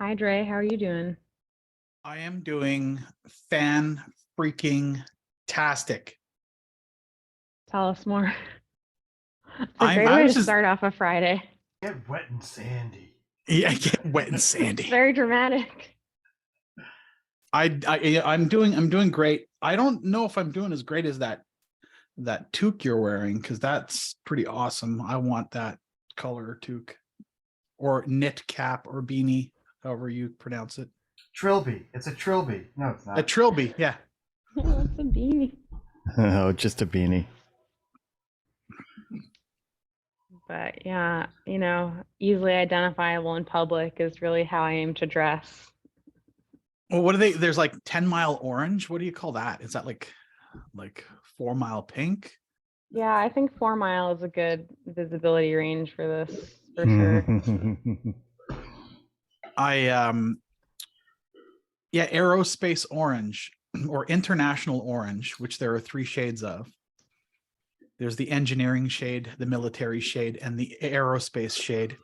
Hi, Dre. How are you doing? I am doing fan freaking tastic. Tell us more. It's a I'm great I way was to just start off a Friday. Get wet and sandy. yeah, get wet and It's sandy. very dramatic. I'm doing great. I don't know if I'm doing as great as that toque you're wearing because that's pretty awesome. I want that color toque or knit cap or beanie, however you pronounce it. Trilby. It's a trilby. No, it's A not. trilby, yeah. What's a beanie? Oh, just a beanie. But yeah, easily identifiable in public is really how I aim to dress. Well, what are they? There's like 10 Mile Orange. What do you call that? Is that like 4 Mile Pink? Yeah, I think 4 Mile is a good visibility range for this, for sure. I yeah, aerospace orange or international orange, which there are three shades of. There's the engineering shade, the military shade, and the aerospace shade.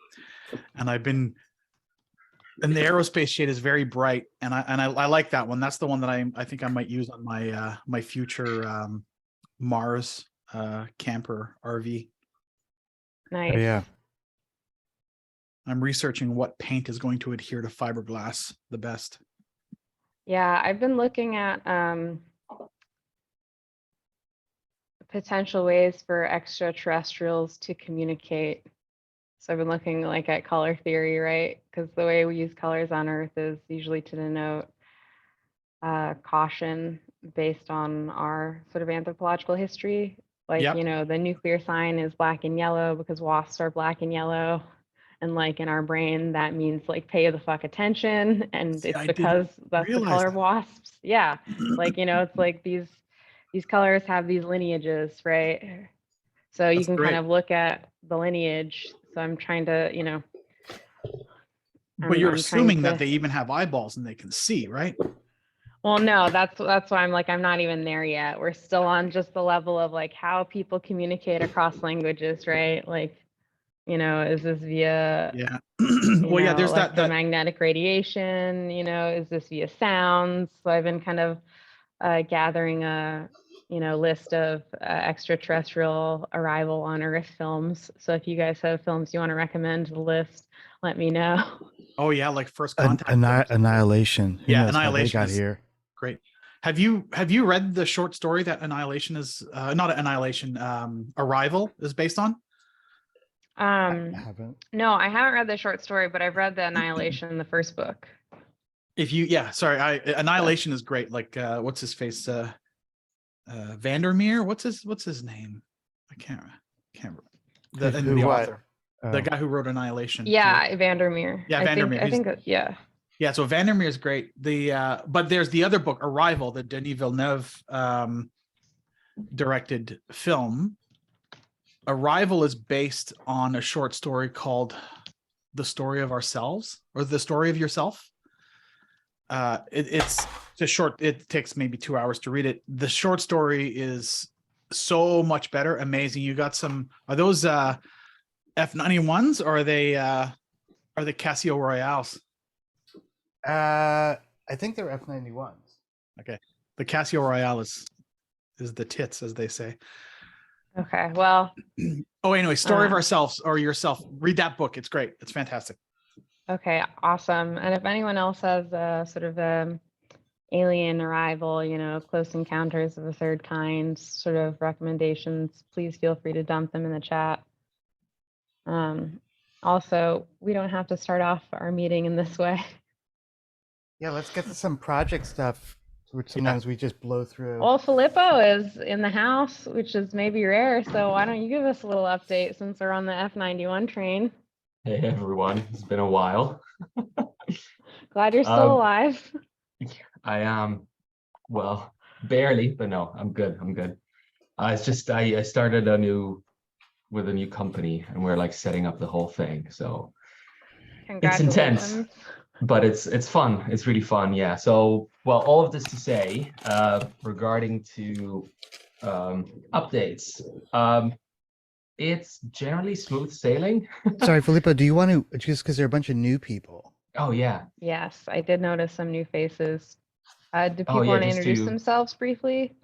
And and the aerospace shade is very bright, and I like that one. That's the one that I think I might use on my future Mars camper RV. Nice. Oh, yeah. I'm researching what paint is going to adhere to fiberglass the best. Yeah, I've been looking at potential ways for extraterrestrials to communicate. So I've been looking like at color theory, right? Because the way we use colors on Earth is usually to denote caution based on our sort of anthropological history. Like, Yep. the nuclear sign is black and yellow because wasps are black and yellow. And like in our brain, that means like pay the fuck attention. And See, it's I didn't because that's the realize color of that. wasps. Yeah. Like, it's like these colors have these lineages, right? So you That's can kind great. of look at the lineage. So I'm trying to, But you're I'm trying assuming that to. they even have eyeballs and they can see, right? Well, no, that's why I'm like I'm not even there yet. We're still on just the level of like how people communicate across languages, right? Like, is this via, Yeah. Well, yeah, there's that. electromagnetic radiation? Is this via sounds? So I've been kind of gathering a, list of extraterrestrial arrival on Earth films. So if you guys have films you want to recommend to the list, let me know. Oh yeah, like First Contact. Annihilation. Who Yeah, knows how they Annihilation got is here? great. Have you read the short story that Annihilation is not Annihilation, Arrival is based on? I Um, haven't. no, I haven't read the short story, but I've read the Annihilation in the first book. If you yeah, sorry, Annihilation is great. Like what's his face? Vandermeer. What's his name? I can't Who the what? author. Oh. The guy who wrote Annihilation. Yeah, Vandermeer. Yeah, I think Vandermeer. I think yeah. Yeah, so Vandermeer is great. But there's the other book, Arrival, the Denis Villeneuve directed film. Arrival is based on a short story called The Story of Ourselves or The Story of Yourself. It's a short, it takes maybe 2 hours to read it. The short story is so much better, amazing. You got are those F91s or are they Casio Royales? I think they're F91s. Okay. The Casio Royale is the tits, as they say. Okay. Well, Oh, anyway, Story of Ourselves or Yourself. Read that book. It's great. It's fantastic. okay, awesome. And if anyone else has sort of alien arrival, close encounters of a third kind sort of recommendations, please feel free to dump them in the chat. Also, we don't have to start off our meeting in this way. Yeah, let's get to some project stuff, which sometimes we just blow through. Well, Filippo is in the house, which is maybe rare. So why don't you give us a little update since we're on the F91 train? Hey everyone, it's been a while. Glad you're still alive. I am, well, barely, but no, I'm good. I'm good. It's just I started with a new company and we're like setting up the whole thing. So it's intense, but it's fun. It's really fun. Yeah. So, well, all of this to say, regarding to updates, it's generally smooth sailing. Sorry, Filippo, do you want to, just because there are a bunch of new people, Oh yeah. Yes, I did notice some new faces. Do Oh people yeah. want to Just introduce to themselves briefly?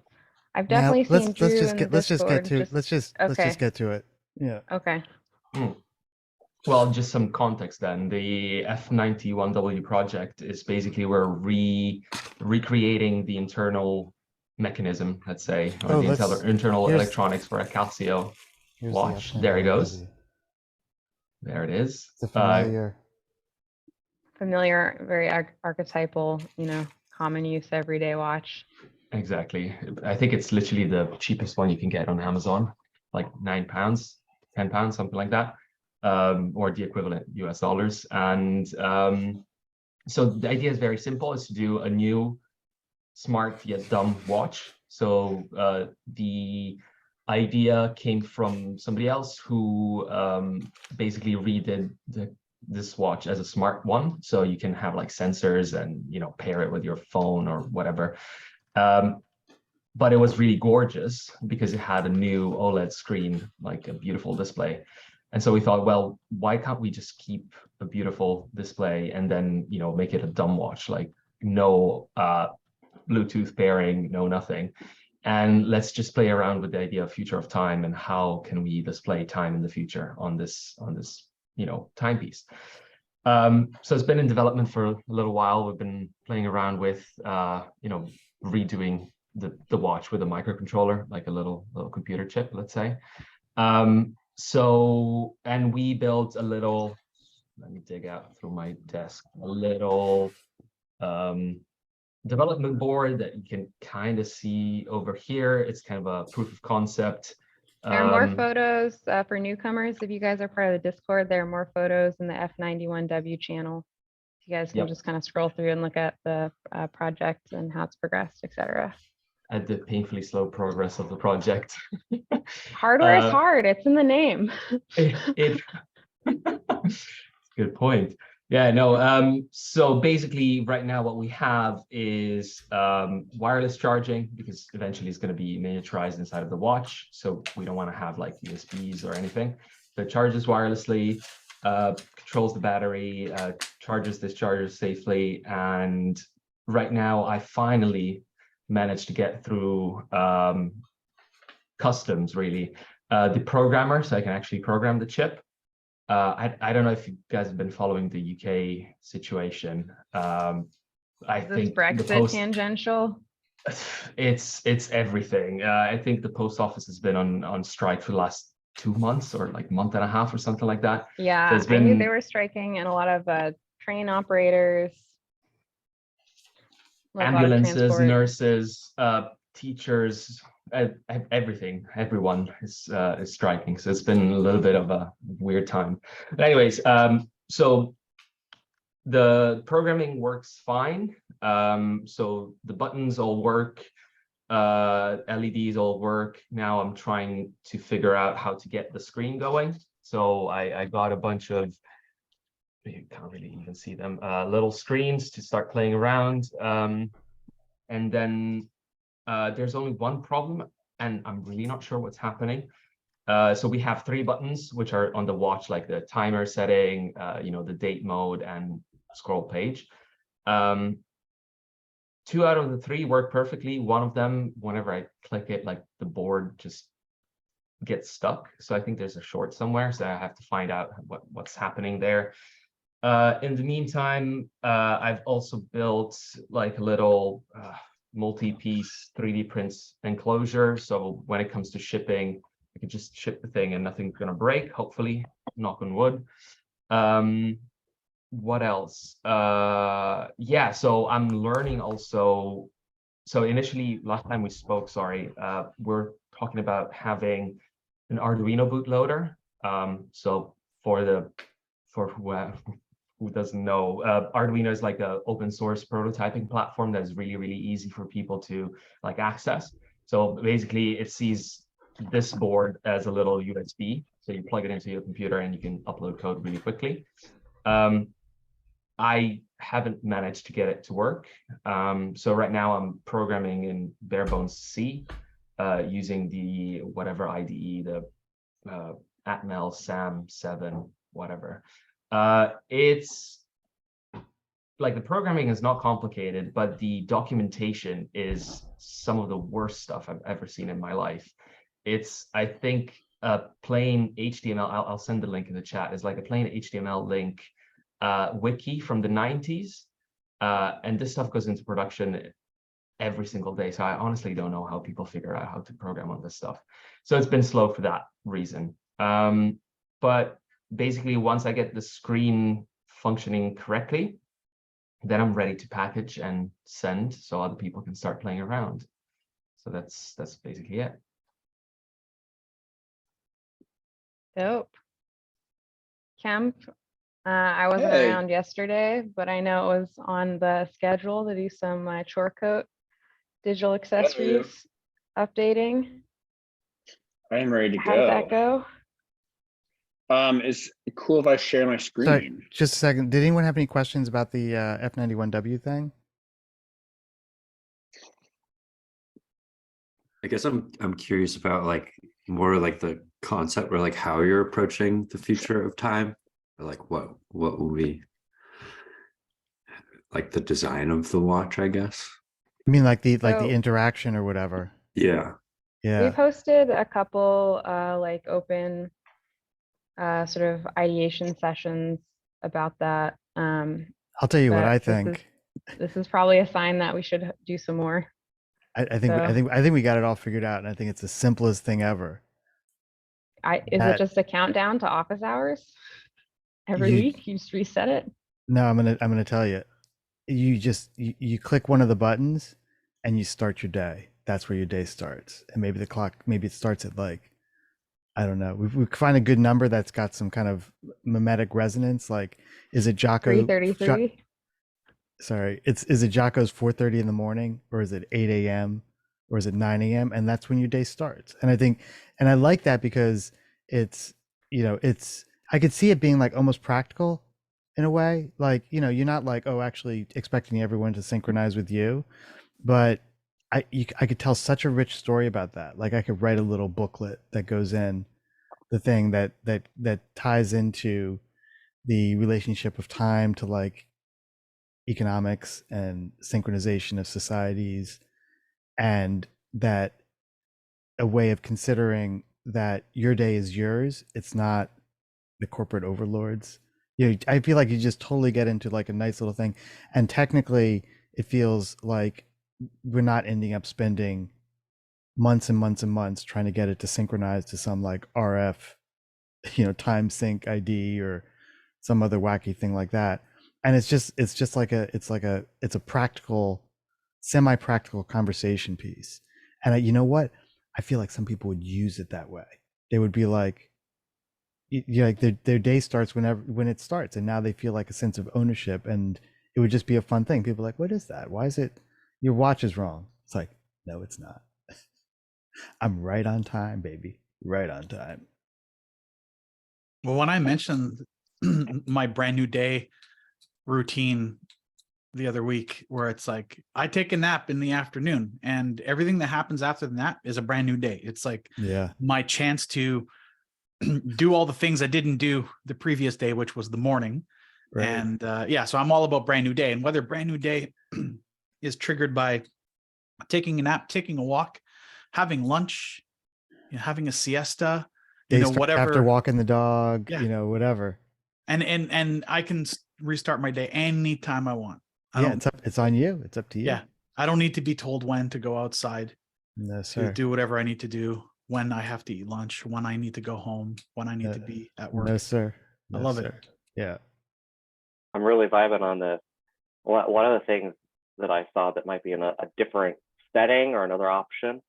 I've Now definitely seen Drew in the Discord. let's just Okay, get to it. Yeah. okay. well, just some context then. The F91W project is basically we're recreating the internal mechanism, let's say, or Oh, the internal here's electronics for a Casio here's watch. the There it goes. F91W. There it is. It's a familiar. Familiar, very archetypal, common use everyday watch. Exactly. I think it's literally the cheapest one you can get on Amazon, like £9, £10, something like that, or the equivalent US dollars. And so the idea is very simple: is to do a new smart yet dumb watch. So the idea came from somebody else who basically redid this watch as a smart one, so you can have like sensors and pair it with your phone or whatever. But it was really gorgeous because it had a new OLED screen, like a beautiful display. And so we thought, well, why can't we just keep a beautiful display and then make it a dumb watch, like no Bluetooth pairing, no nothing. And let's just play around with the idea of future of time and how can we display time in the future on this timepiece. So it's been in development for a little while. We've been playing around with redoing the watch with a microcontroller, like a little computer chip, let's say. So, and we built a little, let me dig out through my desk, a little development board that you can kind of see over here. It's kind of a proof of concept. There are more photos for newcomers. If you guys are part of the Discord, there are more photos in the F91W channel. You guys can just kind of scroll through and look at the project and how it's progressed, etc. At the painfully slow progress of the project. Hardware is hard. It's in the name. Good point. Yeah, no. So basically, right now, what we have is wireless charging, because eventually it's going to be miniaturized inside of the watch. So we don't want to have like USBs or anything. So it charges wirelessly, controls the battery, charges, discharges safely. And right now, I finally managed to get through customs, really. The programmer, so I can actually program the chip. I don't know if you guys have been following the UK situation. I think Brexit tangential. It's everything. I think the post office has been on strike for the last 2 months or like month and a half or something like that. Yeah, I knew they were striking, and a lot of train operators, ambulances, nurses, teachers, everything, everyone is striking. So it's been a little bit of a weird time. But anyways, so the programming works fine. So the buttons all work, LEDs all work. Now I'm trying to figure out how to get the screen going. So I got a bunch of, you can't really even see them, little screens to start playing around. And then there's only one problem, and I'm really not sure what's happening. So we have 3 buttons, which are on the watch, like the timer setting, the date mode and scroll page. 2 out of the 3 work perfectly. One of them, whenever I click it, like the board just gets stuck. So I think there's a short somewhere. So I have to find out what's happening there. In the meantime, I've also built like a little multi-piece 3D prints enclosure. So when it comes to shipping, I can just ship the thing and nothing's gonna break, hopefully, knock on wood. What else? Yeah, so I'm learning also. So initially, last time we spoke, we're talking about having an Arduino bootloader. So for who doesn't know, Arduino is like an open source prototyping platform that is really, really easy for people to like access. So basically it sees this board as a little USB. So you plug it into your computer and you can upload code really quickly. I haven't managed to get it to work. So right now I'm programming in bare bones C, using the whatever IDE, the Atmel SAM 7, whatever. It's like the programming is not complicated, but the documentation is some of the worst stuff I've ever seen in my life. It's, I think, a plain HTML, I'll send the link in the chat, is like a plain HTML link wiki from the 90s. And this stuff goes into production every single day. So I honestly don't know how people figure out how to program on this stuff. So it's been slow for that reason. But basically, once I get the screen functioning correctly, then I'm ready to package and send so other people can start playing around. So that's basically it. Dope. Kemp, I wasn't Hey. around yesterday, but I know it was on the schedule to do some Chorecoat digital accessories updating. I am ready to How did that go. go? Is it cool if I share my screen? Sorry, just a second. Did anyone have any questions about the F91W thing? I guess I'm curious about like more like the concept or like how you're approaching the future of time, or like what will be like the design of the watch, I guess. I mean, like the So- interaction or whatever. Yeah. Yeah. We've hosted a couple like open sort of ideation sessions about that. I'll tell you what but I this think. This is probably a sign that we should do some more. I think so- I think we got it all figured out, and I think it's the simplest thing ever. Is That- it just a countdown to office hours? Every You- week you just reset it? No, I'm gonna tell you. You click one of the buttons, and you start your day. That's where your day starts, and maybe the clock, maybe it starts at like, I don't know. We find a good number that's got some kind of mimetic resonance. Like, is it Jocko? 3:33? Sorry, is it Jocko's 4:30 in the morning, or is it 8 a.m., or is it 9 a.m.? And that's when your day starts. And I think, and I like that because it's, I could see it being like almost practical in a way. Like, you're not like, oh, actually expecting everyone to synchronize with you, but I could tell such a rich story about that. Like, I could write a little booklet that goes in the thing that ties into the relationship of time to like economics and synchronization of societies, and that a way of considering that your day is yours. It's not the corporate overlords. I feel like you just totally get into like a nice little thing, and technically it feels like we're not ending up spending months and months and months trying to get it to synchronize to some like RF, time sync ID or some other wacky thing like that. And it's just like it's a practical, semi-practical conversation piece. And you know what? I feel like some people would use it that way. They would be like, like their day starts when it starts, and now they feel like a sense of ownership, and it would just be a fun thing. People are like, what is that? Why is it your watch is wrong? It's like, no, it's not. I'm right on time, baby. Right on time. Well, when I mentioned my brand new day routine the other week, where it's like I take a nap in the afternoon and everything that happens after the nap is a brand new day. It's like my chance to do all the things I didn't do the previous day, which was the morning. Right. And so I'm all about brand new day, and whether brand new day is triggered by taking a nap, taking a walk, having lunch, having a siesta, whatever, after walking the dog, whatever. And I can restart my day anytime I want. It's on you. It's up to you. Yeah. I don't need to be told when to go outside. No, sir. To do whatever I need to do, when I have to eat lunch, when I need to go home, when I need to be at work. No, sir. I love it. Yeah. I'm really vibing on this. One of the things that I saw that might be in a different setting or another option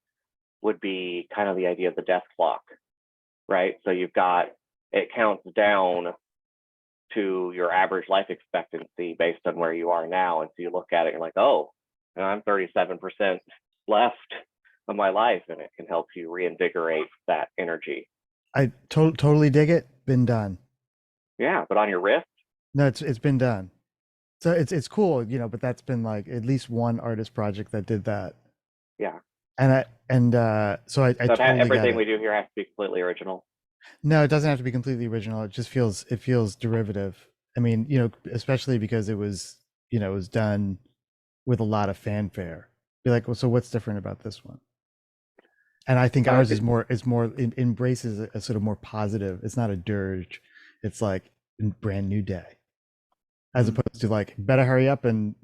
would be kind of the idea of the death clock, right? So it counts down to your average life expectancy based on where you are now. And so you look at it, you're like, oh, and I'm 37% left of my life, and it can help you reinvigorate that energy. I totally dig it. Been done. Yeah, but on your wrist? No, it's been done. So it's cool, but that's been like at least one artist project that did that. Yeah. So I totally everything we do here has to be completely original. No, it doesn't have to be completely original. It just feels derivative. I mean, especially because it was was done with a lot of fanfare. Be like, well, so what's different about this one? And I think ours is more embraces a sort of more positive. It's not a dirge. It's like a brand new day, as opposed to like, better hurry up and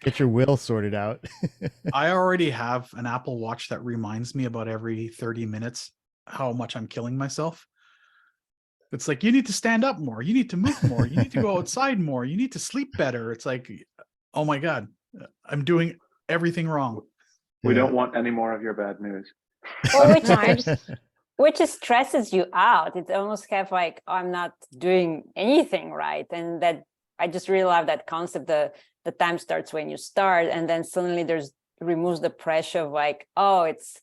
get your will sorted out. I already have an Apple Watch that reminds me about every 30 minutes how much I'm killing myself. It's like, you need to stand up more. You need to move more. You need to go outside more. You need to sleep better. It's like, oh my God, I'm doing everything wrong. We Yeah. don't want any more of your bad news. Well, No, I just which stresses you out. It's almost kind of like, oh, I'm not doing anything right. And that I just really love that concept. The time starts when you start, and then suddenly removes the pressure of like, oh, it's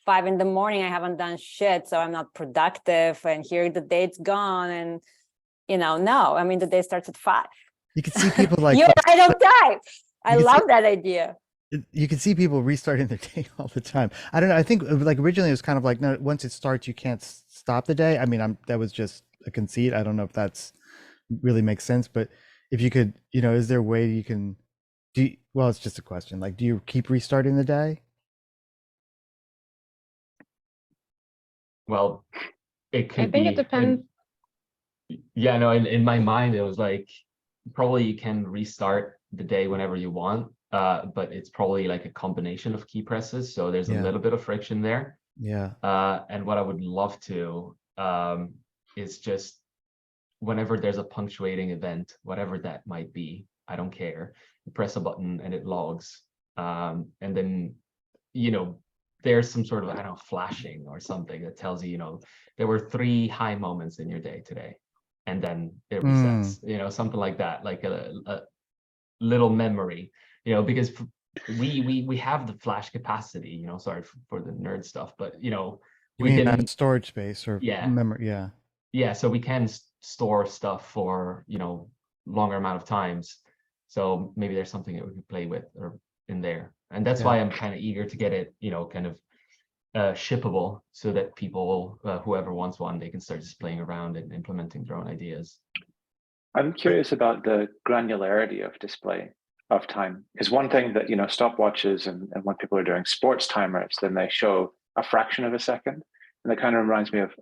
5 a.m. I haven't done shit, so I'm not productive, and here the date's gone. And no, I mean, the day starts at 5. You can see people like, You're right on time. I can see- love that idea. you can see people restarting their day all the time. I don't know. I think like originally it was kind of like, no, once it starts, you can't stop the day. I mean, that was just a conceit. I don't know if that's really makes sense, but if you could, is there a way you can well, it's just a question. Like, do you keep restarting the day? Well, it could I think be. it depends. Yeah, no, in my mind, it was like, probably you can restart the day whenever you want, but it's probably like a combination of key presses. So there's a Yeah. little bit of friction there. Yeah. And what I would love to is just whenever there's a punctuating event, whatever that might be, I don't care. You press a button and it logs. And then, there's some sort of, I don't know, flashing or something that tells you, there were 3 high moments in your day today. And then it resets, something like that, like a little memory, because we have the flash capacity, sorry for the nerd stuff, but we mean can storage space or memory. Yeah. Yeah, so we can store stuff for longer amount of times. So maybe there's something that we can play with or in there, and that's why I'm kind of eager to get it kind of shippable, so that people whoever wants one, they can start just playing around and implementing their own ideas. I'm curious about the granularity of display of time. Is one thing that stopwatches and when people are doing sports timers, then they show a fraction of a second, and that kind of reminds me of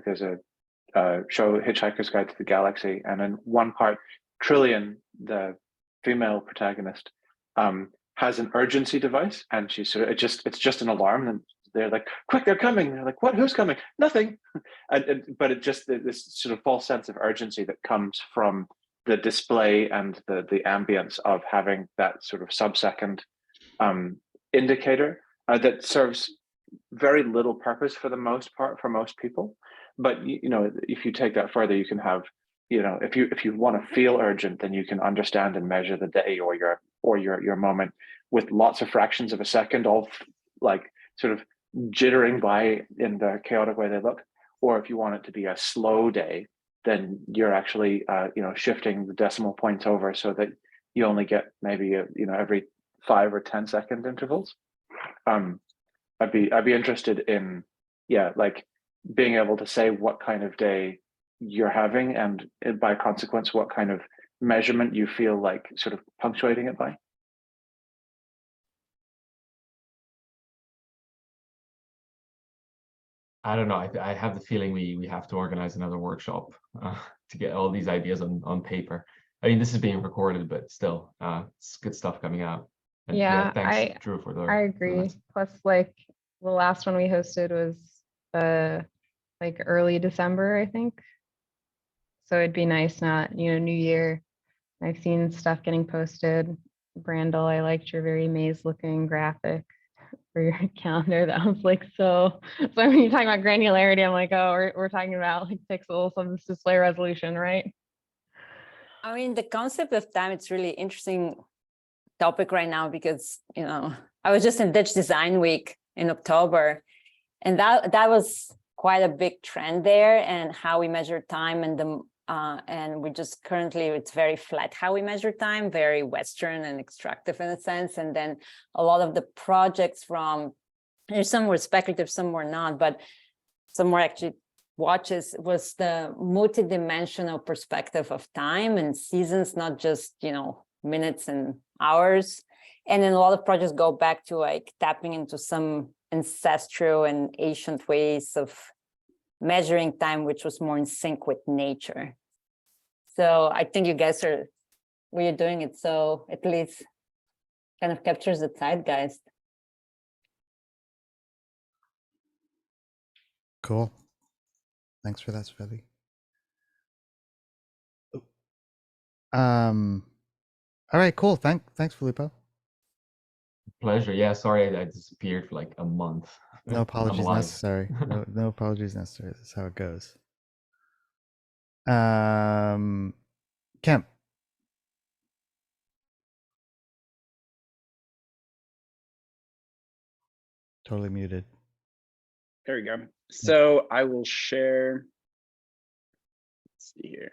there's a show, Hitchhiker's Guide to the Galaxy, and in one part, Trillian, the female protagonist, has an urgency device, and she's sort of it's just an alarm, and they're like, quick, they're coming. And they're like, what? Who's coming? Nothing. But it just this sort of false sense of urgency that comes from the display and the ambience of having that sort of sub-second indicator that serves very little purpose for the most part for most people. But if you take that further, you can have if you want to feel urgent, then you can understand and measure the day or your moment with lots of fractions of a second, all like sort of jittering by in the chaotic way they look. Or if you want it to be a slow day, then you're actually shifting the decimal points over so that you only get maybe every 5 or 10 second intervals. I'd be interested in like being able to say what kind of day you're having, and by consequence what kind of measurement you feel like sort of punctuating it by. I don't know. I have the feeling we have to organize another workshop to get all these ideas on paper. I mean, this is being recorded, but still, it's good stuff coming out. And thanks, Drew, for the. I agree. Plus, like the last one we hosted was like early December, I think. So it'd be nice, not New Year. I've seen stuff getting posted. Brandel, I liked your very maze-looking graphic for your calendar. That was like so when you're talking about granularity, I'm like, oh, we're talking about like pixels on this display resolution, right? I mean, the concept of time, it's really interesting topic right now because, I was just in Dutch Design Week in October, and that was quite a big trend there, and how we measure time, and we just currently, it's very flat how we measure time, very Western and extractive in a sense. And then a lot of the projects some were speculative, some were not, but some were actually watches was the multidimensional perspective of time and seasons, not just, minutes and hours. And then a lot of projects go back to like tapping into some ancestral and ancient ways of measuring time, which was more in sync with nature. So I think you guys are, what you're doing it, so at least kind of captures the zeitgeist. Cool. Thanks for that, Sveti. All right, cool. Thanks, Filippo. Pleasure. Yeah, sorry I disappeared for like a month. No I'm apologies alive. necessary. No apologies necessary. That's how it goes. Kemp. Totally muted. There we go. So I will share. Let's see here.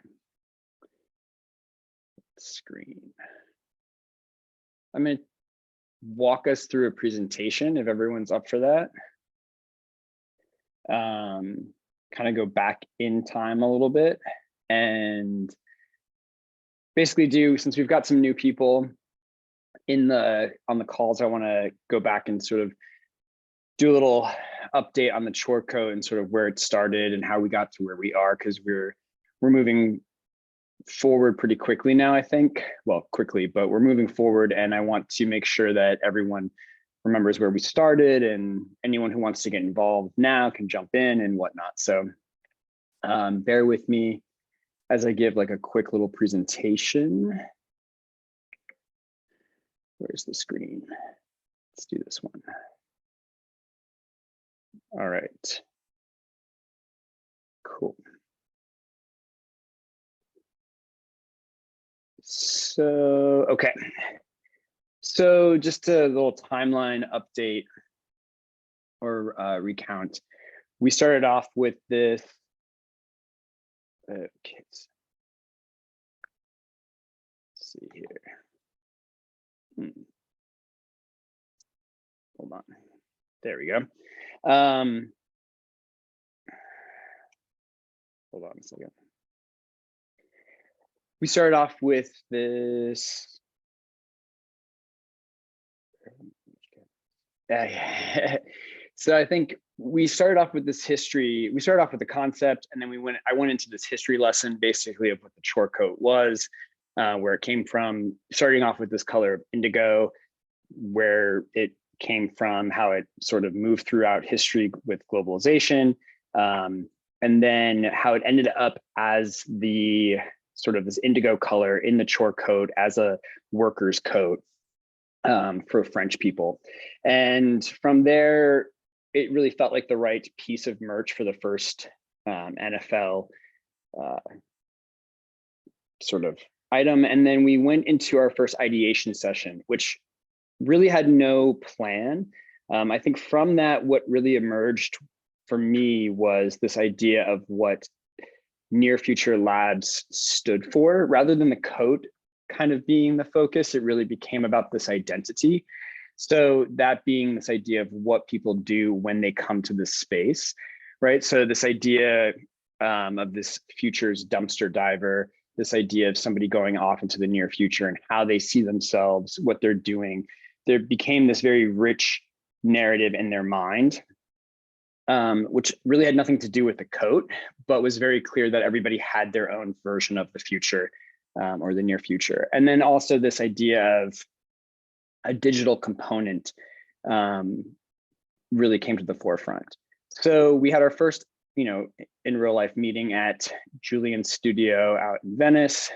Screen. I'm going to walk us through a presentation if everyone's up for that. Kind of go back in time a little bit and basically since we've got some new people on the calls, I want to go back and sort of do a little update on the chore code and sort of where it started and how we got to where we are, because we're moving forward pretty quickly now, I think. Well, quickly, but we're moving forward, and I want to make sure that everyone remembers where we started, and anyone who wants to get involved now can jump in and whatnot. So bear with me as I give like a quick little presentation. Where's the screen? Let's do this one. All right. Cool. So, okay. So just a little timeline update or recount. We started off with this. Okay. Let's see here. Hold on. There we go. Hold on a second. We started off with this. So I think we started off with this history. We started off with the concept, and then I went into this history lesson basically of what the chore coat was, where it came from, starting off with this color of indigo, where it came from, how it sort of moved throughout history with globalization, and then how it ended up as the sort of this indigo color in the chore coat as a worker's coat for French people. And from there, it really felt like the right piece of merch for the first NFL sort of item. And then we went into our first ideation session, which really had no plan. I think from that, what really emerged for me was this idea of what Near Future Labs stood for. Rather than the coat kind of being the focus, it really became about this identity. So that being this idea of what people do when they come to this space, right? So this idea of this future's dumpster diver, this idea of somebody going off into the near future and how they see themselves, what they're doing. There became this very rich narrative in their mind, which really had nothing to do with the coat, but was very clear that everybody had their own version of the future or the near future. And then also this idea of a digital component really came to the forefront. So we had our first, in real life meeting at Julian's studio out in Venice.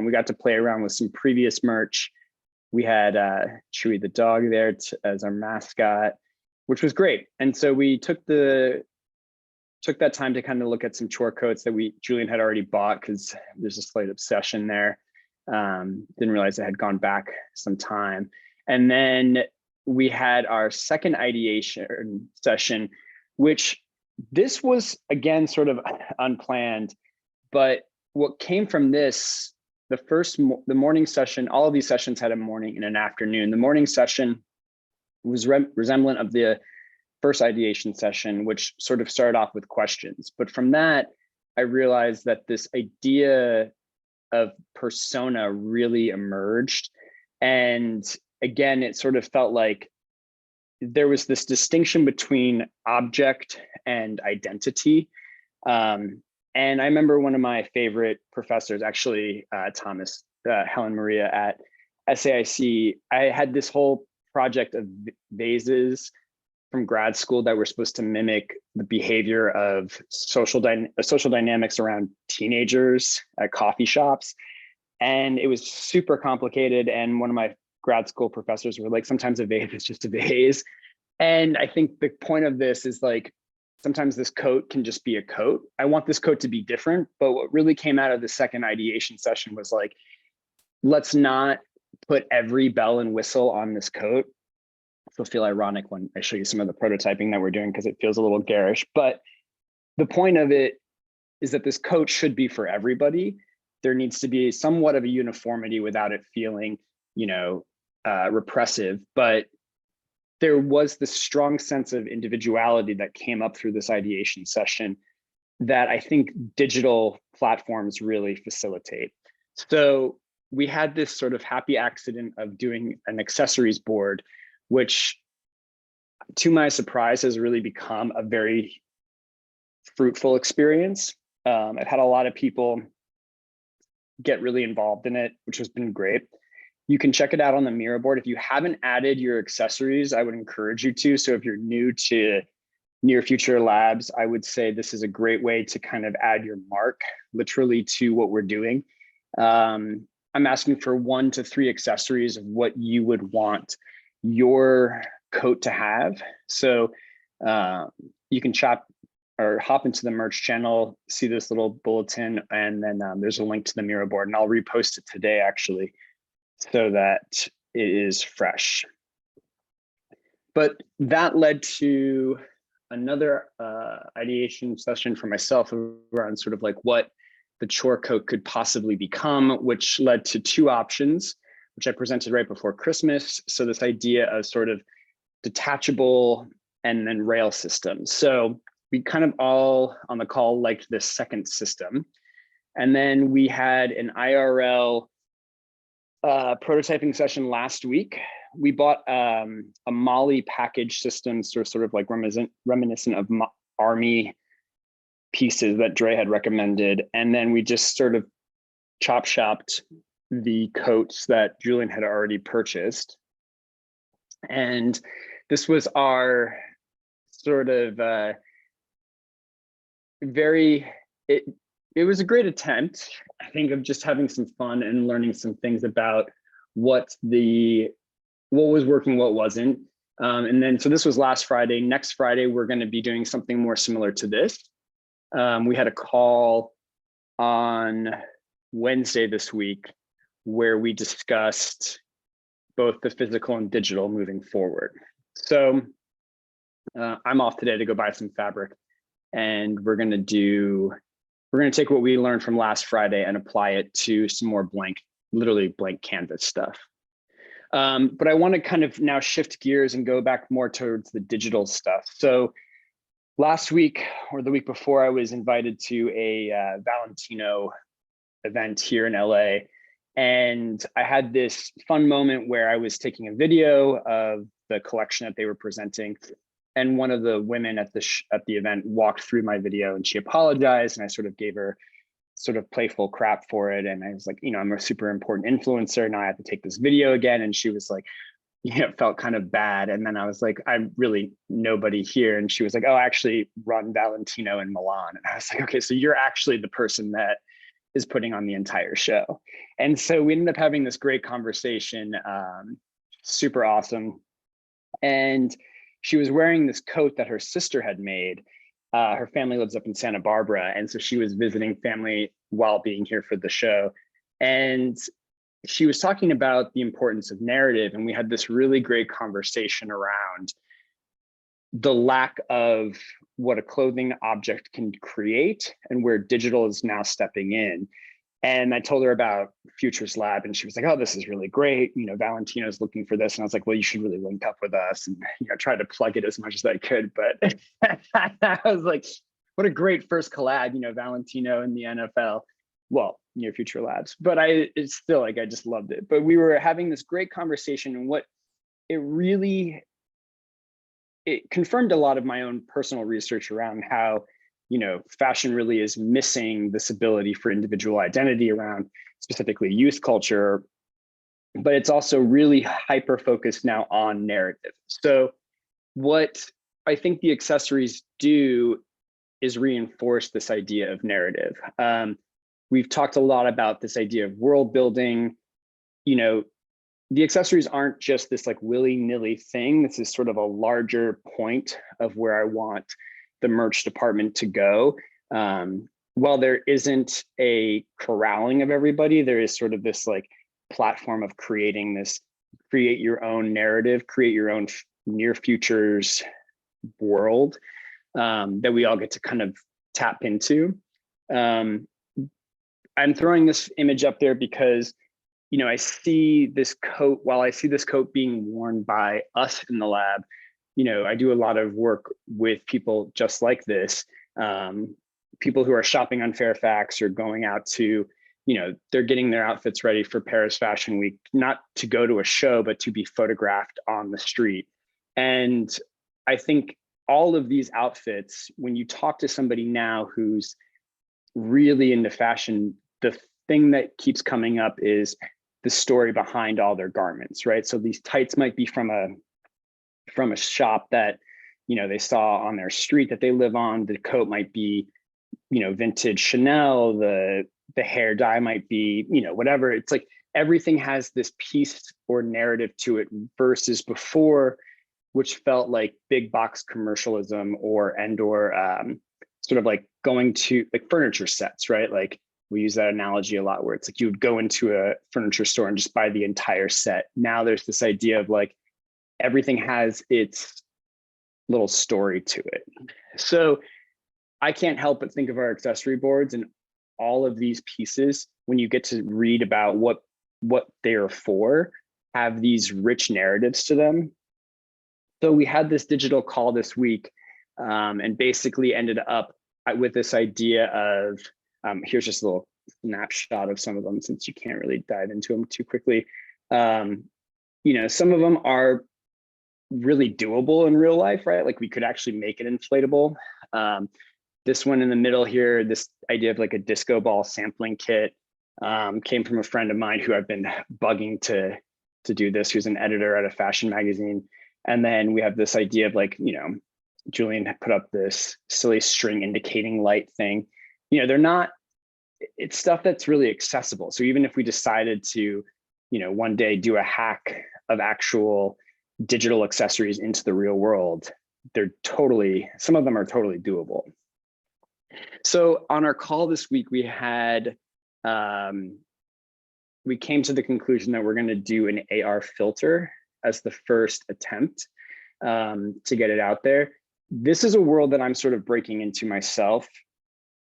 We got to play around with some previous merch. We had Chewy the dog there as our mascot, which was great. And so we took that time to kind of look at some chore coats that Julian had already bought, because there's a slight obsession there. Didn't realize it had gone back some time. And then we had our second ideation session, which this was again sort of unplanned, but what came from this, the morning session, all of these sessions had a morning and an afternoon. The morning session was resemblant of the first ideation session, which sort of started off with questions. But from that, I realized that this idea of persona really emerged. And again, it sort of felt like there was this distinction between object and identity. And I remember one of my favorite professors, actually, Thomas, Helen Maria at SAIC, I had this whole project of vases from grad school that were supposed to mimic the behavior of social dynamics around teenagers at coffee shops. And it was super complicated. And one of my grad school professors were like, sometimes a vase is just a vase. And I think the point of this is like, sometimes this coat can just be a coat. I want this coat to be different. But what really came out of the second ideation session was like, let's not put every bell and whistle on this coat. It'll feel ironic when I show you some of the prototyping that we're doing because it feels a little garish. But the point of it is that this coat should be for everybody. There needs to be somewhat of a uniformity without it feeling, repressive. But there was this strong sense of individuality that came up through this ideation session that I think digital platforms really facilitate. So we had this sort of happy accident of doing an accessories board, which to my surprise has really become a very fruitful experience. I've had a lot of people get really involved in it, which has been great. You can check it out on the Miro board. If you haven't added your accessories, I would encourage you to. So if you're new to Near Future Labs, I would say this is a great way to kind of add your mark literally to what we're doing. I'm asking for 1 to 3 accessories of what you would want your coat to have. So you can hop into the merch channel, see this little bulletin, and then there's a link to the Miro board, and I'll repost it today actually, so that it is fresh. But that led to another ideation session for myself around sort of like what the chore coat could possibly become, which led to 2 options, which I presented right before Christmas. So this idea of sort of detachable and then rail systems. So we kind of all on the call liked this second system. And then we had an IRL prototyping session last week. We bought a Mali package system, sort of like reminiscent of Army pieces that Dre had recommended. And then we just sort of chop shopped the coats that Julian had already purchased. And this was our sort of it was a great attempt, I think, of just having some fun and learning some things about what was working, what wasn't. And then, so this was last Friday. Next Friday, we're going to be doing something more similar to this. We had a call on Wednesday this week where we discussed both the physical and digital moving forward. So I'm off today to go buy some fabric, and we're going to take what we learned from last Friday and apply it to some more literally blank canvas stuff. But I want to kind of now shift gears and go back more towards the digital stuff. So last week or the week before, I was invited to a Valentino event here in LA. And I had this fun moment where I was taking a video of the collection that they were presenting. And one of the women at the event walked through my video and she apologized. And I sort of gave her sort of playful crap for it. And I was like, I'm a super important influencer. Now I have to take this video again. And she was like, felt kind of bad. And then I was like, I'm really nobody here. And she was like, oh, I actually run Valentino in Milan. And I was like, okay, so you're actually the person that is putting on the entire show. And so we ended up having this great conversation, super awesome. And she was wearing this coat that her sister had made. Her family lives up in Santa Barbara. And so she was visiting family while being here for the show. And she was talking about the importance of narrative. And we had this really great conversation around the lack of what a clothing object can create and where digital is now stepping in. And I told her about Futures Lab, and she was like, "Oh, this is really great. You know, Valentino's looking for this." And I was like, "Well, you should really link up with us." And tried to plug it as much as I could. But I was like, "What a great first collab!" Valentino in the NFL. Well, near Future Labs. But it's still like I just loved it. But we were having this great conversation, and what it confirmed a lot of my own personal research around how fashion really is missing this ability for individual identity around specifically youth culture, but it's also really hyper focused now on narrative. So what I think the accessories do is reinforce this idea of narrative. We've talked a lot about this idea of world building. The accessories aren't just this like willy-nilly thing. This is sort of a larger point of where I want the merch department to go. While there isn't a corralling of everybody, there is sort of this like platform of creating this, create your own narrative, create your own near futures world that we all get to kind of tap into. I'm throwing this image up there because I see this coat, while I see this coat being worn by us in the lab, I do a lot of work with people just like this, people who are shopping on Fairfax or going out to, they're getting their outfits ready for Paris Fashion Week, not to go to a show, but to be photographed on the street. And I think all of these outfits, when you talk to somebody now who's really into fashion, the thing that keeps coming up is the story behind all their garments, right? So these tights might be from a shop that they saw on their street that they live on. The coat might be vintage Chanel. The hair dye might be whatever. It's like everything has this piece or narrative to it versus before, which felt like big box commercialism or sort of like going to like furniture sets, right? Like we use that analogy a lot where it's like you would go into a furniture store and just buy the entire set. Now there's this idea of like everything has its little story to it. So I can't help but think of our accessory boards and all of these pieces, when you get to read about what they're for, have these rich narratives to them. So we had this digital call this week and basically ended up with this idea of, here's just a little snapshot of some of them since you can't really dive into them too quickly. Some of them are really doable in real life, right? Like we could actually make it inflatable. This one in the middle here, this idea of like a disco ball sampling kit came from a friend of mine who I've been bugging to do this, who's an editor at a fashion magazine. And then we have this idea of like, Julian had put up this silly string indicating light thing. It's stuff that's really accessible. So even if we decided to, one day do a hack of actual digital accessories into the real world, some of them are totally doable. So on our call this week, we came to the conclusion that we're going to do an AR filter as the first attempt to get it out there. This is a world that I'm sort of breaking into myself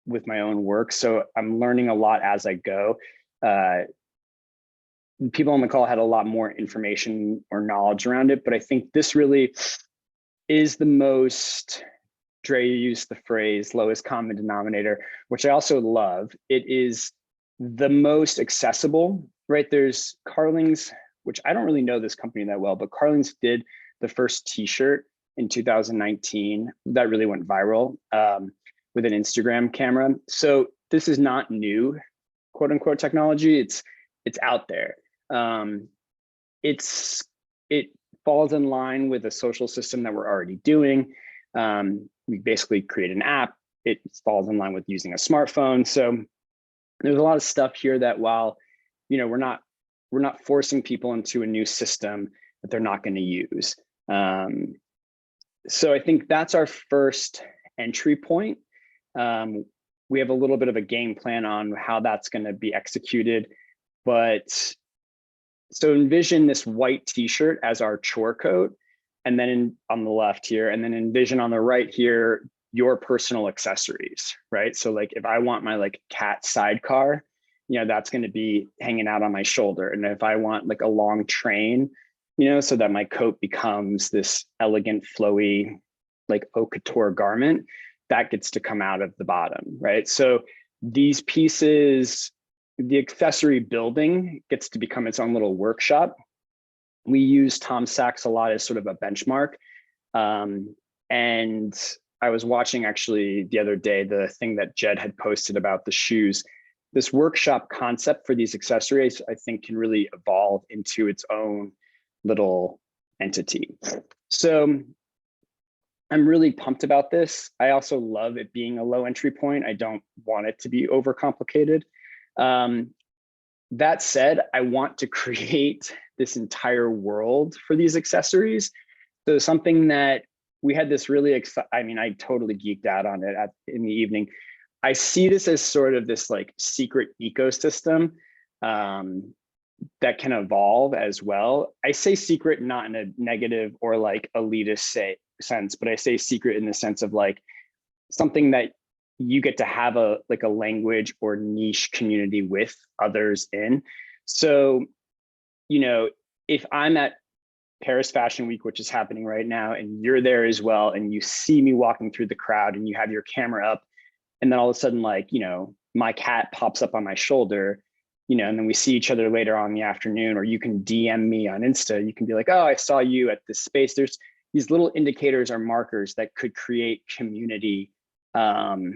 with my own work. So I'm learning a lot as I go. People on the call had a lot more information or knowledge around it, but I think this really is the most, Dre used the phrase lowest common denominator, which I also love. It is the most accessible, right? There's Carlings, which I don't really know this company that well, but Carlings did the first t-shirt in 2019 that really went viral with an Instagram camera. So this is not new, quote unquote, technology. It's out there. It falls in line with a social system that we're already doing. We basically create an app. It falls in line with using a smartphone. So there's a lot of stuff here that while, we're not forcing people into a new system that they're not going to use. So I think that's our first entry point. We have a little bit of a game plan on how that's going to be executed, but so envision this white t-shirt as our chore coat, and then on the left here, and then envision on the right here, your personal accessories, right? So like if I want my like cat sidecar, that's going to be hanging out on my shoulder. And if I want like a long train, so that my coat becomes this elegant, flowy, like haute couture garment, that gets to come out of the bottom, right? So these pieces, the accessory building gets to become its own little workshop. We use Tom Sachs a lot as sort of a benchmark. And I was watching actually the other day, the thing that Jed had posted about the shoes. This workshop concept for these accessories, I think, can really evolve into its own little entity. So I'm really pumped about this. I also love it being a low entry point. I don't want it to be overcomplicated. That said, I want to create this entire world for these accessories. So something that we had this really, I totally geeked out on it in the evening. I see this as sort of this like secret ecosystem that can evolve as well. I say secret not in a negative or like elitist sense, but I say secret in the sense of like something that you get to have a language or niche community with others in. So, if I'm at Paris Fashion Week, which is happening right now, and you're there as well, and you see me walking through the crowd and you have your camera up, and then all of a sudden, like, my cat pops up on my shoulder, and then we see each other later on in the afternoon, or you can DM me on Insta. You can be like, oh, I saw you at this space. There's these little indicators or markers that could create community of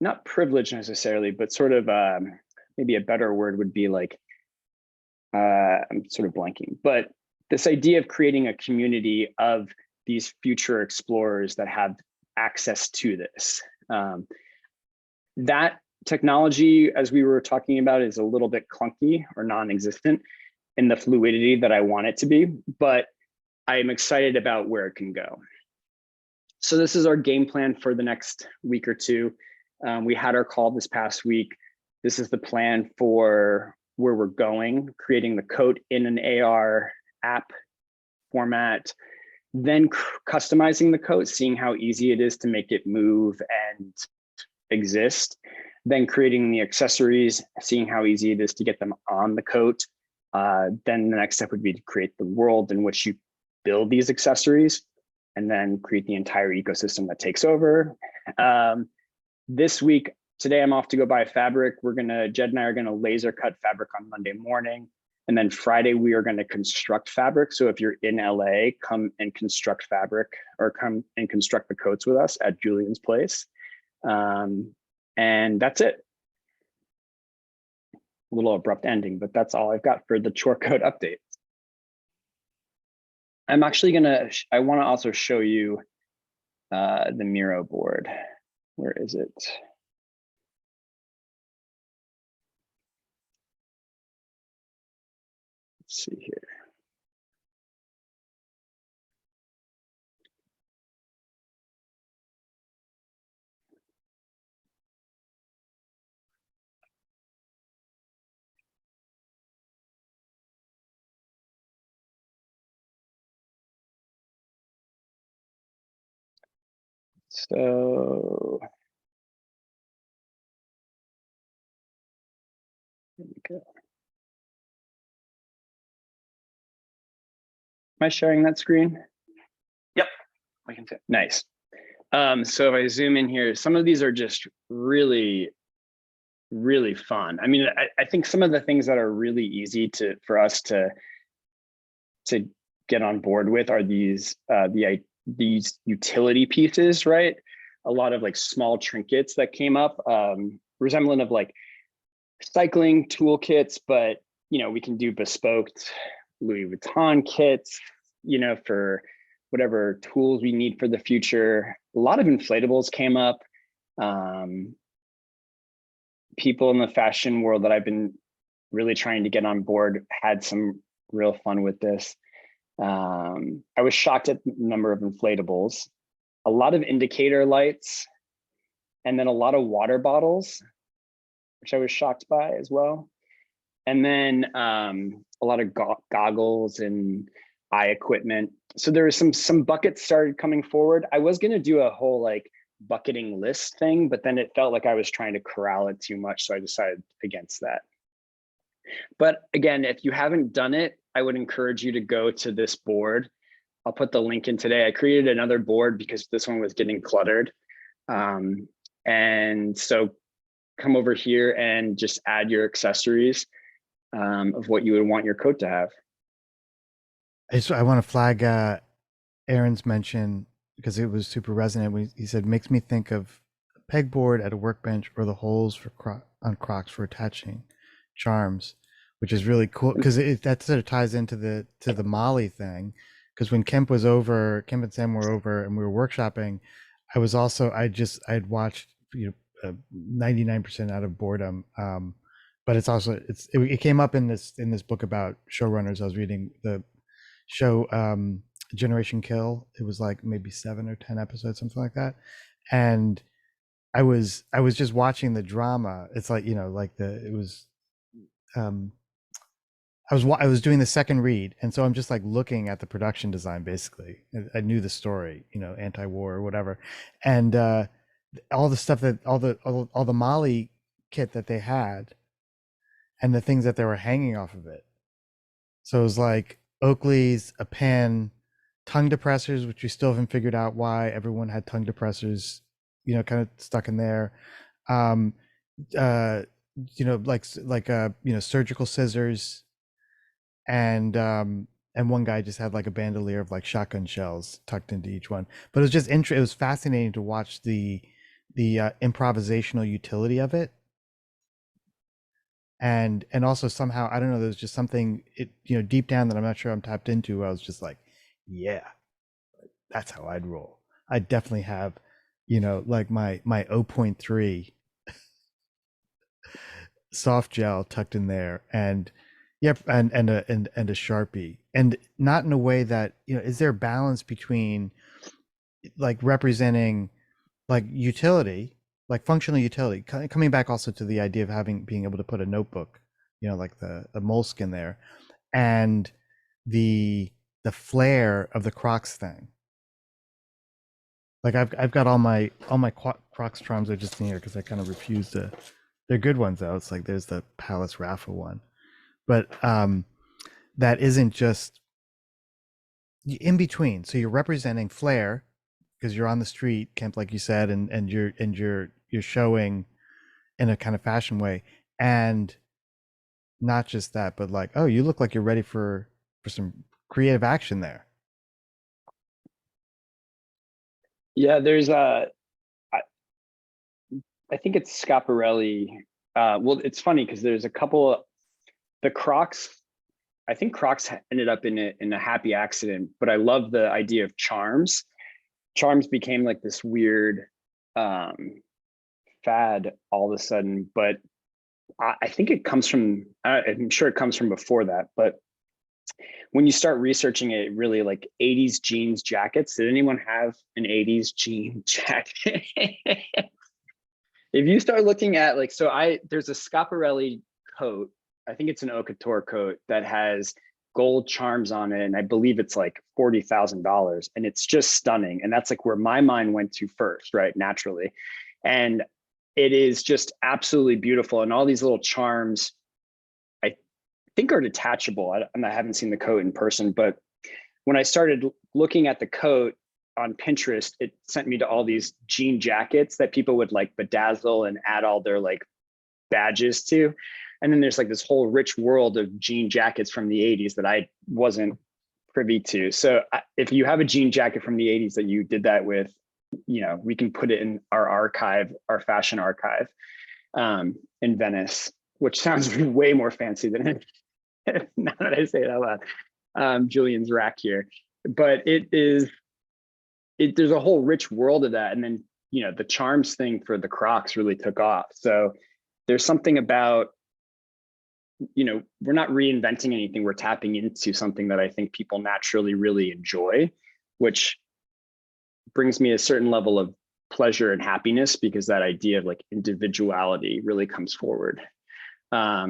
not privilege necessarily, but sort of maybe a better word would be like, I'm sort of blanking, but this idea of creating a community of these future explorers that have access to this. That technology, as we were talking about, is a little bit clunky or non-existent in the fluidity that I want it to be, but I am excited about where it can go. So this is our game plan for the next week or two. We had our call this past week. This is the plan for where we're going, creating the coat in an AR app format, then customizing the coat, seeing how easy it is to make it move and exist, then creating the accessories, seeing how easy it is to get them on the coat. Then the next step would be to create the world in which you build these accessories, and then create the entire ecosystem that takes over. This week, today I'm off to go buy fabric. Jed and I are gonna laser cut fabric on Monday morning. And then Friday, we are gonna construct fabric. So if you're in LA, come and construct fabric, or come and construct the coats with us at Julian's place. And that's it. A little abrupt ending, but that's all I've got for the chore code update. I'm actually I wanna also show you the Miro board. Where is it? Let's see here. So there we go. Am I sharing that screen? Yep, I can see it. Nice. So if I zoom in here, some of these are just really, really fun. I mean, I think some of the things that are really easy for us to get on board with are these utility pieces, right? A lot of like small trinkets that came up, resembling of like cycling toolkits, but we can do bespoke Louis Vuitton kits, for whatever tools we need for the future. A lot of inflatables came up. People in the fashion world that I've been really trying to get on board had some real fun with this. I was shocked at the number of inflatables, a lot of indicator lights, and then a lot of water bottles, which I was shocked by as well. And then a lot of goggles and eye equipment. So there was some buckets started coming forward. I was going to do a whole like bucketing list thing, but then it felt like I was trying to corral it too much. So I decided against that. But again, if you haven't done it, I would encourage you to go to this board. I'll put the link in today. I created another board because this one was getting cluttered. And so come over here and just add your accessories of what you would want your coat to have. I want to flag Aaron's mention because it was super resonant when he said, makes me think of a pegboard at a workbench or the holes for on Crocs for attaching charms, which is really cool because that sort of ties into the Molly thing. Because when Kemp and Sam were over and we were workshopping, I had watched 99% out of boredom. But it's also it came up in this book about showrunners. I was reading the show Generation Kill. It was like maybe 7 or 10 episodes, something like that. And I was just watching the drama. It's like, I was doing the second read, and so I'm just like looking at the production design. Basically, I knew the story, anti-war or whatever, and all the stuff that all the Molly kit that they had, and the things that they were hanging off of it. So it was like Oakley's, a pen, tongue depressors, which we still haven't figured out why everyone had tongue depressors, kind of stuck in there. Surgical scissors. And one guy just had like a bandolier of like shotgun shells tucked into each one. But it was just it was fascinating to watch the improvisational utility of it. And also somehow, I don't know, there's just something deep down that I'm not sure I'm tapped into. I was just like, yeah, that's how I'd roll. I definitely have, like my 0.3 soft gel tucked in there, and yep, and a Sharpie, and not in a way that is there a balance between like representing like utility, like functional utility, coming back also to the idea of being able to put a notebook, like the moleskin there, and the flair of the Crocs thing. Like I've got all my Crocs charms are just in here because I kind of refuse to. They're good ones though. It's like there's the Palace Raffle one. But that isn't just in between. So you're representing flair because you're on the street, Kemp, like you said, and you're showing in a kind of fashion way, and not just that, but like, oh, you look like you're ready for some creative action there. Yeah, there's I think it's Schiaparelli. Well, it's funny because there's a couple. The Crocs, I think Crocs ended up in a happy accident, but I love the idea of charms. Charms became like this weird fad all of a sudden, but I think it comes from, I'm sure it comes from before that, but when you start researching it, really like 80s jeans jackets. Did anyone have an 80s jean jacket? If you start looking at like, there's a Schiaparelli coat, I think it's an haute couture coat that has gold charms on it, and I believe it's like $40,000, and it's just stunning. And that's like where my mind went to first, right? Naturally. And it is just absolutely beautiful. And all these little charms, I think are detachable. I haven't seen the coat in person, but when I started looking at the coat on Pinterest, it sent me to all these jean jackets that people would like bedazzle and add all their like badges to. And then there's like this whole rich world of jean jackets from the 80s that I wasn't privy to. So if you have a jean jacket from the 80s that you did that with, we can put it in our archive, our fashion archive in Venice, which sounds way more fancy than it. Now that I say it out loud, Julian's rack here. But there's a whole rich world of that. And then, the charms thing for the Crocs really took off. So there's something about, we're not reinventing anything. We're tapping into something that I think people naturally really enjoy, which brings me a certain level of pleasure and happiness because that idea of like individuality really comes forward. I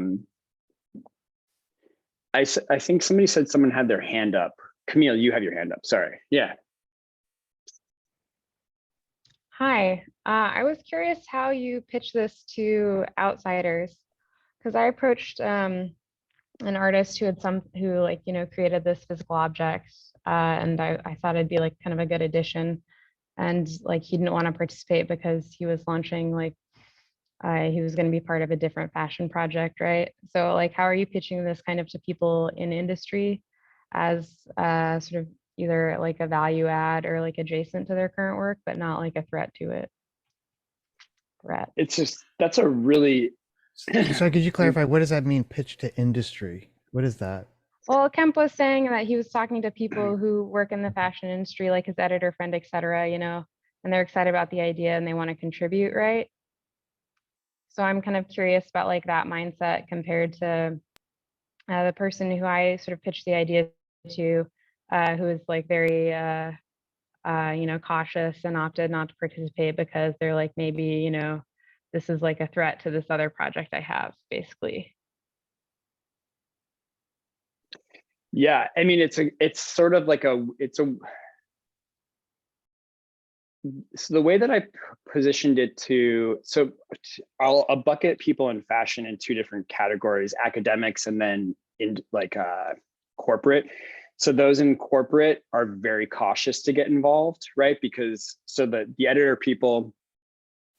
think somebody said someone had their hand up. Camille, you have your hand up. Sorry. Yeah. Hi. I was curious how you pitch this to outsiders, because I approached an artist who like, you know, created this physical object, and I thought it'd be like kind of a good addition. And like he didn't want to participate because he was launching like he was going to be part of a different fashion project, right? So like, how are you pitching this kind of to people in industry as sort of either like a value add or like adjacent to their current work, but not like a threat to it? Threat. It's just, that's a really, So could you clarify, what does that mean, pitch to industry? What is that? Well, Kemp was saying that he was talking to people who work in the fashion industry, like his editor friend, et cetera, you know, and they're excited about the idea and they want to contribute, right? So I'm kind of curious about like that mindset compared to the person who I sort of pitched the idea to, who is like very, you know, cautious and opted not to participate because they're like, maybe, you know, this is like a threat to this other project I have, basically. yeah, I mean, it's sort of like so the way that I positioned it so I'll bucket people in fashion in two different categories: academics and then in like corporate. So those in corporate are very cautious to get involved, right? Because so the editor people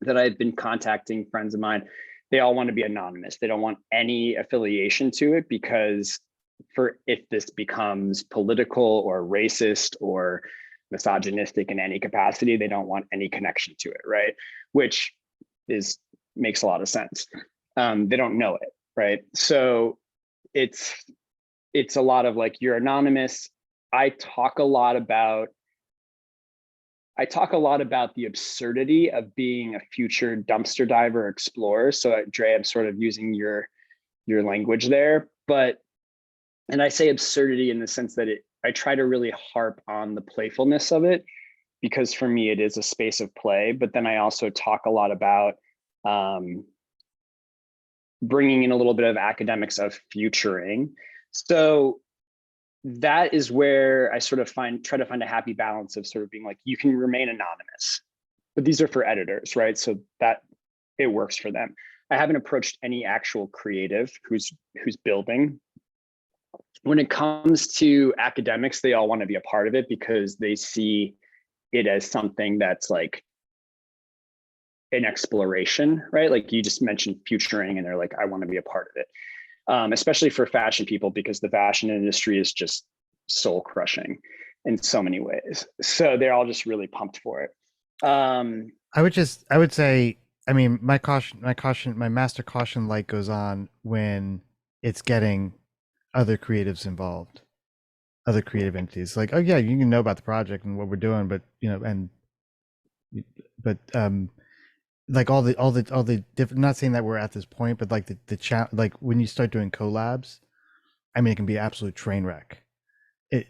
that I've been contacting, friends of mine, they all want to be anonymous. They don't want any affiliation to it, because for if this becomes political or racist or misogynistic in any capacity, they don't want any connection to it, right? Which makes a lot of sense. They don't know it, right? So it's a lot of like, you're anonymous. I talk a lot about the absurdity of being a future dumpster diver explorer. So Dre, I'm sort of using your language there, and I say absurdity in the sense that I try to really harp on the playfulness of it, because for me, it is a space of play. But then I also talk a lot about bringing in a little bit of academics of futuring. So that is where I sort of try to find a happy balance of sort of being like, you can remain anonymous, but these are for editors, right? So that it works for them. I haven't approached any actual creative who's building. When it comes to academics, they all want to be a part of it because they see it as something that's like an exploration, right? Like you just mentioned futuring and they're like, I want to be a part of it. Especially for fashion people, because the fashion industry is just soul crushing in so many ways. So they're all just really pumped for it. I would say, I mean, my master caution light goes on when it's getting other creatives involved, other creative entities. Like, oh yeah, you can know about the project and what we're doing, but you know, like all the different, not saying that we're at this point, but like like when you start doing collabs, I mean, it can be absolute train wreck.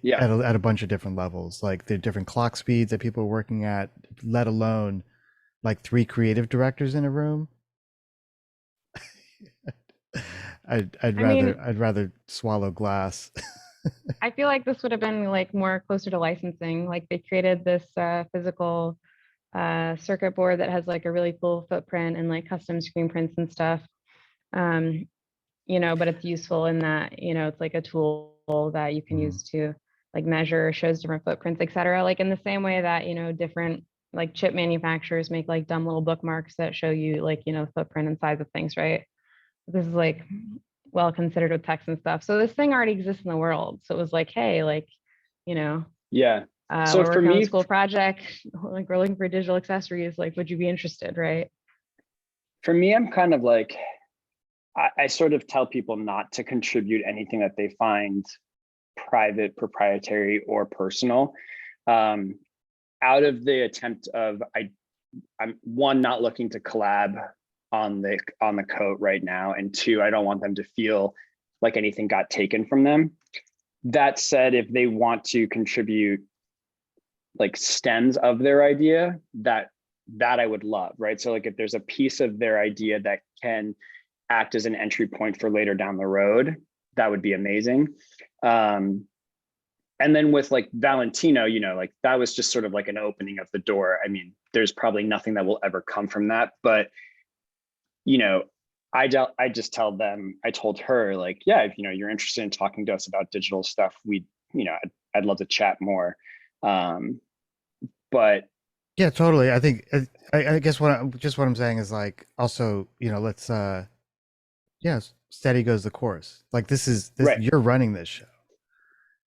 Yeah. At a bunch of different levels, like the different clock speeds that people are working at, let alone like 3 creative directors in a room. I'd rather swallow glass. I feel like this would have been like more closer to licensing. Like they created this physical circuit board that has like a really cool footprint and like custom screen prints and stuff. You know, but it's useful in that, you know, it's like a tool that you can use to like measure, shows different footprints, et cetera. Like in the same way that, you know, different like chip manufacturers make like dumb little bookmarks that show you like, you know, footprint and size of things, right? This is like well considered with text and stuff. So this thing already exists in the world. So it was like, hey, like, you know, yeah. So we're for working on me, a school project, like we're looking for digital accessories. Like, would you be interested, right? For me, I'm kind of like, I sort of tell people not to contribute anything that they find private, proprietary, or personal, out of the attempt of I'm one, not looking to collab on the coat right now, and 2, I don't want them to feel like anything got taken from them. That said, if they want to contribute like stems of their idea, that I would love, right? So like if there's a piece of their idea that can act as an entry point for later down the road, that would be amazing. And and then with like Valentino, you know, like that was just sort of like an opening of the door. I mean, there's probably nothing that will ever come from that, but you know, I just tell them, I told her like, yeah, if you know, you're interested in talking to us about digital stuff, we, you know, I'd love to chat more. But Yeah, totally. I think I guess what I'm saying is like also, you know, let's steady goes the course. Like this Right. you're running this show.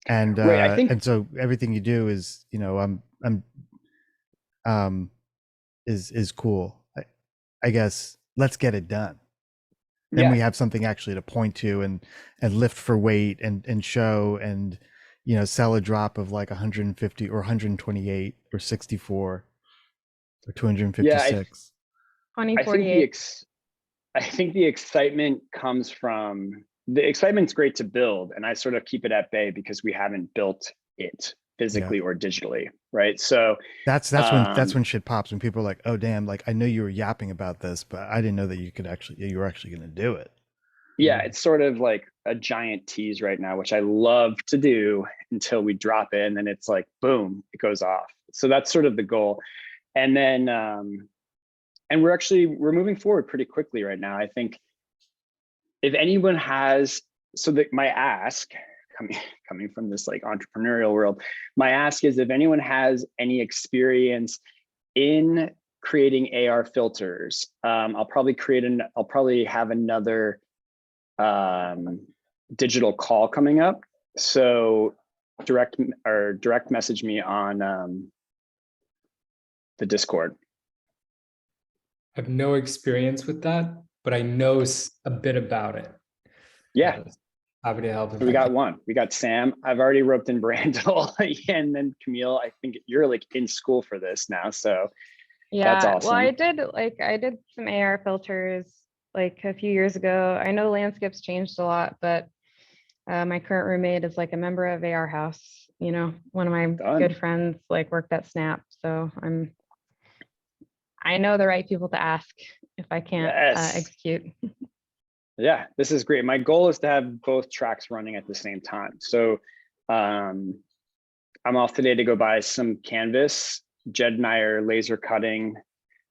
And Right, I think- and so everything you do is, you know, is cool. I guess let's get it done. Then Yeah. we have something actually to point to and lift for weight and show and, you know, sell a drop of like 150 or 128 or 64 or 256. 2048. I think the excitement comes from, the excitement's great to build, and I sort of keep it at bay because we haven't built it physically or digitally, right? So that's when shit pops, when people are like, oh damn, like I know you were yapping about this, but I didn't know that you were actually going to do it. yeah, it's sort of like a giant tease right now, which I love to do until we drop it, and then it's like boom, it goes off. So that's sort of the goal. And then and we're moving forward pretty quickly right now. I think if anyone has, so that my ask coming from this like entrepreneurial world, my ask is if anyone has any experience in creating AR filters, I'll probably have another digital call coming up. So direct message me on the Discord. I have no experience with that, but I know a bit about it. Yeah. Happy to help. We got Sam. I've already roped in Brandel and then Camille. I think you're like in school for this now. So Yeah, that's awesome. well, I did some AR filters like a few years ago. I know landscape's changed a lot, but my current roommate is like a member of AR House. You know, one of my good friends like worked at Snap. So I know the right people to ask if I can't execute. Yeah, this is great. My goal is to have both tracks running at the same time. So I'm off today to go buy some canvas. Jed and I are laser cutting,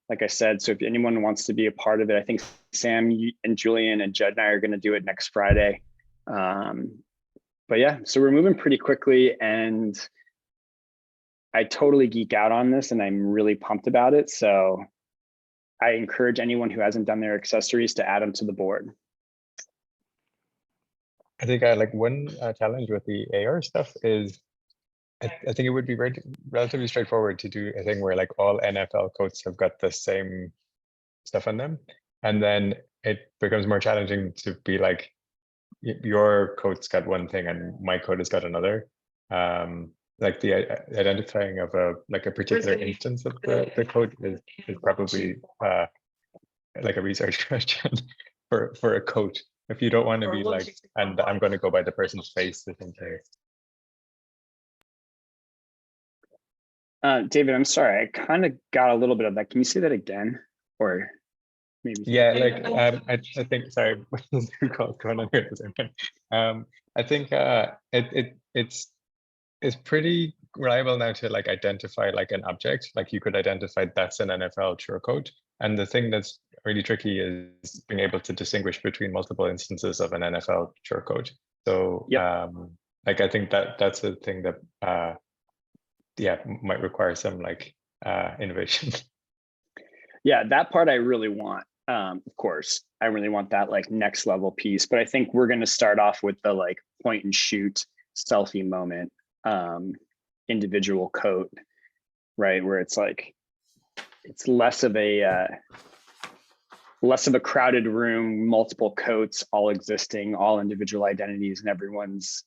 like I said. So if anyone wants to be a part of it, I think Sam and Julian and Jed and I are going to do it next Friday. But yeah, so we're moving pretty quickly, and I totally geek out on this and I'm really pumped about it. So I encourage anyone who hasn't done their accessories to add them to the board. I think like one challenge with the AR stuff is I think it would be relatively straightforward to do a thing where like all NFL coats have got the same stuff on them. And then it becomes more challenging to be like, your coat's got one thing and my coat has got another. Like the identifying of a particular instance of the code is probably like a research question for a code. If you don't want to be like, and I'm going to go by the person's face or something. David, I'm sorry, I kind of got a little bit of that. Can you say that again, or maybe? Yeah, like I think, sorry, two calls going on here at the same time. I think it's pretty reliable now to like identify like an object. Like you could identify that's an NFL Chur code. And the thing that's really tricky is being able to distinguish between multiple instances of an NFL Chur code. So like I think that's a thing that might require some like innovation. Yeah, that part I really want. Of course, I really want that like next level piece. But I think we're going to start off with the like point and shoot selfie moment, individual coat, right? Where it's like, it's less of a crowded room, multiple coats, all existing, all individual identities, and everyone's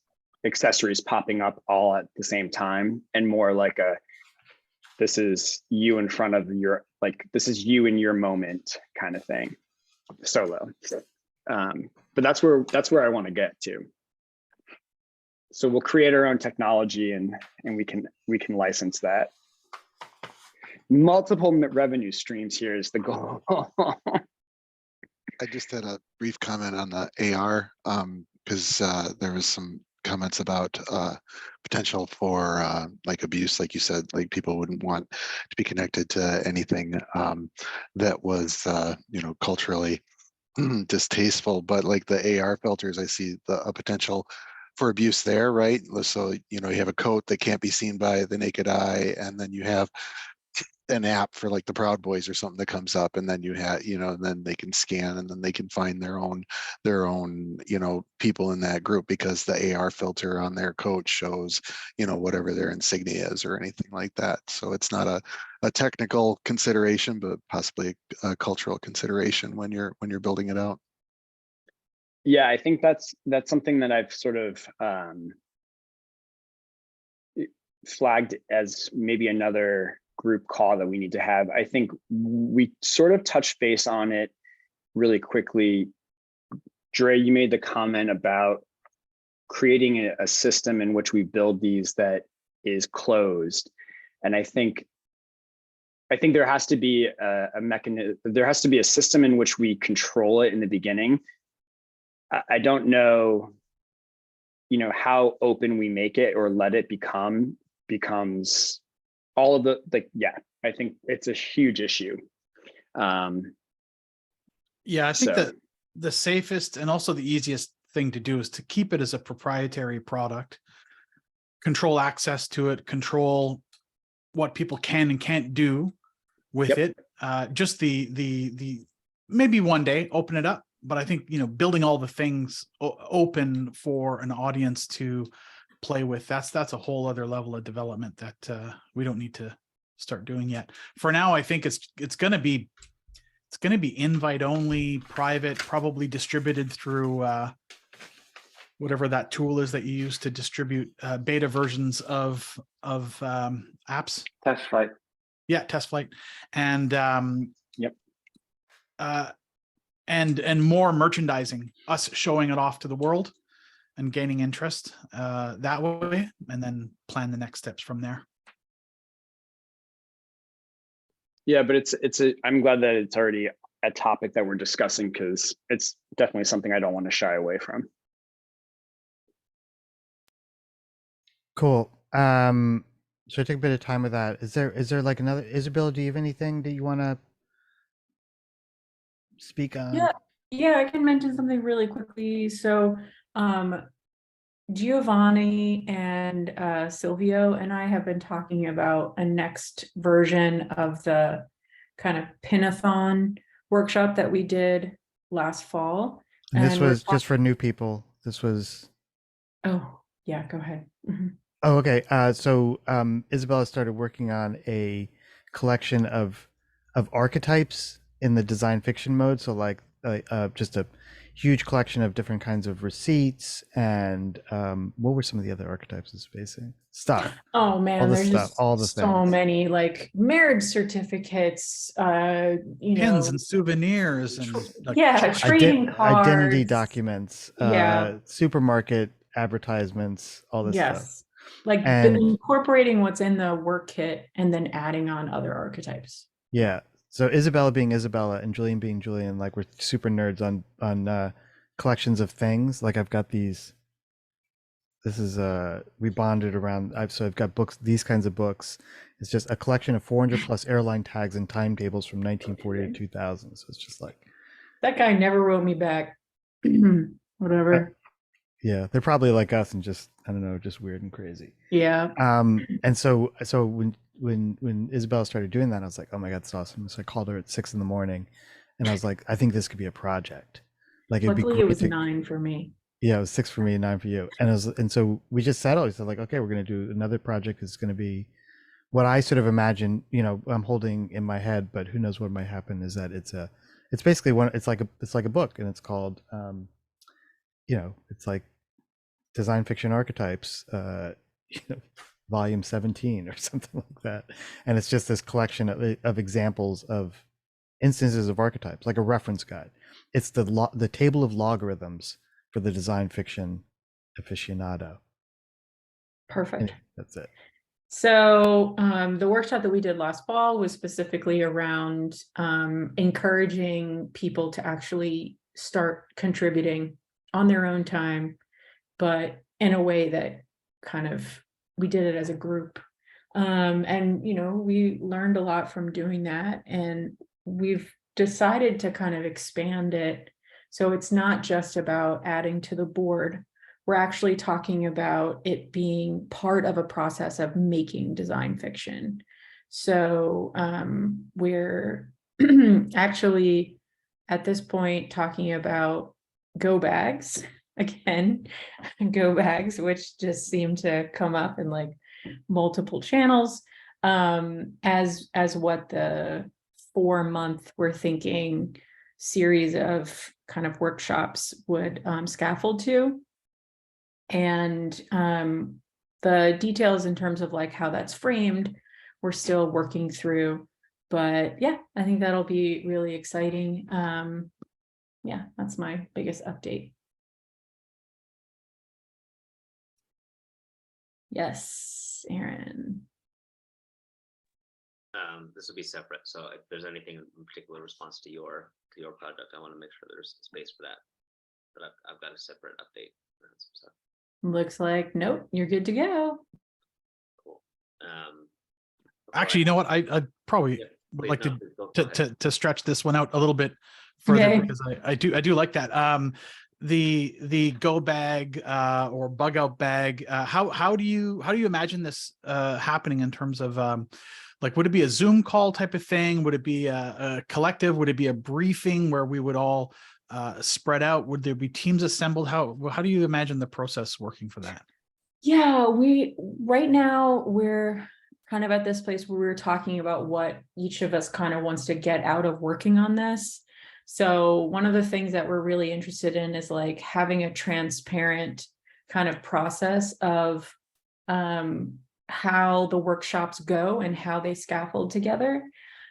accessories popping up all at the same time, and more like this is you in front of your, like, this is you in your moment kind of thing, solo. But that's where I want to get to. So we'll create our own technology and we can license that. Multiple revenue streams here is the goal. I just had a brief comment on the AR because there was some comments about potential for like abuse, like you said, like people wouldn't want to be connected to anything that was culturally distasteful. But like the AR filters, I see a potential for abuse there, right? So you have a coat that can't be seen by the naked eye, and then you have an app for like the Proud Boys or something that comes up, and then you have and then they can scan, and then they can find their own people in that group, because the AR filter on their coat shows whatever their insignia is or anything like that. So it's not a technical consideration, but possibly a cultural consideration when you're building it out. Yeah, I think that's something that I've sort of flagged as maybe another group call that we need to have. I think we sort of touched base on it really quickly. Dre, you made the comment about creating a system in which we build these that is closed. And I think there has to be a mechanism, there has to be a system in which we control it in the beginning. I don't know, how open we make it or let it becomes all of the, I think it's a huge issue. Yeah, I think that the safest and also the easiest thing to do is to keep it as a proprietary product, control access to it, control what people can and can't do with it. Just the maybe one day open it up, but I think building all the things open for an audience to play with, that's a whole other level of development that we don't need to start doing yet. For now, I think it's going to be invite only, private, probably distributed through whatever that tool is that you use to distribute beta versions of apps. TestFlight. Yeah, TestFlight, and and more merchandising, us showing it off to the world and gaining interest that way, and then plan the next steps from there. Yeah, but I'm glad that it's already a topic that we're discussing, because it's definitely something I don't want to shy away from. Cool. So I take a bit of time with that. Is there like another, Isabel, do you have anything that you want to speak on? Yeah, I can mention something really quickly. So Giovanni and Silvio and I have been talking about a next version of the kind of Pinathon workshop that we did last fall. And this was just for new people. This was. Oh, yeah, go ahead. Oh, okay. So Isabella started working on a collection of archetypes in the design fiction mode. So like just a huge collection of different kinds of receipts, and what were some of the other archetypes of spacing stuff? Oh man, all the there's stuff, just all the so things. many, like marriage certificates, pins and souvenirs, and like, trading cards, identity documents, supermarket advertisements, all this stuff. Like incorporating what's in the work kit and then adding on other archetypes. Yeah. So Isabella being Isabella and Julian being Julian, like we're super nerds on collections of things. Like I've got these. This is we bonded around. I've got books, these kinds of books. It's just a collection of 400 plus airline tags and timetables from 1940 to 2000. So it's just like that guy never wrote me back. Whatever. Yeah, they're probably like us and just, I don't know, just weird and crazy. Yeah. And so when Isabella started doing that, I was like, oh my God, that's awesome. So I called her at 6 a.m. and I was like, I think this could be a project. Like it'd Luckily, be great. it was 9 for me. Yeah, it was 6 for me and 9 for you. And so we just settled. We said like, okay, we're going to do another project. It's going to be what I sort of imagine, I'm holding in my head, but who knows what might happen, is that it's basically it's like a book, and it's called, it's like Design Fiction Archetypes, volume 17 or something like that. And it's just this collection of examples of instances of archetypes, like a reference guide. It's the table of logarithms for the design fiction aficionado. Perfect. And that's it. So the workshop that we did last fall was specifically around encouraging people to actually start contributing on their own time, but in a way that kind of, we did it as a group. And, you know, we learned a lot from doing that, and we've decided to kind of expand it. So it's not just about adding to the board. We're actually talking about it being part of a process of making design fiction. So we're actually at this point talking about go bags again, go bags, which just seem to come up in like multiple channels, as what the 4-month, we're thinking, series of kind of workshops would scaffold to. And the details in terms of like how that's framed, we're still working through. But yeah, I think that'll be really exciting. Yeah, that's my biggest update. Yes, Aaron. This will be separate, so if there's anything in particular response to your project, I want to make sure there's space for that. But I've got a separate update. Looks like nope, you're good to go. Cool. Actually, you know what? I probably would like to stretch this one out a little bit further, Okay. because I do like that. The go bag or bug out bag. How do you imagine this happening in terms of like, would it be a Zoom call type of thing? Would it be a collective? Would it be a briefing where we would all spread out? Would there be teams assembled? How do you imagine the process working for that? Yeah, right now we're kind of at this place where we're talking about what each of us kind of wants to get out of working on this. So one of the things that we're really interested in is like having a transparent kind of process of how the workshops go and how they scaffold together.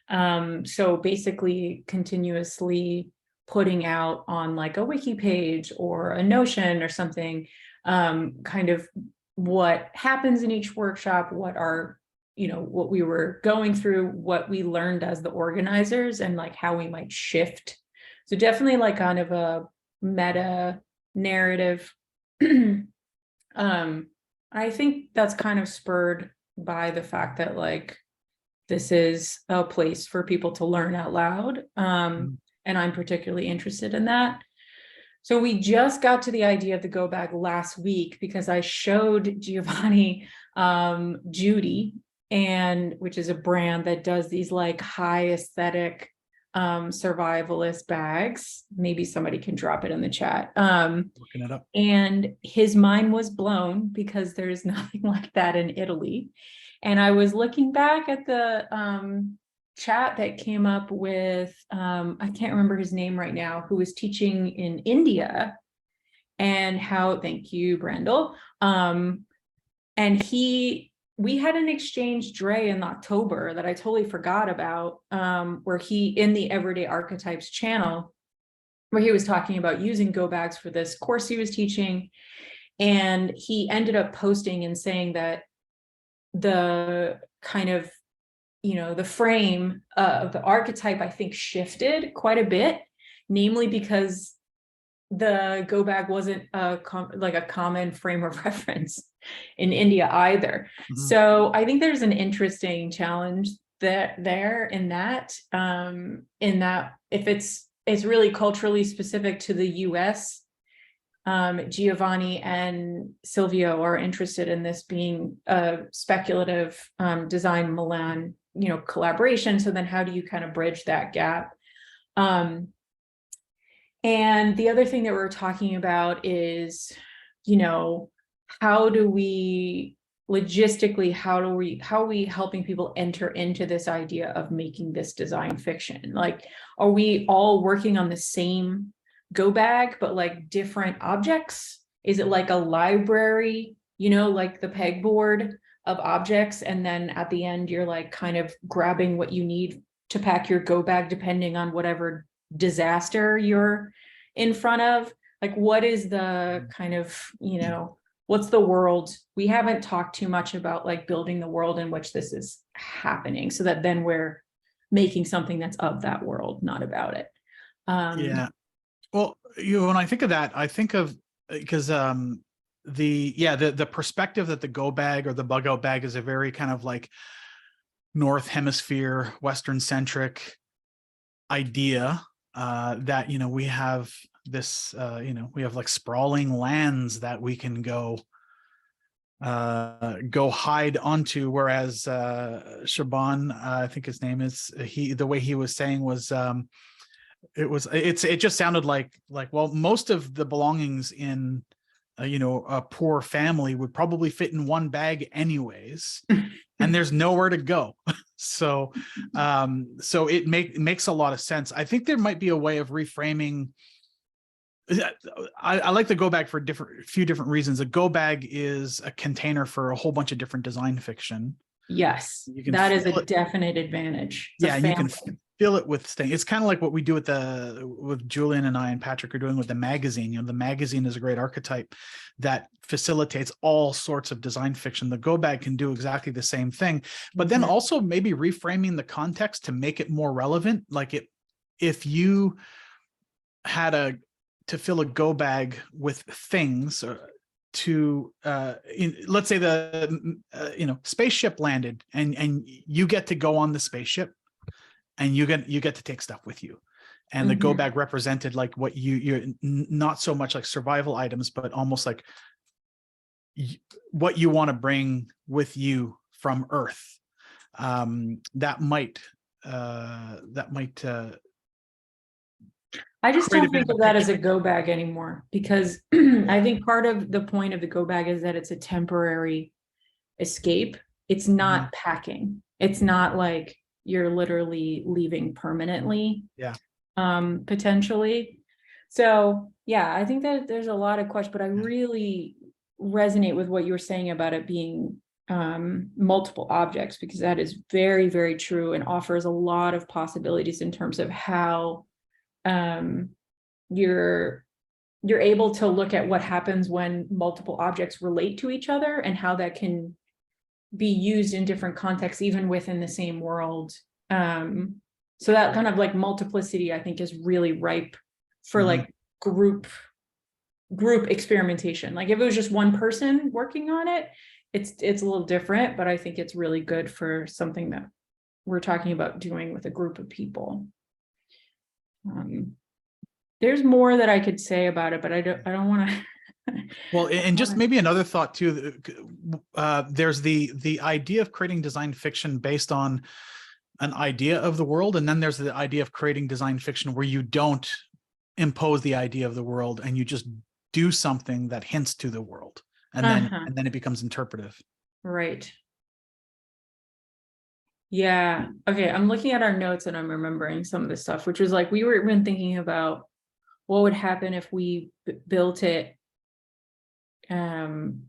So basically continuously putting out on like a wiki page or a Notion or something, kind of what happens in each workshop, what we were going through, what we learned as the organizers, and like how we might shift. So definitely like kind of a meta narrative. I think that's kind of spurred by the fact that like this is a place for people to learn out loud. And I'm particularly interested in that. So we just got to the idea of the go bag last week because I showed Giovanni Judy, which is a brand that does these like high aesthetic survivalist bags. Maybe somebody can drop it in the chat. Looking it up. And his mind was blown because there's nothing like that in Italy. And I was looking back at the chat that came up with, I can't remember his name right now, who was teaching in India, and how, thank you, Brandel. And we had an exchange, Dre, in October that I totally forgot about, where he, in the Everyday Archetypes channel, where he was talking about using go bags for this course he was teaching. And he ended up posting and saying that the kind of, the frame of the archetype, I think, shifted quite a bit, namely because the go bag wasn't a common frame of reference in India either. Mm-hmm. So I think there's an interesting challenge in that if it's really culturally specific to the US, Giovanni and Silvio are interested in this being a speculative design Milan, collaboration. So then how do you kind of bridge that gap? And the other thing that we're talking about is, how do we logistically, how are we helping people enter into this idea of making this design fiction? Like, are we all working on the same go bag, but like different objects? Is it like a library, like the pegboard of objects, and then at the end you're like kind of grabbing what you need to pack your go bag depending on whatever disaster you're in front of? Like, what is the kind of, what's the world? We haven't talked too much about like building the world in which this is happening, so that then we're making something that's of that world, not about it. Yeah. Well, when I think of that, I think of, because the perspective that the go bag or the bug out bag is a very kind of like North Hemisphere, Western centric idea, that, you know, we have this, you know, we have like sprawling lands that we can go hide onto, whereas Shaban, I think his name is, the way he was saying was, it just sounded like, well, most of the belongings in you know, a poor family would probably fit in one bag anyways, and there's nowhere to go. So so it makes a lot of sense. I think there might be a way of reframing. I like the go bag for few different reasons. A go bag is a container for a whole bunch of different design fiction. Yes, You can that is fill a definite advantage. It's a Yeah, and you can family. fill it with things. It's kind of like what we do with Julian and I and Patrick are doing with the magazine. You know, the magazine is a great archetype that facilitates all sorts of design fiction. The go bag can do exactly the same thing, but then also maybe reframing the context to make it more relevant. Like if you had to fill a go bag with things, to let's say the you know, spaceship landed, and you get to go on the spaceship, and you get to take stuff with you, and the go bag represented like what you're not so much like survival items, but almost like what you want to bring with you from Earth. That might I just create a don't bit think of of that as a go bag anymore, because I think part of the point of the go bag is that it's a temporary escape. It's not packing. It's not like you're literally leaving permanently. Yeah. Potentially. So yeah, I think that there's a lot of questions, but I really resonate with what you were saying about it being multiple objects, because that is very, very true and offers a lot of possibilities in terms of how you're able to look at what happens when multiple objects relate to each other and how that can be used in different contexts, even within the same world. So that kind of like multiplicity, I think, is really ripe for like group experimentation. Like if it was just one person working on it, it's a little different, but I think it's really good for something that we're talking about doing with a group of people. There's more that I could say about it, but I don't want to. Well, and just maybe another thought too. There's the idea of creating design fiction based on an idea of the world, and then there's the idea of creating design fiction where you don't impose the idea of the world and you just do something that hints to the world, and then it becomes interpretive. Right. Yeah. Okay. I'm looking at our notes and I'm remembering some of this stuff, which was like, we were even thinking about what would happen if we built it on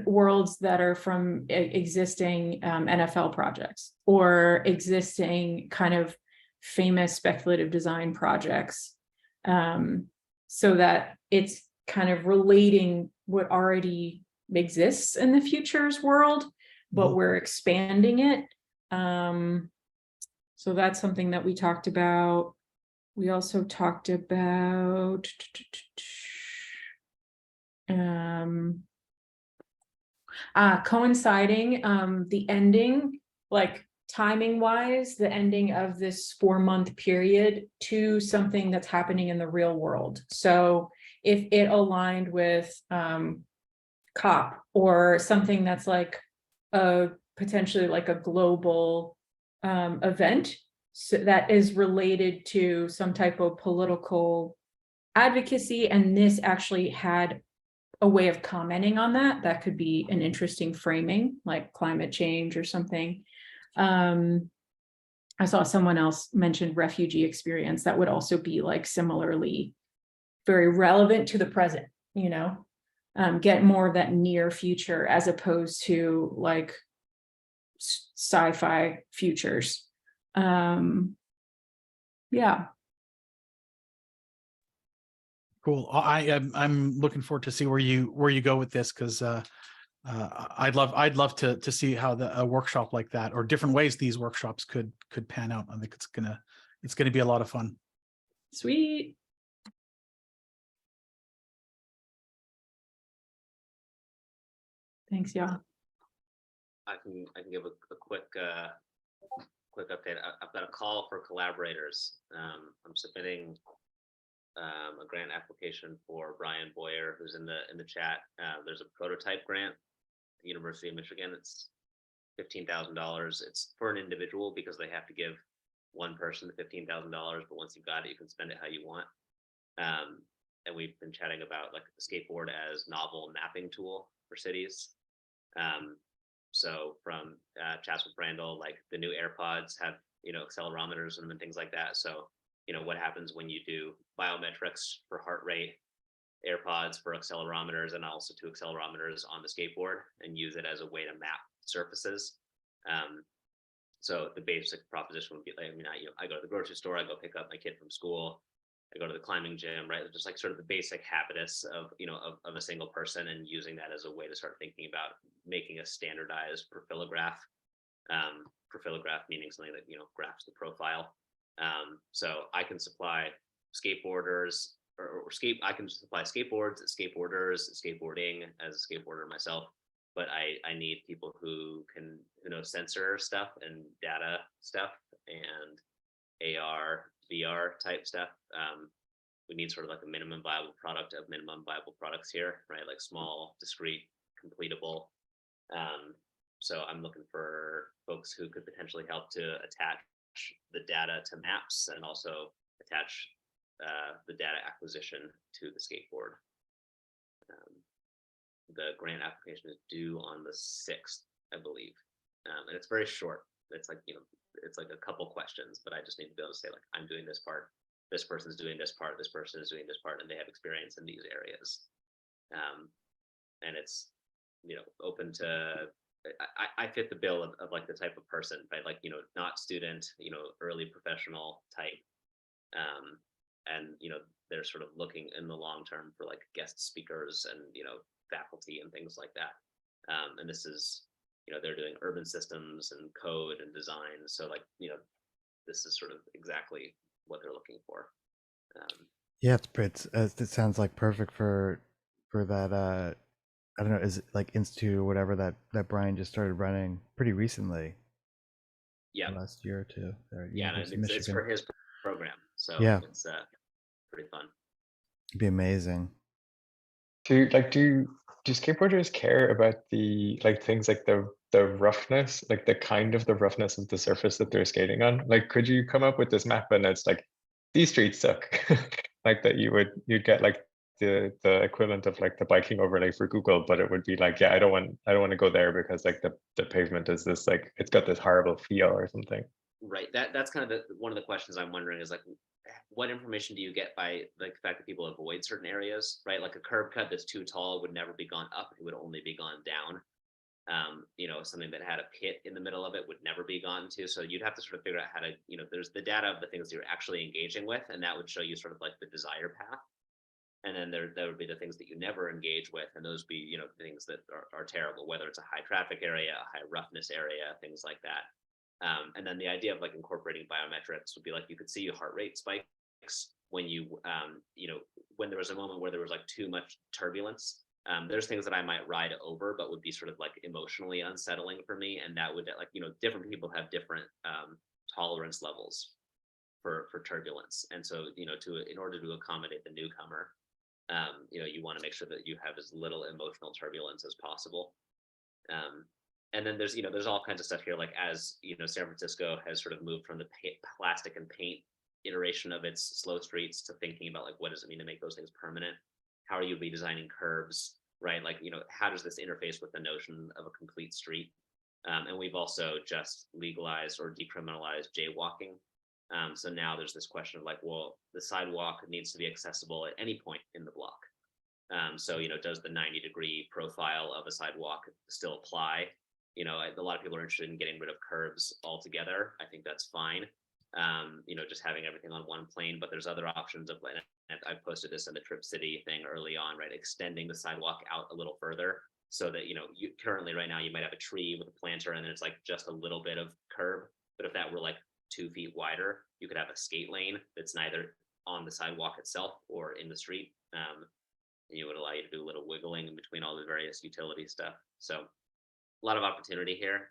worlds that are from existing NFL projects or existing kind of famous speculative design projects, so that it's kind of relating what already exists in the futures world, but we're expanding it. So that's something that we talked about. We also talked about coinciding the ending, like timing wise, the ending of this 4-month period to something that's happening in the real world. So if it aligned with COP or something that's like potentially like a global event, so that is related to some type of political advocacy, and this actually had a way of commenting on that, that could be an interesting framing, like climate change or something. I saw someone else mention refugee experience that would also be like similarly very relevant to the present, you know, get more of that near future as opposed to like sci-fi futures. Yeah. Cool. I'm looking forward to see where you go with this, because I'd love to see how a workshop like that, or different ways these workshops could pan out. I think it's gonna be a lot of fun. Sweet. Thanks, yeah. I can give a quick update. I've got a call for collaborators. I'm submitting a grant application for Brian Boyer, who's in the chat. There's a prototype grant at the University of Michigan. It's $15,000. It's for an individual because they have to give one person the $15,000, but once you've got it, you can spend it how you want. And we've been chatting about like the skateboard as novel mapping tool for cities. So from chats with Randall, like the new AirPods have, accelerometers and things like that. So, what happens when you do biometrics for heart rate, AirPods for accelerometers, and also 2 accelerometers on the skateboard, and use it as a way to map surfaces. So the basic proposition would be like, I go to the grocery store, I go pick up my kid from school, I go to the climbing gym, right? Just like sort of the basic habitus of, of a single person, and using that as a way to start thinking about making a standardized profilograph. Profilograph meaning something that, graphs the profile. So I can supply skateboarders I can supply skateboards, skateboarders, skateboarding as a skateboarder myself, but I need people who know sensor stuff and data stuff and AR, VR type stuff. We need sort of like a minimum viable product of minimum viable products here, right? Like small, discrete, completable. So I'm looking for folks who could potentially help to attach the data to maps and also attach the data acquisition to the skateboard. The grant application is due on the 6th, I believe. And it's very short. It's like, it's like a couple questions, but I just need to be able to say like, I'm doing this part, this person's doing this part, this person is doing this part, and they have experience in these areas. And it's, open to, I fit the bill of like the type of person, right? Like, not student, early professional type. And, they're sort of looking in the long term for like guest speakers and, faculty and things like that. And this is, they're doing urban systems and code and design. So like, this is sort of exactly what they're looking for. Yeah, it sounds like perfect for that. I don't know, is it like Institute or whatever that Brian just started running pretty recently? Yeah, last year or two. Yeah, and it's for his program, so yeah, it's pretty fun. It'd be amazing. Do skateboarders care about the things like the roughness, like the roughness of the surface that they're skating on? Like, could you come up with this map and it's like these streets suck, like that you'd get like the equivalent of like the biking overlay for Google, but it would be like, yeah, I don't want to go there because like the pavement is this like it's got this horrible feel or something. Right. That's kind of one of the questions I'm wondering is like, what information do you get by like the fact that people avoid certain areas, right? Like a curb cut that's too tall would never be gone up; it would only be gone down. Something that had a pit in the middle of it would never be gone to. So you'd have to sort of figure out how to, there's the data of the things you're actually engaging with, and that would show you sort of like the desire path. And then there would be the things that you never engage with, and those be, things that are terrible, whether it's a high traffic area, a high roughness area, things like that. And then the idea of like incorporating biometrics would be like, you could see heart rate spikes when you, when there was a moment where there was like too much turbulence. There's things that I might ride over, but would be sort of like emotionally unsettling for me. And that would like, different people have different tolerance levels for turbulence. And so, in order to accommodate the newcomer, you want to make sure that you have as little emotional turbulence as possible. And then there's all kinds of stuff here, like as San Francisco has sort of moved from the plastic and paint iteration of its slow streets to thinking about like, what does it mean to make those things permanent? How are you redesigning curbs, right? Like, how does this interface with the notion of a complete street? And we've also just legalized or decriminalized jaywalking. So now there's this question of like, well, the sidewalk needs to be accessible at any point in the block. So, does the 90-degree profile of a sidewalk still apply? A lot of people are interested in getting rid of curbs altogether. I think that's fine. Just having everything on one plane, but there's other options of, and I posted this in the Trip City thing early on, right? Extending the sidewalk out a little further so that, you currently right now you might have a tree with a planter and then it's like just a little bit of curb. But if that were like 2 feet wider, you could have a skate lane that's neither on the sidewalk itself or in the street. and it would allow you to do a little wiggling in between all the various utility stuff. So a lot of opportunity here.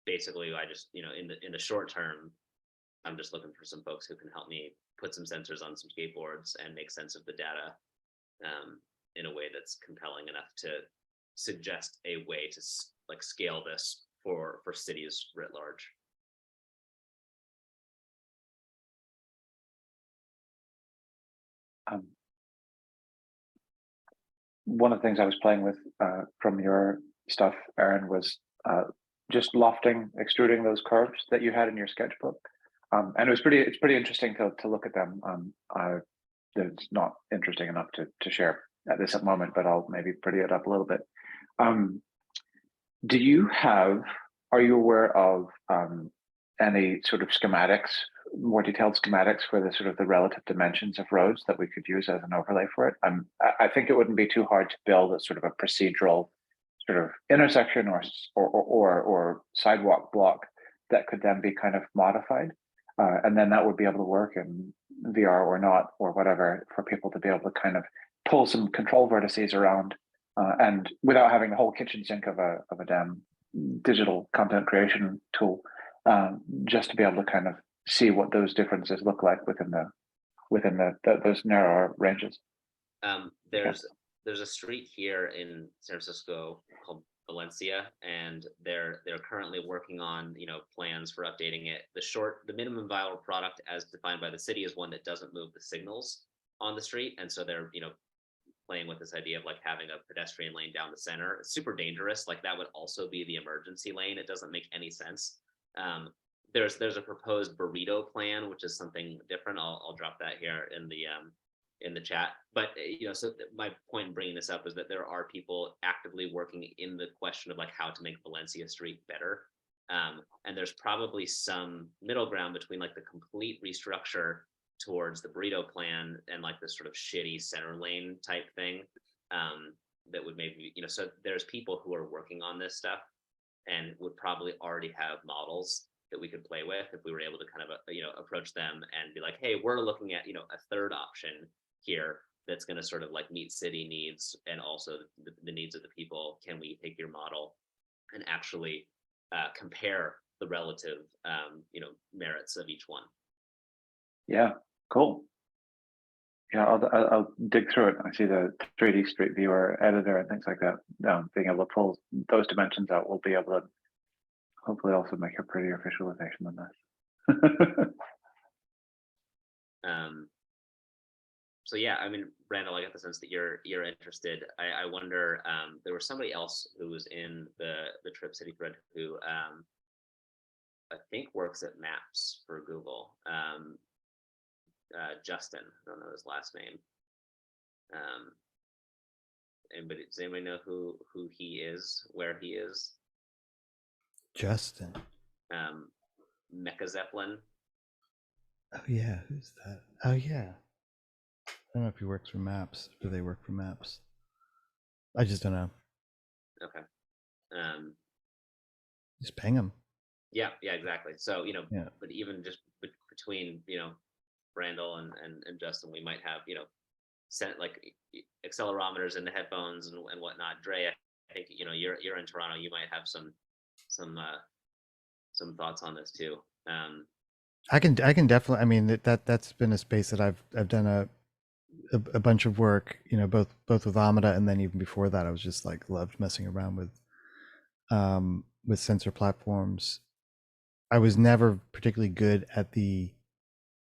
Basically, I just, in the short term, I'm just looking for some folks who can help me put some sensors on some skateboards and make sense of the data in a way that's compelling enough to suggest a way to like scale this for cities writ large. One of the things I was playing with from your stuff, Aaron, was just lofting, extruding those curves that you had in your sketchbook, and it's pretty interesting to look at them. It's not interesting enough to share at this moment, but I'll maybe pretty it up a little bit. Are you aware of any sort of schematics, more detailed schematics for the sort of the relative dimensions of roads that we could use as an overlay for it? I think it wouldn't be too hard to build a sort of a procedural sort of intersection or sidewalk block that could then be kind of modified. And then that would be able to work in VR or not, or whatever, for people to be able to kind of pull some control vertices around and without having the whole kitchen sink of a damn digital content creation tool, just to be able to kind of see what those differences look like within those narrower ranges. There's a street here in San Francisco called Valencia, and they're currently working on plans for updating it. The minimum viable product as defined by the city is one that doesn't move the signals on the street, and so they're playing with this idea of like having a pedestrian lane down the center. It's super dangerous. Like that would also be the emergency lane. It doesn't make any sense. There's a proposed burrito plan, which is something different. I'll drop that here in the chat. But so my point in bringing this up is that there are people actively working in the question of like how to make Valencia Street better. And there's probably some middle ground between like the complete restructure towards the burrito plan and like this sort of shitty center lane type thing that would maybe, so there's people who are working on this stuff and would probably already have models that we could play with if we were able to kind of, approach them and be like, hey, we're looking at, a third option here that's going to sort of like meet city needs and also the needs of the people. Can we take your model and actually compare the relative, merits of each one? Yeah, cool. Yeah, I'll dig through it. I see the 3D Street Viewer editor and things like that. Being able to pull those dimensions out, we'll be able to hopefully also make a prettier visualization than this. So yeah, I mean, Randall, I get the sense that you're interested. I wonder, there was somebody else who was in the Trip City thread who I think works at Maps for Google. Justin, I don't know his last name. Does anybody know who he is, where he is? Justin. Mecha Zeppelin. Oh yeah, who's that? Oh yeah. I don't know if he works for Maps. Do they work for Maps? I just don't know. Okay. Just ping him. Yeah, exactly. So, Yeah. but even just between, Randall and Justin, we might have, sent like accelerometers in the headphones and whatnot. Dre, I think, you're in Toronto. You might have some thoughts on this too. I can definitely. I mean, that's been a space that I've done a bunch of work. Both with Amida, and then even before that, I was just like loved messing around with sensor platforms. I was never particularly good at the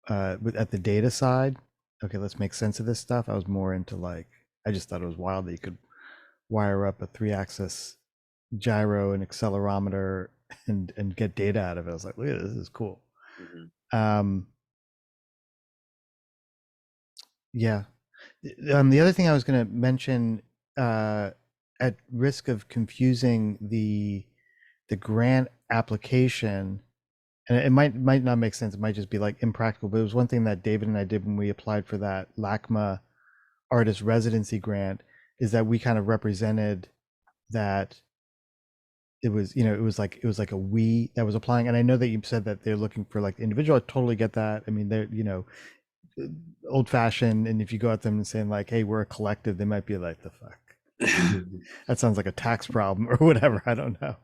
data side. Okay, let's make sense of this stuff. I was more into like, I just thought it was wild that you could wire up a 3-axis gyro and accelerometer and get data out of it. I was like, look at this is cool. Mm-hmm. Yeah. The other thing I was going to mention, at risk of confusing the grant application, and it might not make sense. It might just be like impractical, but it was one thing that David and I did when we applied for that LACMA artist residency grant, is that we kind of represented that it was, it was like a we that was applying. And I know that you said that they're looking for like individual. I totally get that. I mean, they're, old fashioned, and if you go at them and saying like, "Hey, we're a collective," they might be like, "The fuck." That sounds like a tax problem or whatever. I don't know.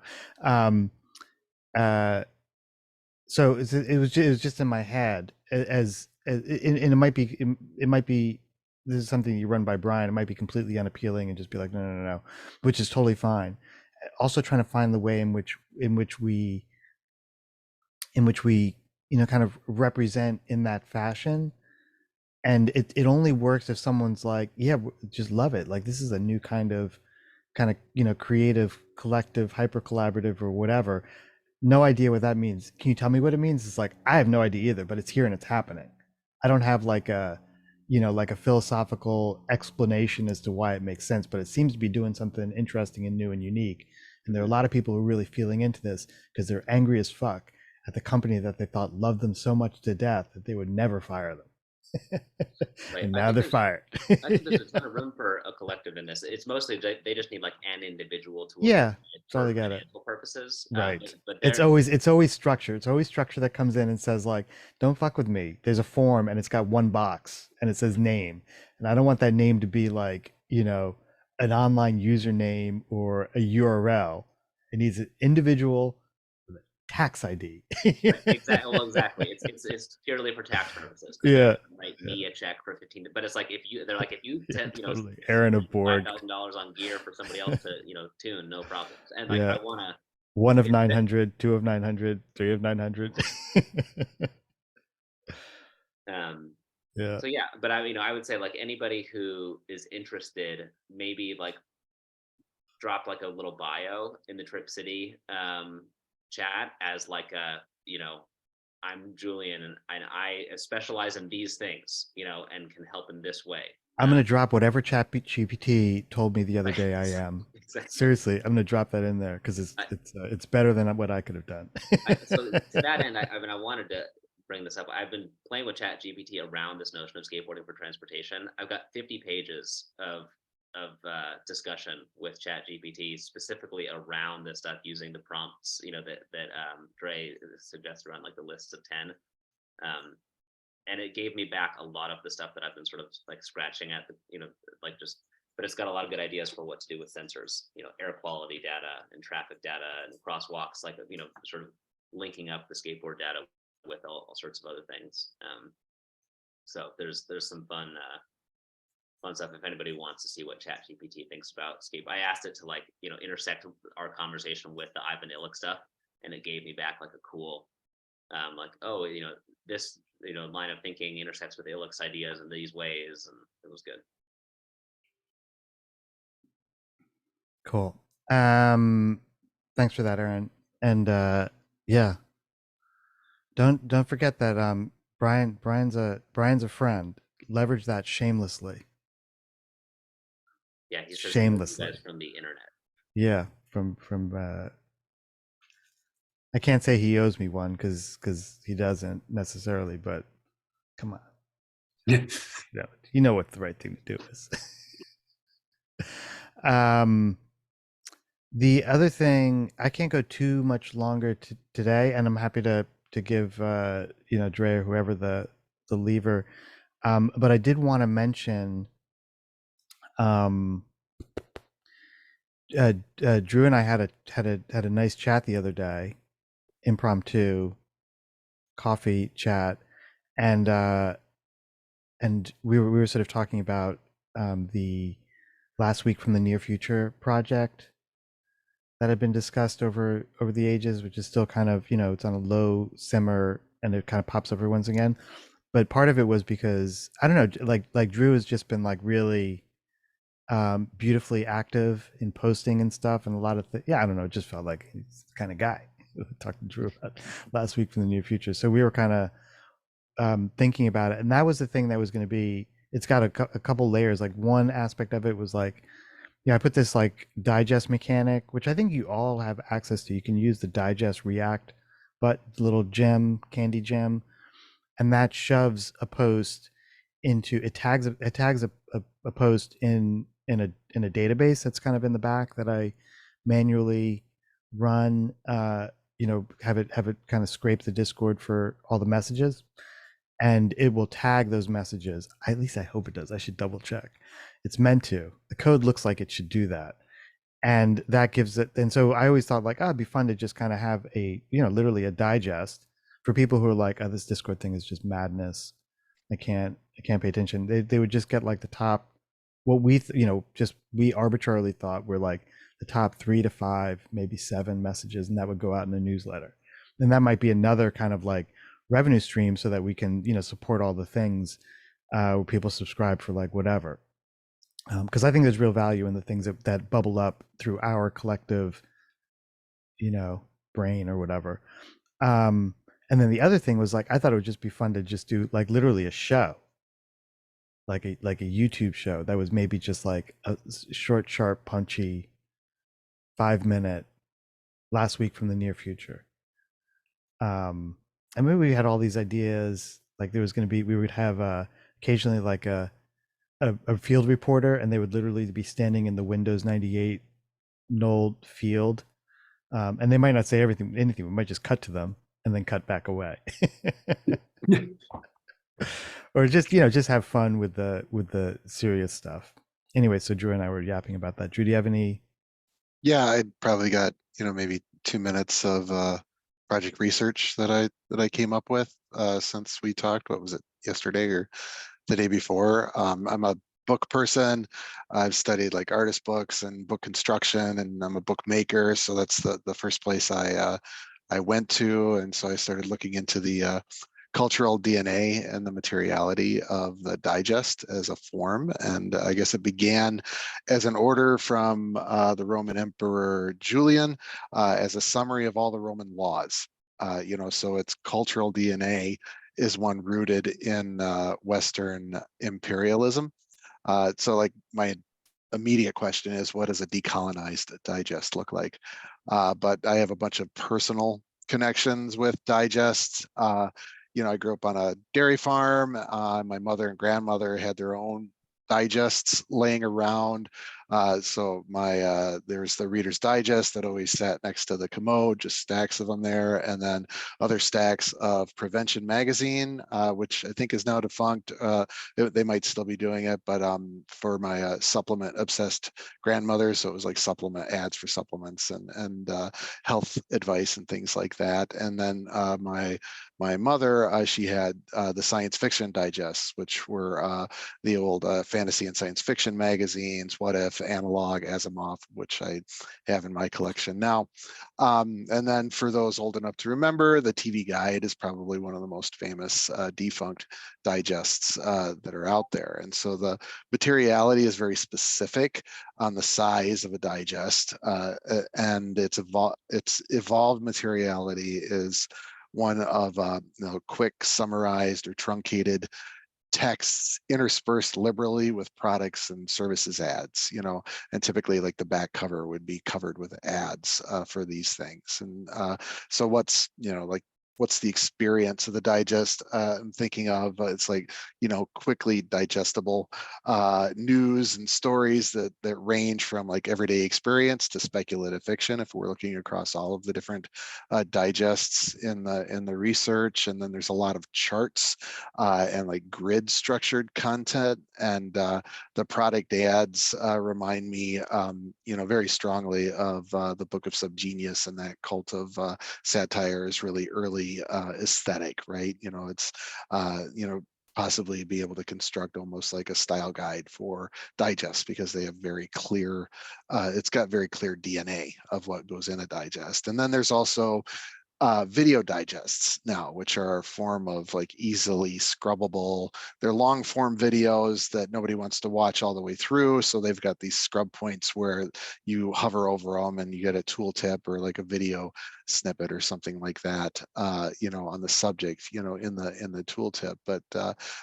So it was just in my head as and it might be this is something you run by Brian. It might be completely unappealing and just be like, no, which is totally fine. Also trying to find the way in which we kind of represent in that fashion. And it only works if someone's like, yeah, just love it. Like this is a new kind of creative, collective, hyper collaborative or whatever. No idea what that means. Can you tell me what it means? It's like, I have no idea either, but it's here and it's happening. I don't have like a philosophical explanation as to why it makes sense, but it seems to be doing something interesting and new and unique. And there are a lot of people who are really feeling into this because they're angry as fuck at the company that they thought loved them so much to death that they would never fire them. Right. And now they're fired. I think there's a ton of room for a collective in this. It's mostly they just need like an individual to Yeah, apply it that's all for they got it. financial purposes. Right. But It's they're- always structure. It's always structure that comes in and says like, don't fuck with me. There's a form and it's got one box and it says name. And I don't want that name to be like, an online username or a URL. It needs an individual with a tax ID. Exactly. Well, exactly. It's purely for tax purposes. Yeah. Write me a check for 15. But it's like if you Totally. Aaron of Borg. $5,000 on gear for somebody else to tune, no problem. And like Yeah. I want to. 1 of 900, 2 of 900, 3 of 900. Yeah. So yeah, but I would say like anybody who is interested, maybe like drop like a little bio in the Trip City chat as like I'm Julian and I specialize in these things, and can help in this way. I'm going to drop whatever ChatGPT told me the other day I am. Exactly. Seriously, I'm going to drop that in there because it's better than what I could have done. So to that end, I wanted to bring this up. I've been playing with ChatGPT around this notion of skateboarding for transportation. I've got 50 pages of discussion with ChatGPT specifically around this stuff using the prompts, that Dre suggested around like the lists of 10. And it gave me back a lot of the stuff that I've been sort of like scratching at, but it's got a lot of good ideas for what to do with sensors, air quality data and traffic data and crosswalks, like, sort of linking up the skateboard data with all sorts of other things. So there's some fun stuff if anybody wants to see what ChatGPT thinks about skate. I asked it to like, intersect our conversation with the Ivan Illich stuff, and it gave me back like a cool, this line of thinking intersects with Illich's ideas in these ways, and it was good. Cool. Thanks for that, Aaron. And yeah, don't forget that Brian's a friend. Leverage that shamelessly. Yeah, he's just shamelessly from the internet. Yeah, from I can't say he owes me one because he doesn't necessarily, but come on. Yeah. You know what the right thing to do is. The other thing, I can't go too much longer today, and I'm happy to give Dre or whoever the lever. But I did want to mention Drew and I had a nice chat the other day, impromptu coffee chat, and we were sort of talking about the Last Week from the Near Future project that had been discussed over the ages, which is still kind of, it's on a low simmer and it kind of pops up every once again. But part of it was because, I don't know, like Drew has just been like really beautifully active in posting and stuff, and a lot of I don't know, it just felt like he's the kind of guy. Talked to Drew about Last Week from the Near Future. So we were kind of thinking about it, and that was the thing that was going to be, it's got a couple layers. Like one aspect of it was like, I put this like digest mechanic, which I think you all have access to. You can use the digest React, but little gem, candy gem, and that shoves a post into, it tags a post in a database that's kind of in the back that I manually run, have it kind of scrape the Discord for all the messages. and it will tag those messages. At least I hope it does. I should double check. It's meant to. The code looks like it should do that. And that gives it, and so I always thought like, oh, it'd be fun to just kind of have a, literally a digest for people who are like, oh, this Discord thing is just madness. I can't pay attention. They would just get like the top, what we, we arbitrarily thought were like the top 3 to 5, maybe 7 messages, and that would go out in the newsletter. And that might be another kind of like revenue stream so that we can, support all the things where people subscribe for like whatever. Because I think there's real value in the things that bubble up through our collective, brain or whatever. And then the other thing was like, I thought it would just be fun to just do like literally a show, like a YouTube show that was maybe just like a short, sharp, punchy 5-minute last week from the near future. And maybe we had all these ideas, like there was going to be, we would have occasionally like a field reporter, and they would literally be standing in the Windows 98 null field, and they might not say anything. We might just cut to them and then cut back away, or just just have fun with the serious stuff. Anyway, so Drew and I were yapping about that. Drew, do you have any? Yeah, I probably got maybe 2 minutes of project research that I came up with since we talked. What was it, yesterday or the day before? I'm a book person. I've studied like artist books and book construction, and I'm a book maker. So that's the first place I went to. And so I started looking into the cultural DNA and the materiality of the digest as a form. And I guess it began as an order from the Roman Emperor Julian as a summary of all the Roman laws. So its cultural DNA is one rooted in Western imperialism. So like my immediate question is, what does a decolonized digest look like? But I have a bunch of personal connections with digests. I grew up on a dairy farm. My mother and grandmother had their own digests laying around. So there's the Reader's Digest that always sat next to the commode, just stacks of them there, and then other stacks of Prevention Magazine, which I think is now defunct. They might still be doing it, but for my supplement obsessed grandmother, so it was like supplement ads for supplements and health advice and things like that. And then my mother, she had the Science Fiction Digests, which were the old fantasy and science fiction magazines, What If, Analog, Asimov, which I have in my collection now. And then for those old enough to remember, the TV Guide is probably one of the most famous defunct digests that are out there. And so the materiality is very specific on the size of a digest, and its evolved materiality is one of quick, summarized, or truncated texts interspersed liberally with products and services ads, and typically like the back cover would be covered with ads for these things. And so what's the experience of the digest? I'm thinking of it's like, quickly digestible news and stories that range from like everyday experience to speculative fiction, if we're looking across all of the different digests in the research. And then there's a lot of charts and like grid structured content, and the product ads remind me very strongly of the Book of Subgenius, and that cult of satire is really early aesthetic, right? It's possibly be able to construct almost like a style guide for digests, because they have very clear it's got very clear DNA of what goes in a digest. And then there's also video digests now, which are a form of like easily scrubbable. They're long form videos that nobody wants to watch all the way through. So they've got these scrub points where you hover over them and you get a tooltip or like a video snippet or something like that, on the subject, in the tooltip. But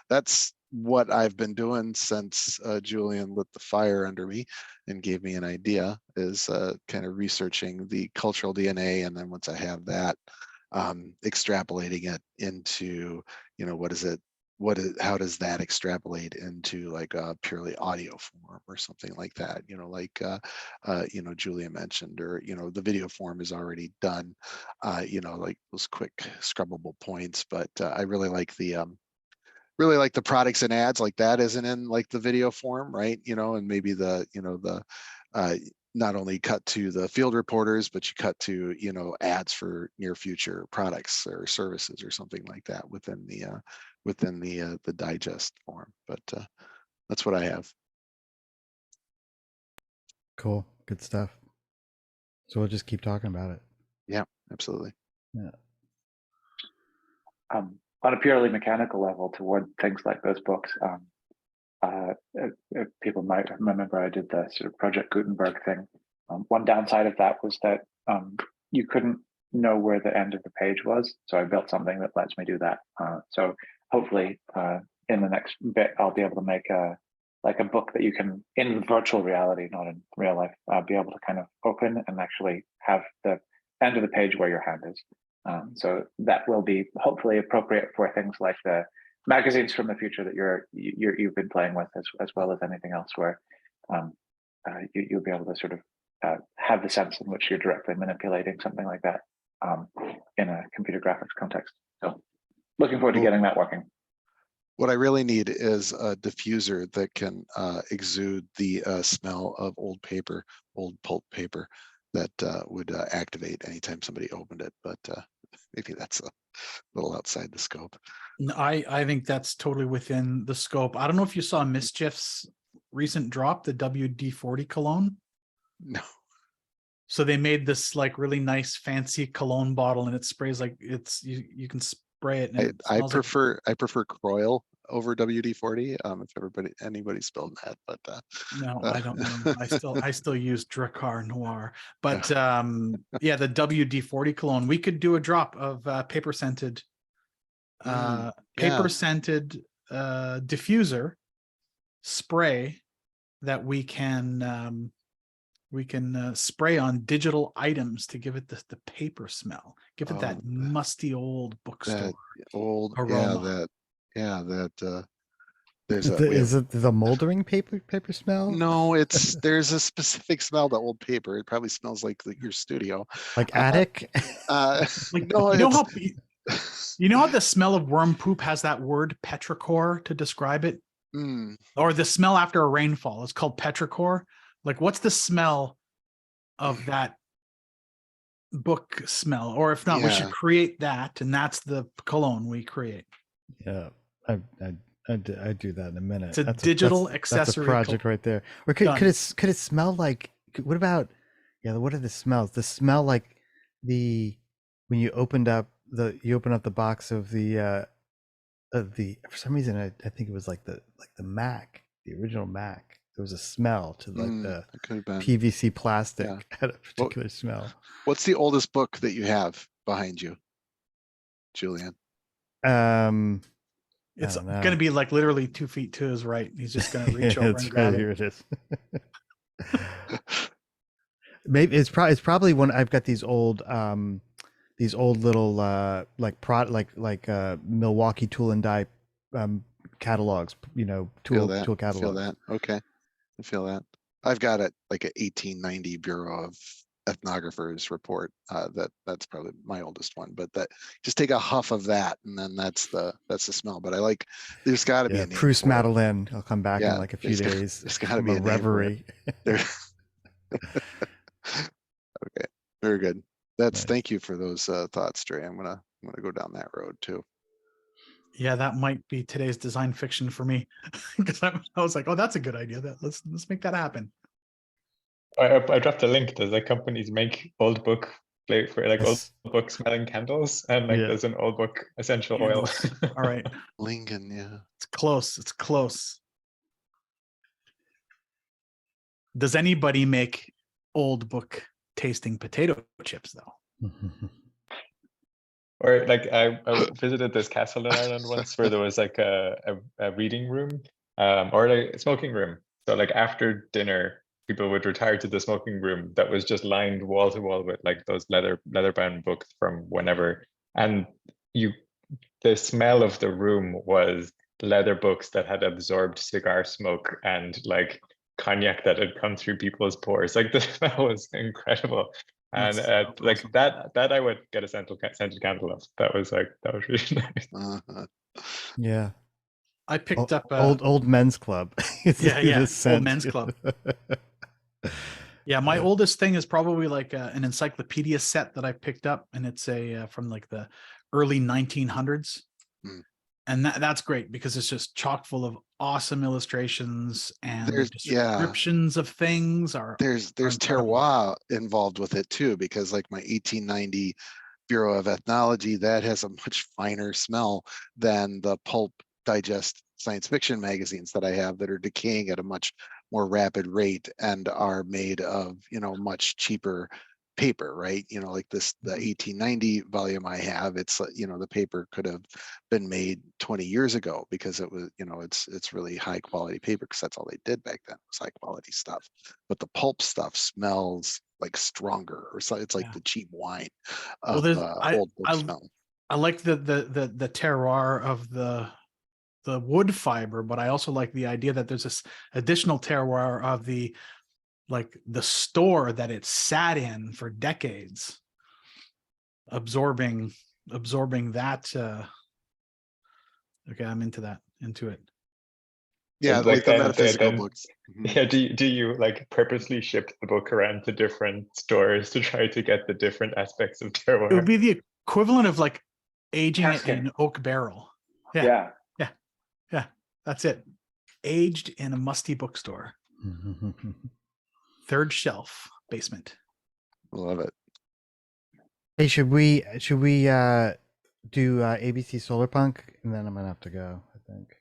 that's what I've been doing since Julian lit the fire under me and gave me an idea, is kind of researching the cultural DNA. And then once I have that, extrapolating it into, how does that extrapolate into like a purely audio form or something like that, Julia mentioned, or, the video form is already done, like those quick scrubbable points. But I really like the really like the products and ads, like that isn't in like the video form, right? You know, and maybe the, you know, the not only cut to the field reporters, but you cut to, you know, ads for near future products or services or something like that within the digest form. But that's what I have. Cool. Good stuff. So we'll just keep talking about it. Yeah, absolutely. Yeah. On a purely mechanical level, toward things like those books, people might remember I did the sort of Project Gutenberg thing. One downside of that was that you couldn't know where the end of the page was, so I built something that lets me do that. So hopefully, in the next bit, I'll be able to make a book that you can, in virtual reality, not in real life, be able to kind of open and actually have the end of the page where your hand is. So that will be hopefully appropriate for things like the magazines from the future that you've been playing with, as well as anything else where you'll be able to sort of have the sense in which you're directly manipulating something like that in a computer graphics context. So looking forward to getting that working. What I really need is a diffuser that can exude the smell of old paper, old pulp paper, that would activate anytime somebody opened it. But maybe that's a little outside the scope. No, I think that's totally within the scope. I don't know if you saw Mischief's recent drop, the WD-40 cologne. No. So they made this like really nice fancy cologne bottle, and it sprays like you can spray it. And I smells prefer Croyle over WD-40. If anybody spelled that, but no, I don't know. I still use Drakkar Noir, but yeah, the WD-40 cologne. We could do a drop of paper scented diffuser spray that we can spray on digital items to give it the paper smell, give it that musty old bookstore aroma. Is it the moldering paper smell? No, there's a specific smell to old paper. It probably smells like your studio, like attic. Like, no, you know how the smell of worm poop has that word petrichor to describe it? Or the smell after a rainfall is called petrichor. Like, what's the smell of that book smell? Or if not, we should create that, and that's the cologne we create. Yeah, I do that in a minute. It's a digital accessory. That's a project right there. Or could it smell like? What about? Yeah, what are the smells? The smell like when you opened up the box of the for some reason I think it was like the Mac, the original Mac. There was a smell to like the PVC plastic had a particular smell. What's the oldest book that you have behind you, Julian? It's going to be like literally 2 feet to his right. He's just going to reach over and grab it. Here it is. Maybe it's probably when I've got these old little Milwaukee Tool and Die catalogs, tool catalogs. Feel that. Okay. I feel that. I've got it like an 1890 Bureau of Ethnographers report. That's probably my oldest one, but that just take a huff of that, and then that's the smell. But there's got to be a name Proust for it. Madeleine. I'll come back in like a few days. There's got to be a reverie. Okay, very good. Thank you for those thoughts, Dre. I'm gonna go down that road too. Yeah, that might be today's design fiction for me, because I was like, oh, that's a good idea. Let's make that happen. I dropped a link. Does like companies make old book for like old book smelling candles, and like there's an old book essential oil. All right, Lingen, yeah, it's close. It's close. Does anybody make old book tasting potato chips though? Or like I visited this castle in Ireland once where there was like a reading room or like a smoking room. So like after dinner, people would retire to the smoking room that was just lined wall to wall with like those leather bound books from whenever. And the smell of the room was leather books that had absorbed cigar smoke and like cognac that had come through people's pores. Like the smell was incredible. And like that I would get a scented candle of. That was really nice. Yeah. I picked up old men's club. Yeah, In a old sense. men's club. Yeah, my oldest thing is probably like an encyclopedia set that I picked up, and it's a from like the early 1900s. Mm. And that's great because it's just chock full of awesome illustrations, and the There's descriptions of things are there's incredible. terroir involved with it too, because like my 1890 Bureau of Ethnology, that has a much finer smell than the pulp digest science fiction magazines that I have that are decaying at a much more rapid rate and are made of, you know, much cheaper paper, right? You know, like this, the 1890 volume I have, it's, you know, the paper could have been made 20 years ago because it was, you know, it's really high quality paper because that's all they did back then, was high quality stuff. But the pulp stuff smells like stronger, or so it's like the cheap wine of old book smell. I like the terroir of the wood fiber, but I also like the idea that there's this additional terroir of the store that it sat in for decades, absorbing that. Okay, I'm into it. Yeah, And, like the then- metaphysical then- books. Yeah, do you like purposely ship the book around to different stores to try to get the different aspects of terroir? It would be the equivalent of like aging it Casking. in an oak barrel. Yeah. That's it. Aged in a musty bookstore. Third shelf basement. Love it. Hey, should we do ABC Solar Punk, and then I'm gonna have to go, I think.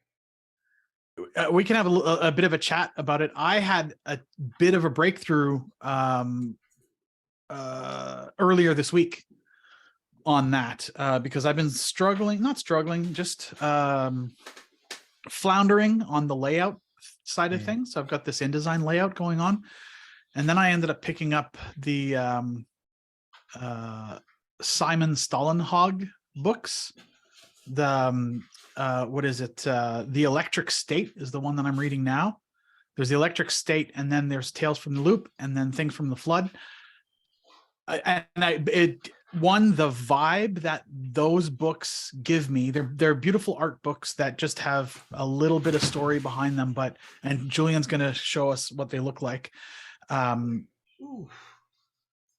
We can have a bit of a chat about it. I had a bit of a breakthrough earlier this week on that because I've been just floundering on the layout side of things. So I've got this InDesign layout going on, and then I ended up picking up the Simon Stålenhag books. The what is it? The Electric State is the one that I'm reading now. There's the Electric State, and then there's Tales from the Loop, and then Things from the Flood. The vibe that those books give me, they're beautiful art books that just have a little bit of story behind them, and Julian's going to show us what they look like.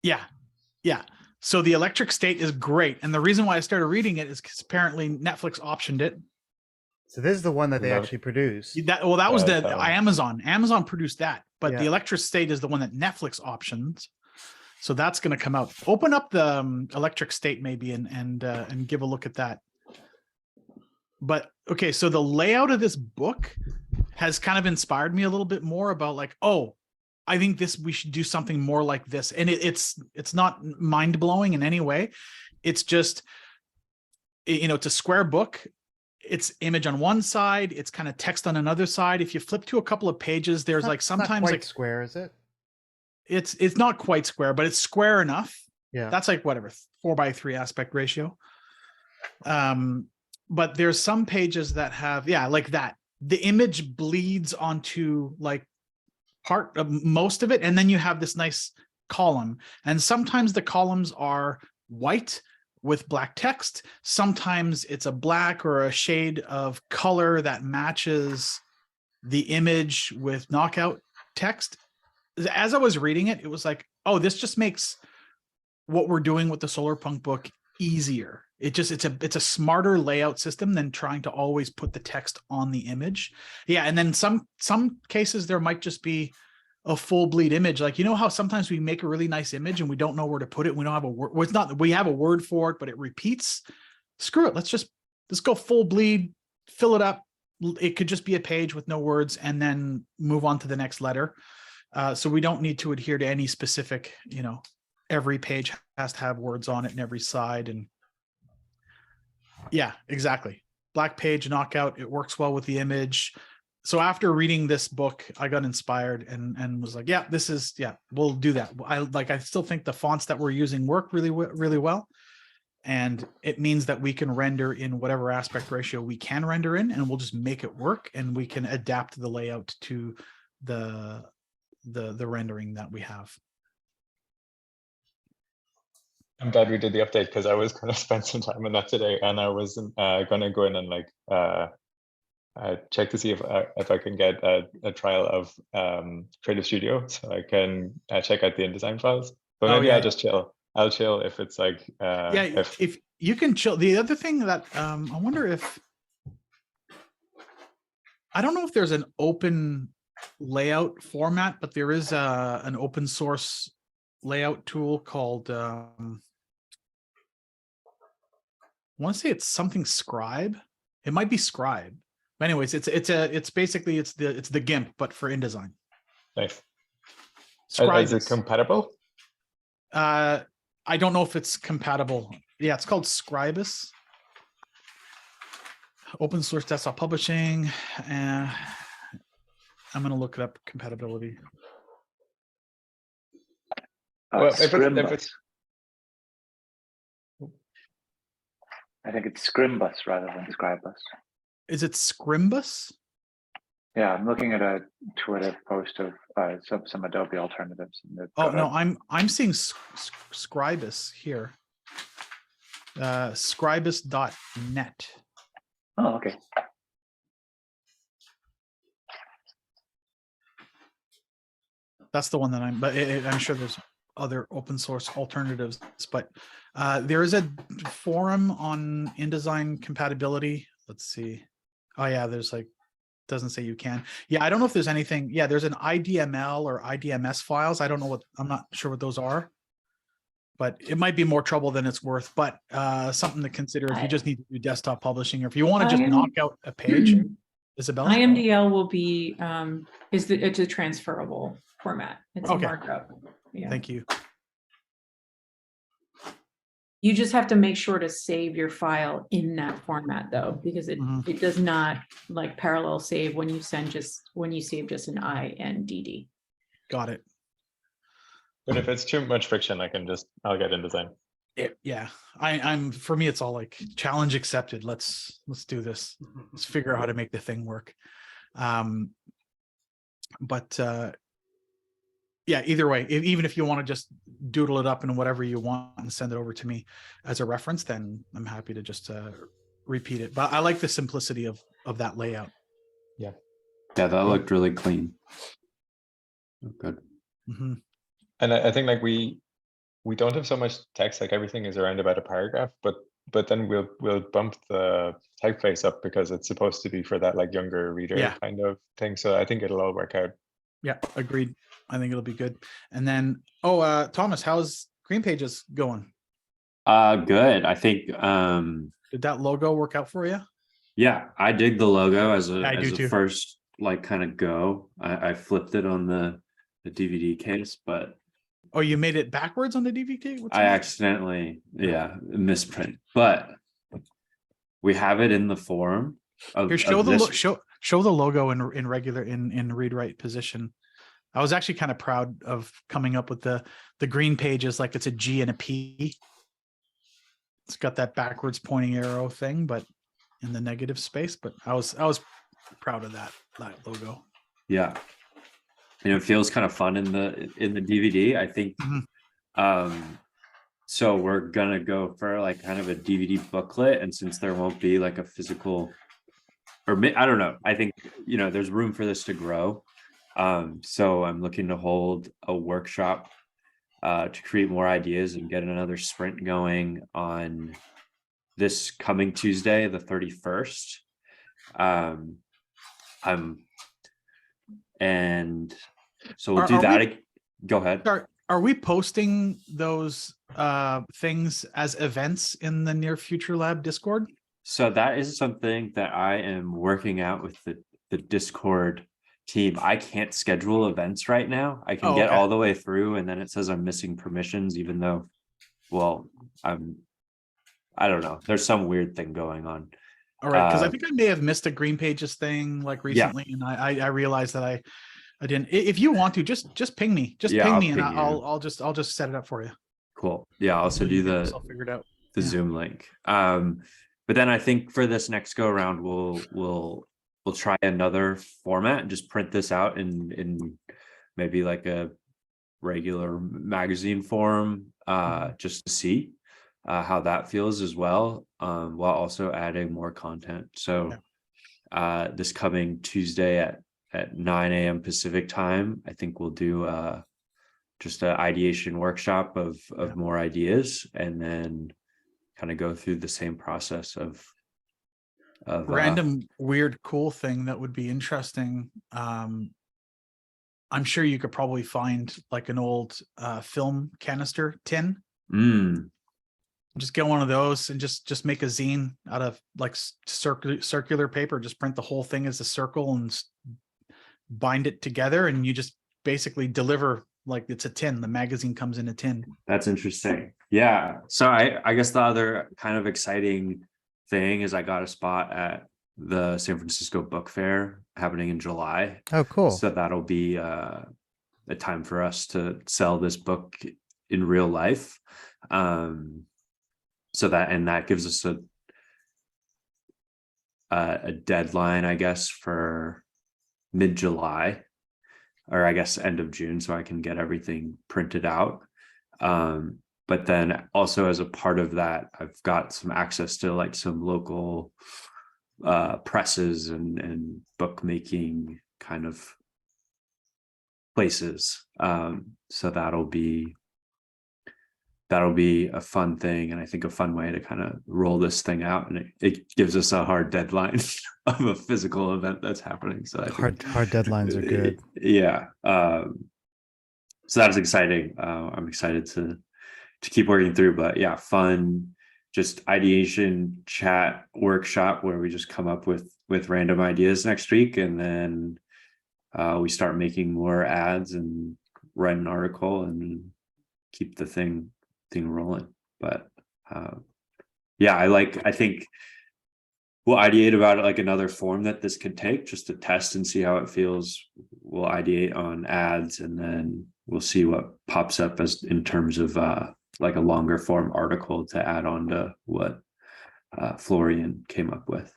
Yeah. So the Electric State is great. And the reason why I started reading it is because apparently Netflix optioned it. So this is the one that they actually produced. That was Amazon. Amazon produced that, but the Yeah. Electric State is the one that Netflix options. So that's going to come out. Open up the Electric State maybe and give a look at that. But okay, so the layout of this book has kind of inspired me a little bit more about like, oh, I think we should do something more like this. And it's not mind blowing in any way. It's just, it's a square book. It's image on one side. It's kind of text on another side. If you flip to a couple of pages, there's like sometimes not quite like square, is it? It's not quite square, but it's square enough. Yeah. That's like whatever, 4:3 aspect ratio. But there's some pages that have, like that. The image bleeds onto like part of most of it, and then you have this nice column. And sometimes the columns are white with black text. Sometimes it's a black or a shade of color that matches the image with knockout text. As I was reading it, it was like, oh, this just makes what we're doing with the Solar Punk book easier. It's a smarter layout system than trying to always put the text on the image. Yeah, and then some cases there might just be a full bleed image. Like, you know how sometimes we make a really nice image and we don't know where to put it. We don't have a word. Well, it's not, we have a word for it, but it repeats. Screw it. Let's go full bleed, fill it up. It could just be a page with no words and then move on to the next letter. So we don't need to adhere to any specific, every page has to have words on it and every side. And yeah, exactly. Black page knockout. It works well with the image. So after reading this book, I got inspired and was like, we'll do that. I still think the fonts that we're using work really, really well. And it means that we can render in whatever aspect ratio we can render in, and we'll just make it work, and we can adapt the layout to the rendering that we have. I'm glad we did the update because I was going to spend some time on that today, and I wasn't going to go in and check to see if I can get a trial of Creative Studio, so I can check out the InDesign files. But Oh, maybe yeah. I'll just chill. I'll chill if it's like Yeah, if if you can chill. The other thing that I wonder if, I don't know if there's an open layout format, but there is an open source layout tool called I want to say it's something Scribe. It might be Scribe. But anyways, it's basically the GIMP, but for InDesign. nice. Scribe. Is it compatible? I don't know if it's compatible. Yeah, it's called Scribus. Open source desktop publishing. I'm going to look it up, compatibility. Well, if Scrimbus. it's I think it's Scrimbus rather than Scribus. Is it Scrimbus? Yeah, I'm looking at a Twitter post of some Adobe alternatives. And they've Oh got no, a- I'm seeing Scribus here. Scribus.net. Oh, okay. That's the one that I'm sure there's other open source alternatives, but there is a forum on InDesign compatibility. Let's see. Oh yeah, there's like, doesn't say you can. Yeah, I don't know if there's anything. Yeah, there's an IDML or IDMS files. I don't know what, I'm not sure what those are, but it might be more trouble than it's worth, but something to consider if you just need to do desktop publishing, or if you want to just knock out a page. Isabella? IMDL will be it's a transferable format. It's a Okay. markup. Yeah. Thank you. You just have to make sure to save your file in that format though, because it does not like parallel save when you save just an INDD. Got it. But if it's too much friction, I'll get InDesign. Yeah, I'm for me, it's all like challenge accepted. Let's do this. Let's figure out how to make the thing work. But yeah, either way, even if you want to just doodle it up in whatever you want and send it over to me as a reference, then I'm happy to just repeat it. But I like the simplicity of that layout. Yeah, that looked really clean. Good. Mm-hmm. And I think like we don't have so much text, like everything is around about a paragraph, but then we'll bump the typeface up because it's supposed to be for that like younger reader kind of thing. So I think it'll all work out. Yeah, agreed. I think it'll be good. And then, Thomas, how's Green Pages going? Good. I think did that logo work out for you? Yeah, I dig the logo as a too. First like kind of go. I flipped it on the DVD case, but oh, you made it backwards on the DVD? I accidentally misprint, but we have it in the form of here, show the logo in regular in read write position. I was actually kind of proud of coming up with the Green Pages, like it's a G and a P. It's got that backwards pointing arrow thing, but in the negative space. But I was proud of that logo. Yeah, and it feels kind of fun in the DVD. I think. So we're gonna go for like kind of a DVD booklet, and since there won't be like a physical, or I don't know, I think there's room for this to grow. So I'm looking to hold a workshop to create more ideas and get another sprint going on this coming Tuesday, the 31st. And so we'll do that. Go ahead. Are we posting those things as events in the Near Future Lab Discord? So that is something that I am working out with the Discord team. I can't schedule events right now. I can get all the way through, and then it says I'm missing permissions, even though, well, I don't know. There's some weird thing going on. All right, because I think I may have missed a Green Pages thing like recently, and I realized that I didn't. If you want to, just ping me. Just ping me, and I'll just set it up for you. Cool. Yeah, I'll send you the figure it out. The Zoom link. But then I think for this next go around, we'll try another format and just print this out in maybe like a regular magazine form, just to see how that feels as well, while also adding more content. So this coming Tuesday at 9 a.m. Pacific time. I think we'll do just an ideation workshop of more ideas, and then kind of go through the same process of Random weird cool thing that would be interesting. I'm sure you could probably find like an old film canister tin. Just get one of those and just make a zine out of like circular paper. Just print the whole thing as a circle and bind it together, and you just basically deliver like it's a tin. The magazine comes in a tin. That's interesting. Yeah. So I guess the other kind of exciting thing is I got a spot at the San Francisco Book Fair happening in July. Oh, cool. So that'll be a time for us to sell this book in real life. So that gives us a deadline, I guess, for mid-July, or I guess end of June, so I can get everything printed out. But then also as a part of that, I've got some access to like some local presses and bookmaking kind of places. So that'll be a fun thing, and I think a fun way to kind of roll this thing out, and it gives us a hard deadline of a physical event that's happening. So I think, hard deadlines are good. Yeah. So that's exciting. I'm excited to keep working through, but yeah, fun, just ideation chat workshop where we just come up with random ideas next week, and then we start making more ads and write an article and keep the thing rolling. But yeah, I think we'll ideate about it, like another form that this could take, just to test and see how it feels. We'll ideate on ads, and then we'll see what pops up as in terms of like a longer form article to add on to what Florian came up with.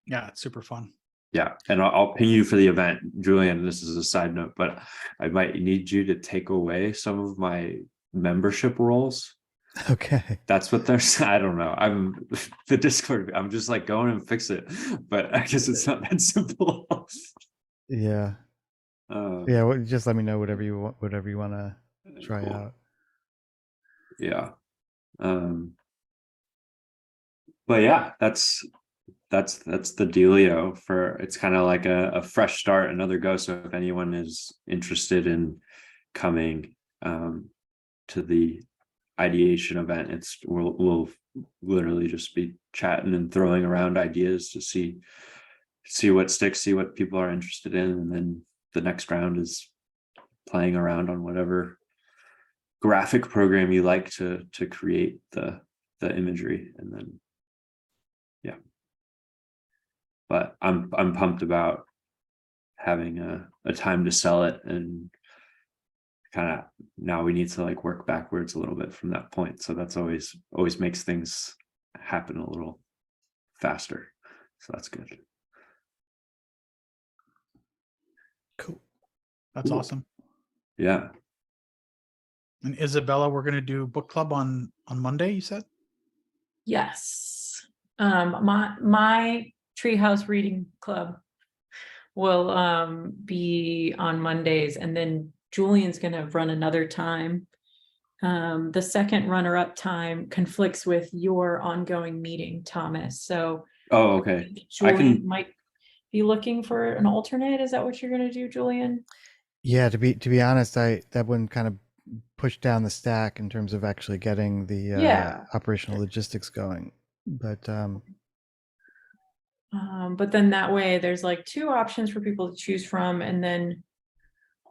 Yeah, it's super fun. Yeah, and I'll ping you for the event, Julian. This is a side note, but I might need you to take away some of my membership roles. Okay. That's what they're saying. I don't know. I'm the Discord. I'm just like going and fix it, but I guess it's not that simple. Yeah. Yeah. Well, just let me know whatever you want to try Cool. out. Yeah. But yeah, that's the dealio for, it's kind of like a fresh start, another go. So if anyone is interested in coming to the ideation event, we'll literally just be chatting and throwing around ideas to see what sticks, see what people are interested in, and then the next round is playing around on whatever graphic program you like to create the imagery, and then yeah. But I'm pumped about having a time to sell it, and kind of now we need to like work backwards a little bit from that point. So that's always makes things happen a little faster. So that's good. Cool. That's Cool. awesome. Yeah. And Isabella, we're going to do book club on Monday, you said? Yes. My Treehouse Reading Club will be on Mondays, and then Julian's going to run another time. The second runner-up time conflicts with your ongoing meeting, Thomas. So Oh, okay. Julian might be looking for an alternate. Is that what you're going to do, Julian? Yeah, to be honest, that one kind of pushed down the stack in terms of actually getting the operational logistics going. But then that way there's like two options for people to choose from, and then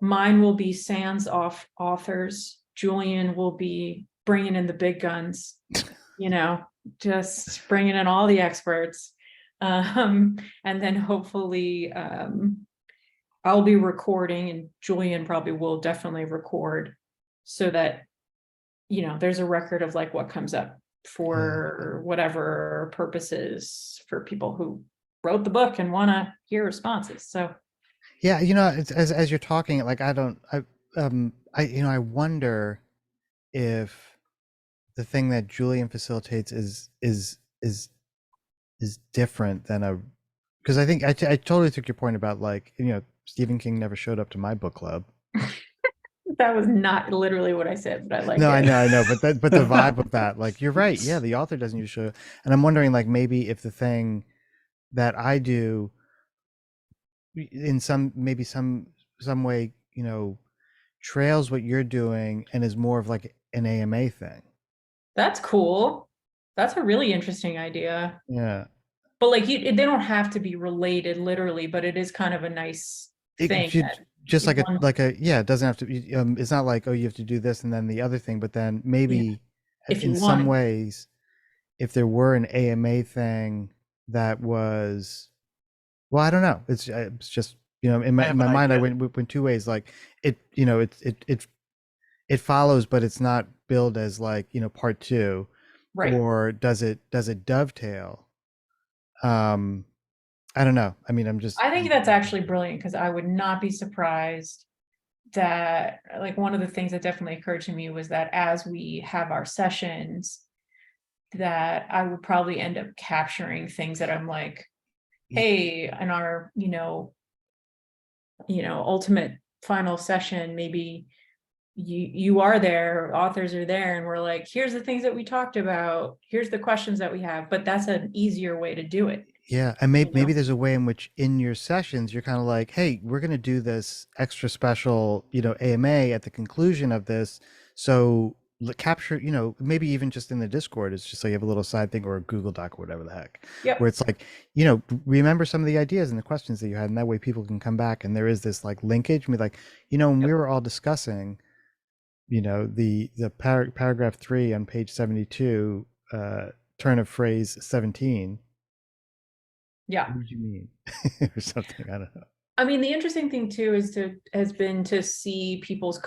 mine will be sans authors. Julian will be bringing in the big guns, just bringing in all the experts. And then hopefully I'll be recording, and Julian probably will definitely record, so that, there's a record of like what comes up for whatever purposes for people who wrote the book and want to hear responses. So yeah, as you're talking, like I wonder if the thing that Julian facilitates is is different than a, because I think I totally took your point about like, you know, Stephen King never showed up to my book club. That was not literally what I said, but I like No, it. I know, but the vibe of that, like, you're right. Yeah, the author doesn't usually show, and I'm wondering, like, maybe if the thing that I do, in maybe some way, you know, trails what you're doing and is more of like an AMA thing. That's cool. That's a really interesting idea. Yeah. But like they don't have to be related literally, but it is kind of a nice thing. Just like yeah, it doesn't have to be, it's not like, oh, you have to do this and then the other thing, but then maybe If in you some want. ways, if there were an AMA thing that was, well, I don't know. It's just, you know, in my mind, I went two ways. Like it, you know, it follows, but it's not billed as like, you know, part two, right? Or does it dovetail? I don't know. I mean, I think that's actually brilliant because I would not be surprised that, like, one of the things that definitely occurred to me was that as we have our sessions, that I would probably end up capturing things that I'm like, hey, in our, you know, ultimate final session, maybe you are there, authors are there, and we're like, here's the things that we talked about, here's the questions that we have, but that's an easier way to do it. Yeah, and maybe there's a way in which in your sessions you're kind of like, hey, we're going to do this extra special, you know, AMA at the conclusion of this. So capture, you know, maybe even just in the Discord, it's just like you have a little side thing or a Google Doc or whatever the heck, where it's like, you know, remember some of the ideas and the questions that you had, and that way people can come back and there is this like linkage and be like, you know, when we were all discussing, you know, the paragraph 3 on page 72, turn of phrase 17. Yeah. What did you mean? Or something, I don't know. I mean, the interesting thing too has been to see people's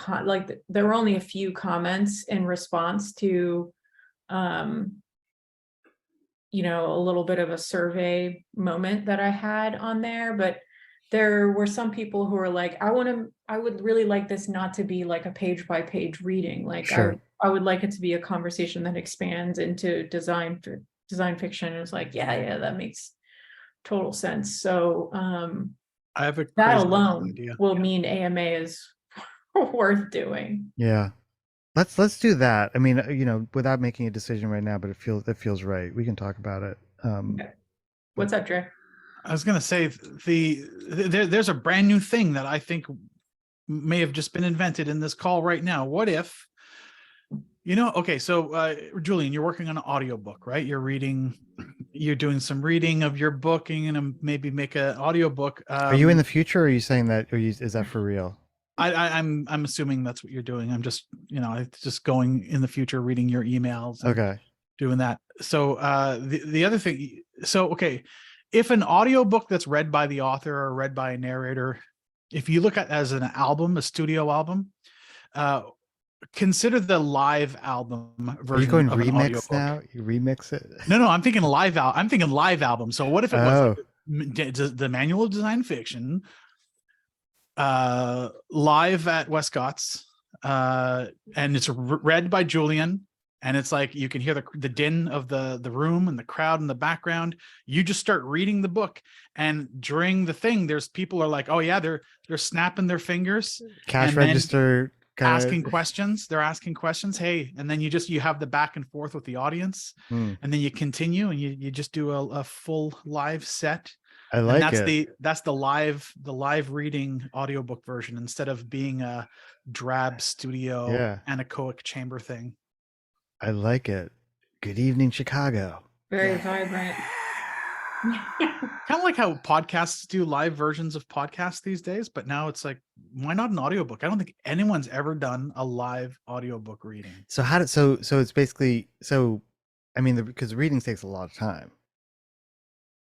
there were only a few comments in response to, you know, a little bit of a survey moment that I had on there, but there were some people who were like, I would really like this not to be like a page by page reading. Like Sure. I would like it to be a conversation that expands into design fiction. And it's like, yeah, that makes total sense. So I have a that crazy alone idea. will mean AMA is worth doing. Yeah, let's do that. I mean, you know, without making a decision right now, but it feels right. We can talk about it. Okay. What's up, Dre? I was gonna say there's a brand new thing that I think may have just been invented in this call right now. What if, you know, okay, so Julian, you're working on an audiobook, right? You're doing some reading of your book and you're gonna maybe make an audiobook. Are you in the future, or are you saying that, or is that for real? I'm assuming that's what you're doing. I'm just, you know, just going in the future, reading your emails. Okay. Doing that. So the other thing, so okay, if an audiobook that's read by the author or read by a narrator, if you look at it as an album, a studio album, consider the live album version. Are you going of an remix audiobook. now? You remix it? No, I'm thinking live album. So what if it was like the Manual of Design Fiction, live at Westcott's, and it's read by Julian, and it's like you can hear the din of the room and the crowd in the background. You just start reading the book, and during the thing, there's people are like, oh yeah, they're snapping their fingers, cash register, asking questions. They're asking questions. Hey, and then you have the back and forth with the audience, and then you continue and you just do a full live set. I like that's the live reading audiobook version, instead of being a drab studio anechoic chamber thing. I like it. Good evening, Chicago. Very vibrant. Kind of like how podcasts do live versions of podcasts these days, but now it's like, why not an audiobook? I don't think anyone's ever done a live audiobook reading. So so it's basically, I mean, because reading takes a lot of time.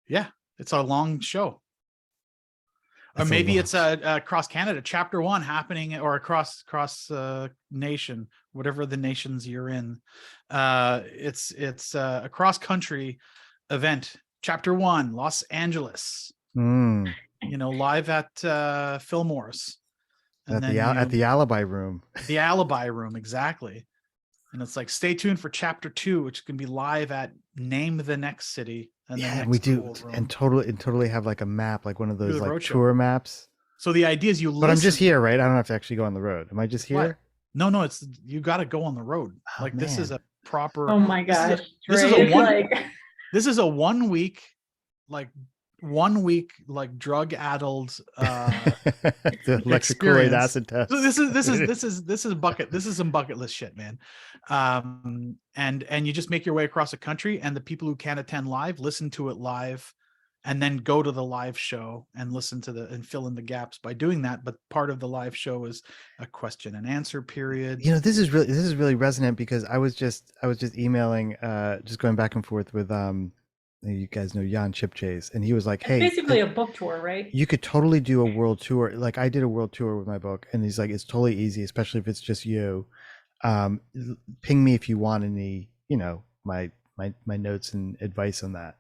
Yeah, it's a long show. Or maybe it's across Canada, chapter 1 happening, or across nation, whatever the nations you're in. It's a cross country event. Chapter 1, Los Angeles. You know, live at Fillmore's. At the Alibi Room. The Alibi Room, exactly. And it's like, stay tuned for chapter 2, which can be live at name the next city. And Yeah, then and we next to the do, whole room. and totally have like a map, like one of those the like roadshow. tour maps. So the idea is you But I'm just listen- here, right? I don't have to actually go on the road. Am I just here? What? No, it's you got to go on the road. Oh, Like this is man. a proper. Oh my this is a- gosh. This is Trey, a it's one. like This is a 1 week, like 1 week, like drug addled The electric Kool-Aid experience. acid test. So this is bucket. This is some bucket list shit, man. And you just make your way across the country, and the people who can't attend live listen to it live, and then go to the live show and listen to and fill in the gaps by doing that. But part of the live show is a question and answer period. You know, this is really resonant because I was just emailing, just going back and forth with you guys know Jan Chipchase, and he was like, it's hey, basically a book tour, right? you could totally do a world tour. Like I did a world tour with my book, and he's like, it's totally easy, especially if it's just you. Ping me if you want any, you know, my notes and advice on that.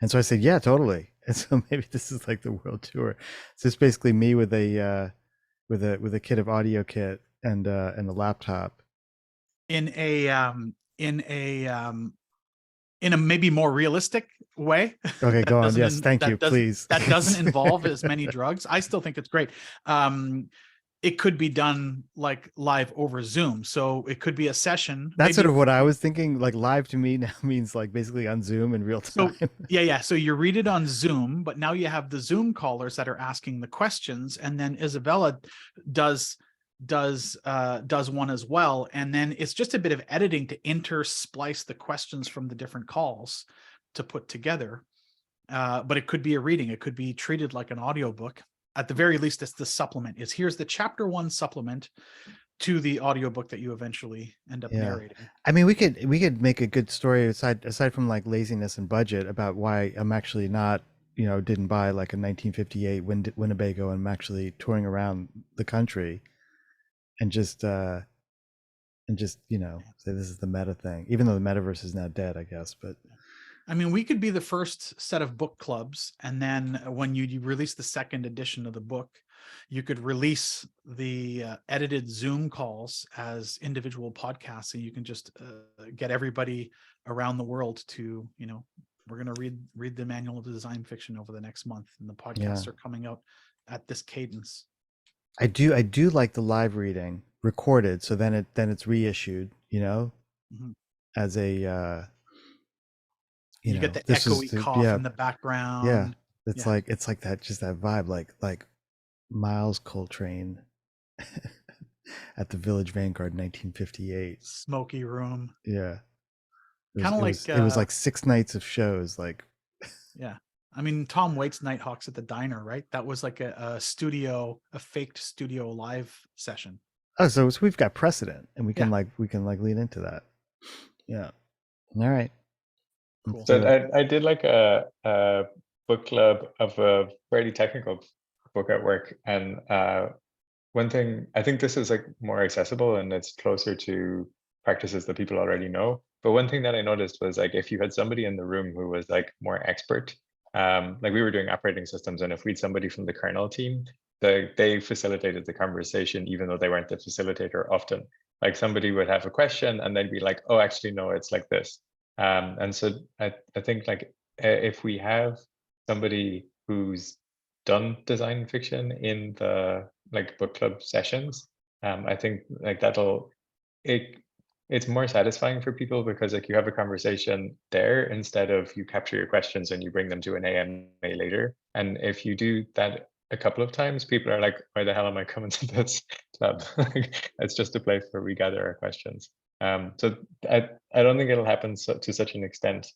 And so I said, yeah, totally. And so maybe this is like the world tour. It's just basically me with a kit of audio kit and a laptop. In a maybe more realistic way. Okay, That go on. doesn't Yes, thank you, doesn't- please. That doesn't involve as many drugs. I still think it's great. It could be done like live over Zoom. So it could be a session. That's maybe- sort of what I was thinking. Like live to me now means like basically on Zoom in real So time. yeah. So you read it on Zoom, but now you have the Zoom callers that are asking the questions, and then Isabella does one as well. And then it's just a bit of editing to intersplice the questions from the different calls to put together. But it could be a reading. It could be treated like an audiobook. At the very least, it's the supplement. Here's the chapter 1 supplement to the audiobook that you eventually end up narrating. I mean, we could make a good story aside from like laziness and budget about why I'm actually not, you know, didn't buy like a 1958 Winnebago, and I'm actually touring around the country and just you know, say this is the meta thing, even though the metaverse is now dead, I guess. But I mean, we could be the first set of book clubs, and then when you release the second edition of the book, you could release the edited Zoom calls as individual podcasts, and you can just get everybody around the world to, you know, we're going to read the manual of design fiction over the next month, and the podcasts are coming out at this cadence. I do like the live reading recorded, so then it's reissued, you know, as a you know, get the this is echoey cough in the background. Yeah, it's like that, just that vibe, like Miles Coltrane at the Village Vanguard, 1958. Smoky room. Yeah, Kind of like it was like 6 nights of shows, like. Yeah. I mean, Tom Waits' Nighthawks at the Diner, right? That was like a faked studio live session. Oh, so we've got precedent, and we can lean into that. Yeah. All right. Cool. So I did like a book club of a fairly technical book at work, and one thing, I think this is like more accessible and it's closer to practices that people already know. But one thing that I noticed was like if you had somebody in the room who was like more expert, like we were doing operating systems, and if we'd somebody from the kernel team, they facilitated the conversation even though they weren't the facilitator often. Like somebody would have a question and they'd be like, oh, actually, no, it's like this. And so I think like if we have somebody who's done design fiction in the like book club sessions, I think like it's more satisfying for people because like you have a conversation there instead of you capture your questions and you bring them to an AMA later. And if you do that a couple of times, people are like, why the hell am I coming to this club? It's just a place where we gather our questions. So I don't think it'll happen to such an extent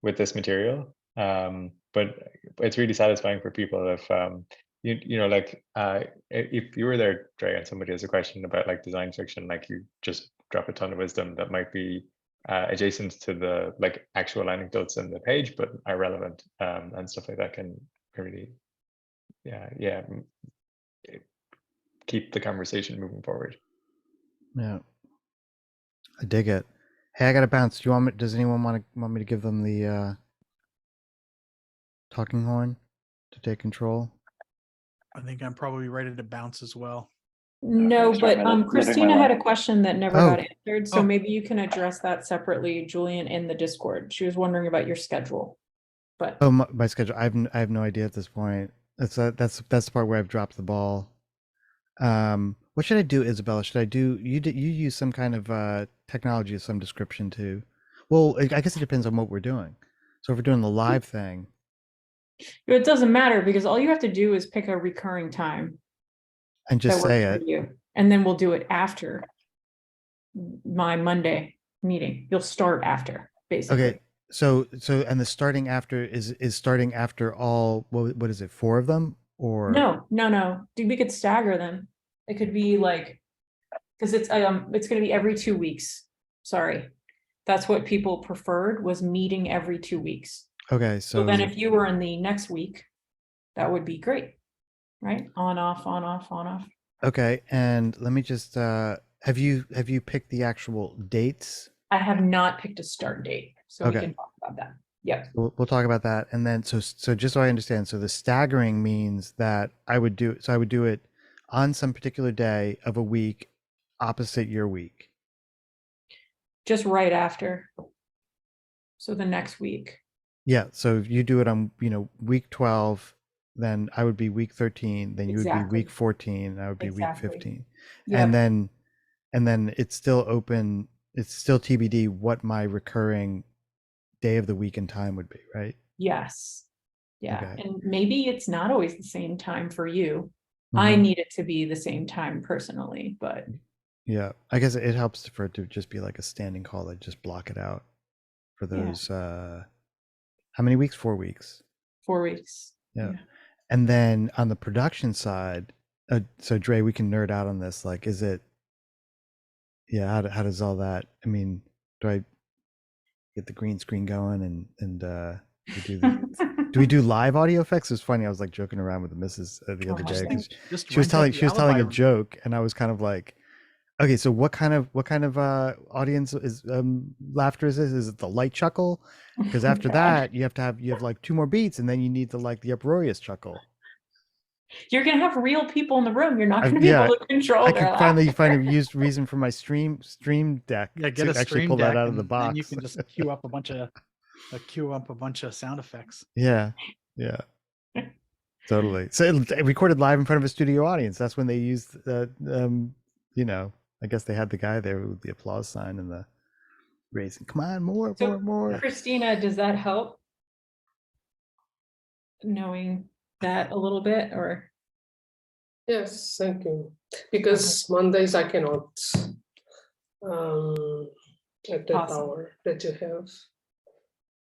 with this material, but it's really satisfying for people if you know, like if you were there, Dre, and somebody has a question about like design fiction, like you just drop a ton of wisdom that might be adjacent to the like actual anecdotes in the page, but are relevant, and stuff like that can really, keep the conversation moving forward. Yeah, I dig it. Hey, I gotta bounce. Does anyone want me to give them the talking horn to take control? I think I'm probably ready to bounce as well. No, Sorry, but my living Christina my had a life. question that never Oh. got answered, so Oh. maybe you can address that separately, Julian, in the Discord. She was wondering about your schedule. But Oh, my schedule. I have no idea at this point. That's the part where I've dropped the ball. What should I do, Isabella? Should I do you use some kind of technology of some description too? Well, I guess it depends on what we're doing. So if we're doing the live thing, it doesn't matter because all you have to do is pick a recurring time and just that say works it. for you, and then we'll do it after my Monday meeting. You'll start after, basically. Okay. So and the starting after is starting after all what is it, 4 of them or No. Dude, we could stagger them. It could be like, because it's gonna be every 2 weeks. Sorry. That's what people preferred, was meeting every 2 weeks. Okay, So then if you were in the next week, that would be great. Right? On, off, on, off, on, off. okay, and let me just have you picked the actual dates? I have not picked a start date, so we Okay. can talk about that. Yep. We'll talk about that, and then so just so I understand, so the staggering means that I would do it on some particular day of a week opposite your week. Just right after. So the next week. Yeah, so if you do it on week 12, then I would be week 13, then you would be Exactly. week 14, and I would be Exactly. week 15. Yep. And then it's still open, it's still TBD what my recurring day of the week and time would be, right? Yes. Yeah. Okay. And maybe it's not always the same time for you. I Mhm. need it to be the same time personally, but Yeah, I guess it helps for it to just be like a standing call, like just block it out for Yeah. those how many weeks? 4 weeks. 4 weeks. Yeah. And then on the production side, so Dre, we can nerd out on this. Like, is it, how does all that, I mean, do I get the green screen going and we do do we do live audio effects? It's funny. I was like joking around with the missus the other day because Just she was rent out telling the a alibi room. joke, and I was kind of like, okay, so what kind of audience is laughter is this? Is it the light chuckle? Because after God. that you have like 2 more beats, and then you need the uproarious chuckle. You're gonna have real people in the room. You're not I- gonna be yeah, able to control I their could finally laughter. find a used reason for my stream deck Yeah, get to a actually stream pull deck, that out of the and box. then you can just queue up a bunch of sound effects. Yeah, totally. So it recorded live in front of a studio audience. That's when they used I guess they had the guy there with the applause sign and the raising. Come on, more. Christina, does that help? Knowing that a little bit, or Yes, thank you. Because Mondays I cannot at that Awesome. hour that you have.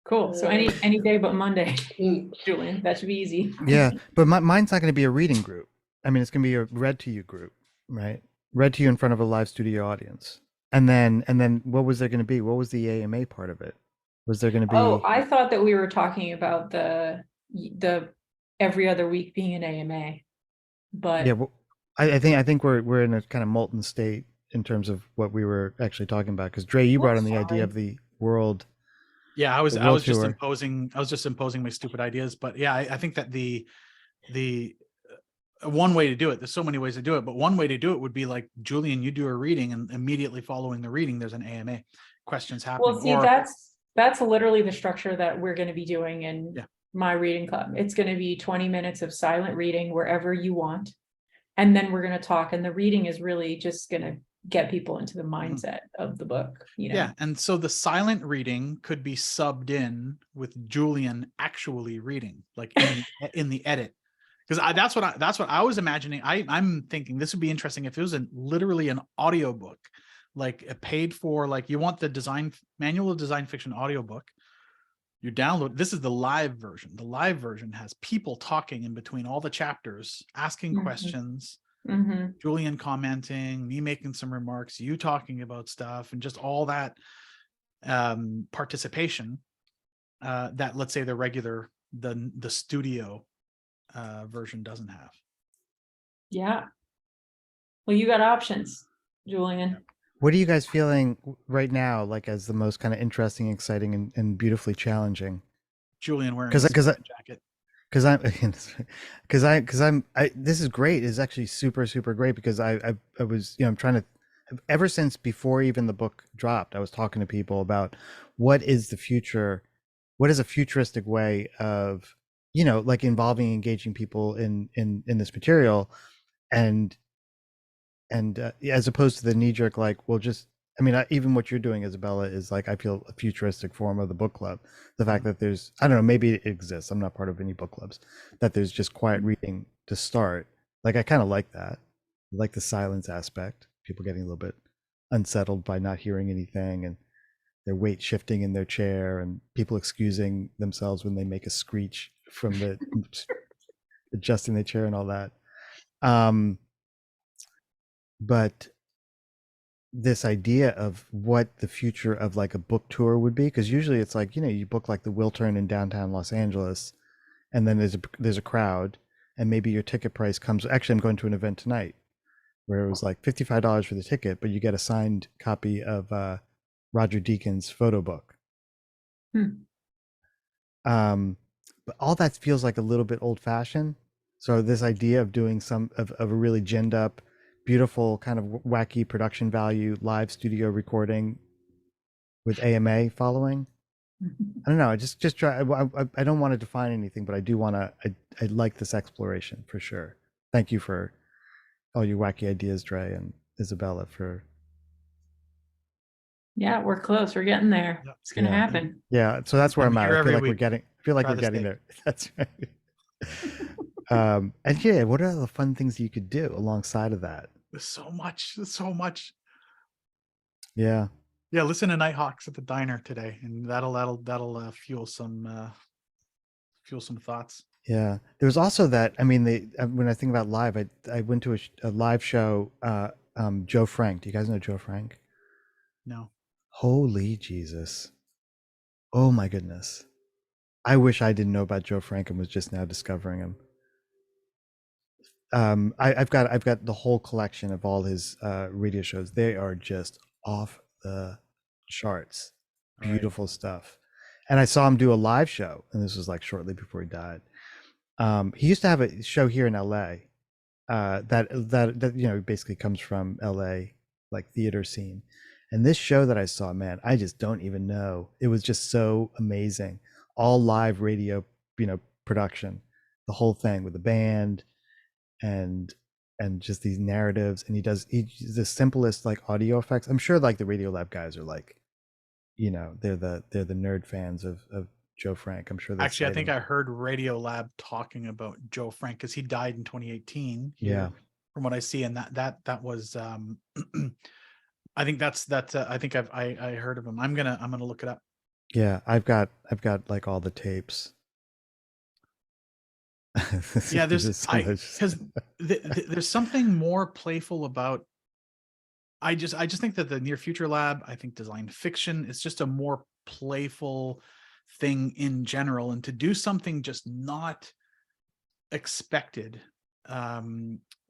cool. So any day but Monday, Julian, that should be easy. Yeah, but mine's not going to be a reading group. I mean, it's going to be a read to you group, right? Read to you in front of a live studio audience. And then what was there going to be? What was the AMA part of it? Was there going to be? Oh, I thought that we were talking about the every other week being an AMA, but Yeah, well, I think we're in a kind of molten state in terms of what we were actually talking about. Because Dre, you brought in the idea of the world. Yeah, I was the world just tour. imposing my stupid ideas, but yeah, I think that the one way to do it, there's so many ways to do it, but one way to do it would be like, Julian, you do a reading, and immediately following the reading there's an AMA, questions happening. well, see, or, that's literally the structure that we're going to be doing in my reading club. It's going to be 20 minutes of silent reading wherever you want, and then we're going to talk, and the reading is really just going to get people into the mindset of the book, yeah, and so the silent reading could be subbed in with Julian actually reading, like in the edit, because that's what I was imagining. I'm thinking this would be interesting if it was literally an audiobook, like a paid for, like you want the manual of design fiction audiobook. You download, this is the live version. The live version has people talking in between all the chapters, asking Mhm. questions, Mhm. Julian commenting, me making some remarks, you talking about stuff, and just all that participation that, let's say, the studio version doesn't have. Yeah. Well, you got options, Julian. What are you guys feeling right now, like as the most kind of interesting, exciting, and beautifully challenging? Julian wearing a Because Superman jacket. because this is great. It's actually super great because I was, I'm trying to, ever since before even the book dropped, I was talking to people about what is the future, what is a futuristic way of, like involving, engaging people in this material, and as opposed to the knee jerk, like, well, just, even what you're doing, Isabella, is like, I feel a futuristic form of the book club. The fact that there's, I don't know, maybe it exists. I'm not part of any book clubs, that there's just quiet reading to start. Like, I kind of like that. I like the silence aspect. People getting a little bit unsettled by not hearing anything, and their weight shifting in their chair, and people excusing themselves when they make a screech from the adjusting the chair and all that. But this idea of what the future of like a book tour would be, because usually it's like, you book like the Wiltern in downtown Los Angeles, and then there's a crowd, and maybe your ticket price comes, actually I'm going to an event tonight where it was like $55 for the ticket, but you get a signed copy of Roger Deakins' photo book. But all that feels like a little bit old fashioned. So this idea of doing some of a really ginned up, beautiful, kind of wacky production value live studio recording with AMA following. I don't know. I just try. I don't want to define anything, but I do want to. I like this exploration for sure. Thank you for all your wacky ideas, Dre and Isabella. Yeah, we're close. We're getting there. It's gonna happen. Yeah. So that's where I'm at. I feel like week. we're getting. I feel like Try we're the getting steak. there. That's right. And yeah, what are the fun things you could do alongside of that? There's so much. There's so much. Yeah. Yeah, listen to Nighthawks at the diner today, and that'll fuel some thoughts. Yeah, there was also that. I mean, when I think about live, I went to a live show. Joe Frank. Do you guys know Joe Frank? No. Holy Jesus! Oh my goodness! I wish I didn't know about Joe Frank and was just now discovering him. I've got the whole collection of all his radio shows. They are just off the charts. Beautiful stuff. And I saw him do a live show, and this was like shortly before he died. He used to have a show here in LA that basically comes from LA, like theater scene. And this show that I saw, man, I just don't even know. It was just so amazing. All live radio, production, the whole thing with the band and just these narratives. And he's the simplest like audio effects. I'm sure like the Radiolab guys are like, they're the nerd fans of Joe Frank. I'm sure they Actually, I think I heard Radiolab talking about Joe Frank because he died in 2018. Yeah. From what I see, and that was I think I think I heard of him. I'm gonna look it up. Yeah, I've got like all the tapes. Yeah, there's something more playful about. I just think that the Near Future Lab, I think design fiction, is just a more playful thing in general, and to do something just not expected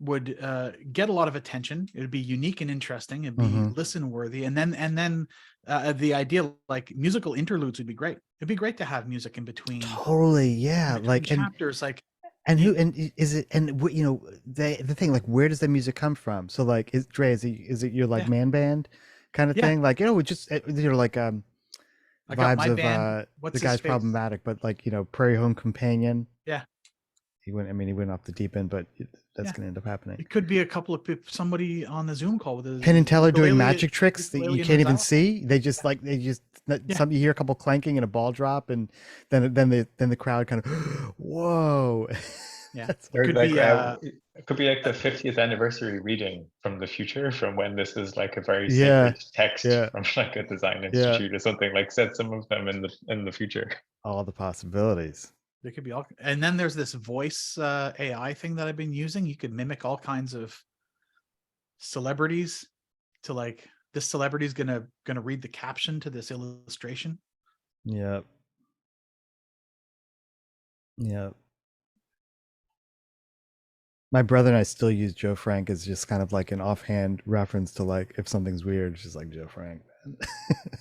would get a lot of attention. It would be unique and interesting. It'd be listen worthy, and then the idea, like musical interludes, would be great. It'd be great to have music in between. Totally, yeah. Like chapters, like. And is it? And the thing, like, where does the music come from? So, like, is it your like man band kind of thing? Like, just like vibes of the guy's problematic, but like Prairie Home Companion. Yeah. He went off the deep end, but that's going to end up happening. It could be a couple of somebody on the Zoom call with a Penn and Teller doing magic tricks that you can't even see. You hear a couple clanking and a ball drop, and then the crowd kind of whoa. Yeah, it could be like the 50th anniversary reading from the future, from when this is like a very sacred text from like a design institute or something. Like set some of them in the future. All the possibilities. There could be all, and then there's this voice AI thing that I've been using. You could mimic all kinds of celebrities to like, this celebrity is gonna read the caption to this illustration. Yep. My brother and I still use Joe Frank as just kind of like an offhand reference to like, if something's weird, it's just like Joe Frank.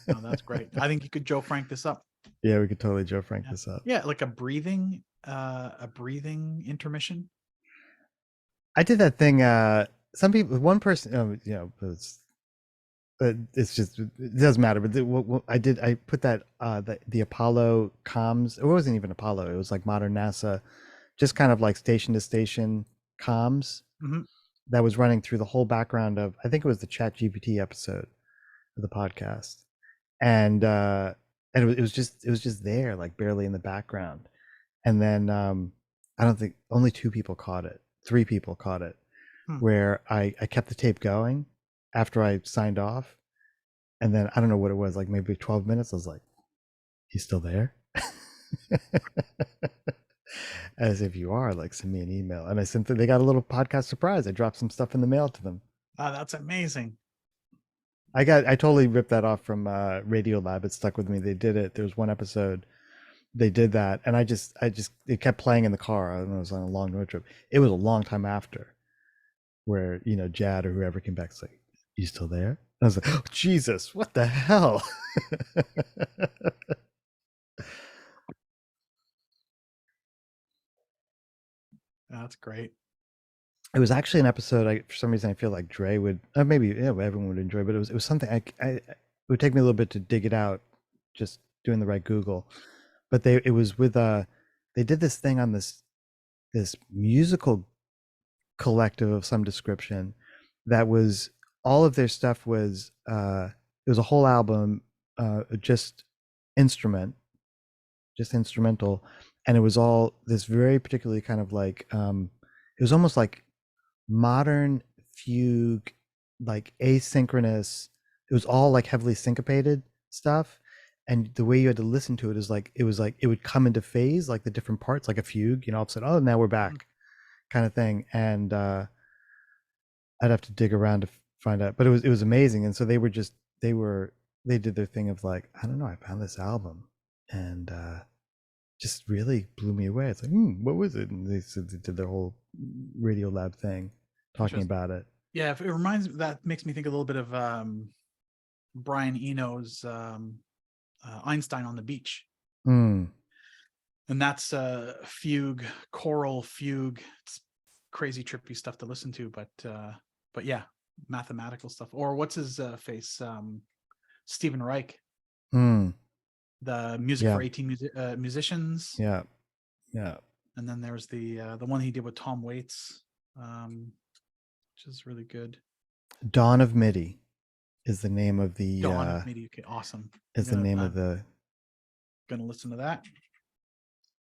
Oh, that's great. I think you could Joe Frank this up. Yeah, we could totally Joe Frank this up. Yeah, like a breathing a breathing intermission? I did that thing. Some people, one person, it's just, it doesn't matter. But what I did, I put that the Apollo comms. It wasn't even Apollo. It was like modern NASA, just kind of like station to station comms Mhm. that was running through the whole background of. I think it was the ChatGPT episode of the podcast, and it was just there, like barely in the background. And then I don't think only 2 people caught it. 3 people caught it, where I kept the tape going after I signed off. And then I don't know what it was, like maybe 12 minutes. I was like, he's still there? As if you are, like, send me an email. And I sent them, they got a little podcast surprise. I dropped some stuff in the mail to them. Oh, that's amazing. I totally ripped that off from Radiolab. It stuck with me. They did it. There was one episode they did that, and I just it kept playing in the car. I don't know, it was on a long road trip. It was a long time after, where Jad or whoever came back, like, you still there? And I was like, oh, Jesus, what the hell? That's great. It was actually an episode. For some reason, I feel like Dre would, maybe everyone would enjoy, but it was something it would take me a little bit to dig it out, just doing the right Google. But it was with they did this thing on this musical collective of some description that was, all of their stuff was it was a whole album, just instrumental, and it was all this very particularly kind of like it was almost like modern fugue, like asynchronous. It was all like heavily syncopated stuff, and the way you had to listen to it is like it would come into phase, like the different parts, like a fugue. All of a sudden, oh, now we're back, kind of thing. And I'd have to dig around to find out, but it was amazing. And so they did their thing of like, I don't know, I found this album, and just really blew me away. It's like, what was it? And they said they did their whole Radiolab thing, talking about it. Yeah, that makes me think a little bit of Brian Eno's Einstein on the Beach. And that's fugue, choral fugue. It's crazy trippy stuff to listen to, but yeah, mathematical stuff. Or what's his face? Stephen Reich. The music for 18 musicians. Yeah. And then there's the one he did with Tom Waits, which is really good. Dawn of MIDI is the name of the Dawn of MIDI. Okay, awesome. Is the name of the. Gonna listen to that.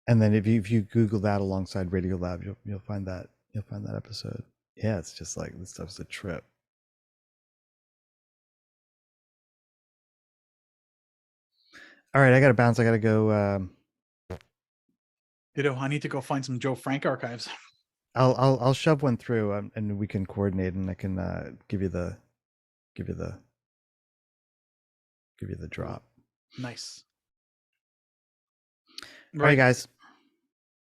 And then if you Google that alongside Radiolab, you'll find that episode. Yeah, it's just like, this stuff's a trip. All right, I gotta bounce. I gotta go. I need to go find some Joe Frank archives. I'll shove one through, and we can coordinate, and I can give you the drop. Nice. All right, guys.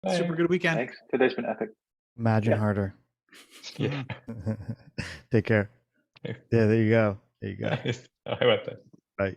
Super good weekend. Thanks. Today's been epic. Imagine harder. Yeah. Take care. Yeah, there you go. How about that? Bye.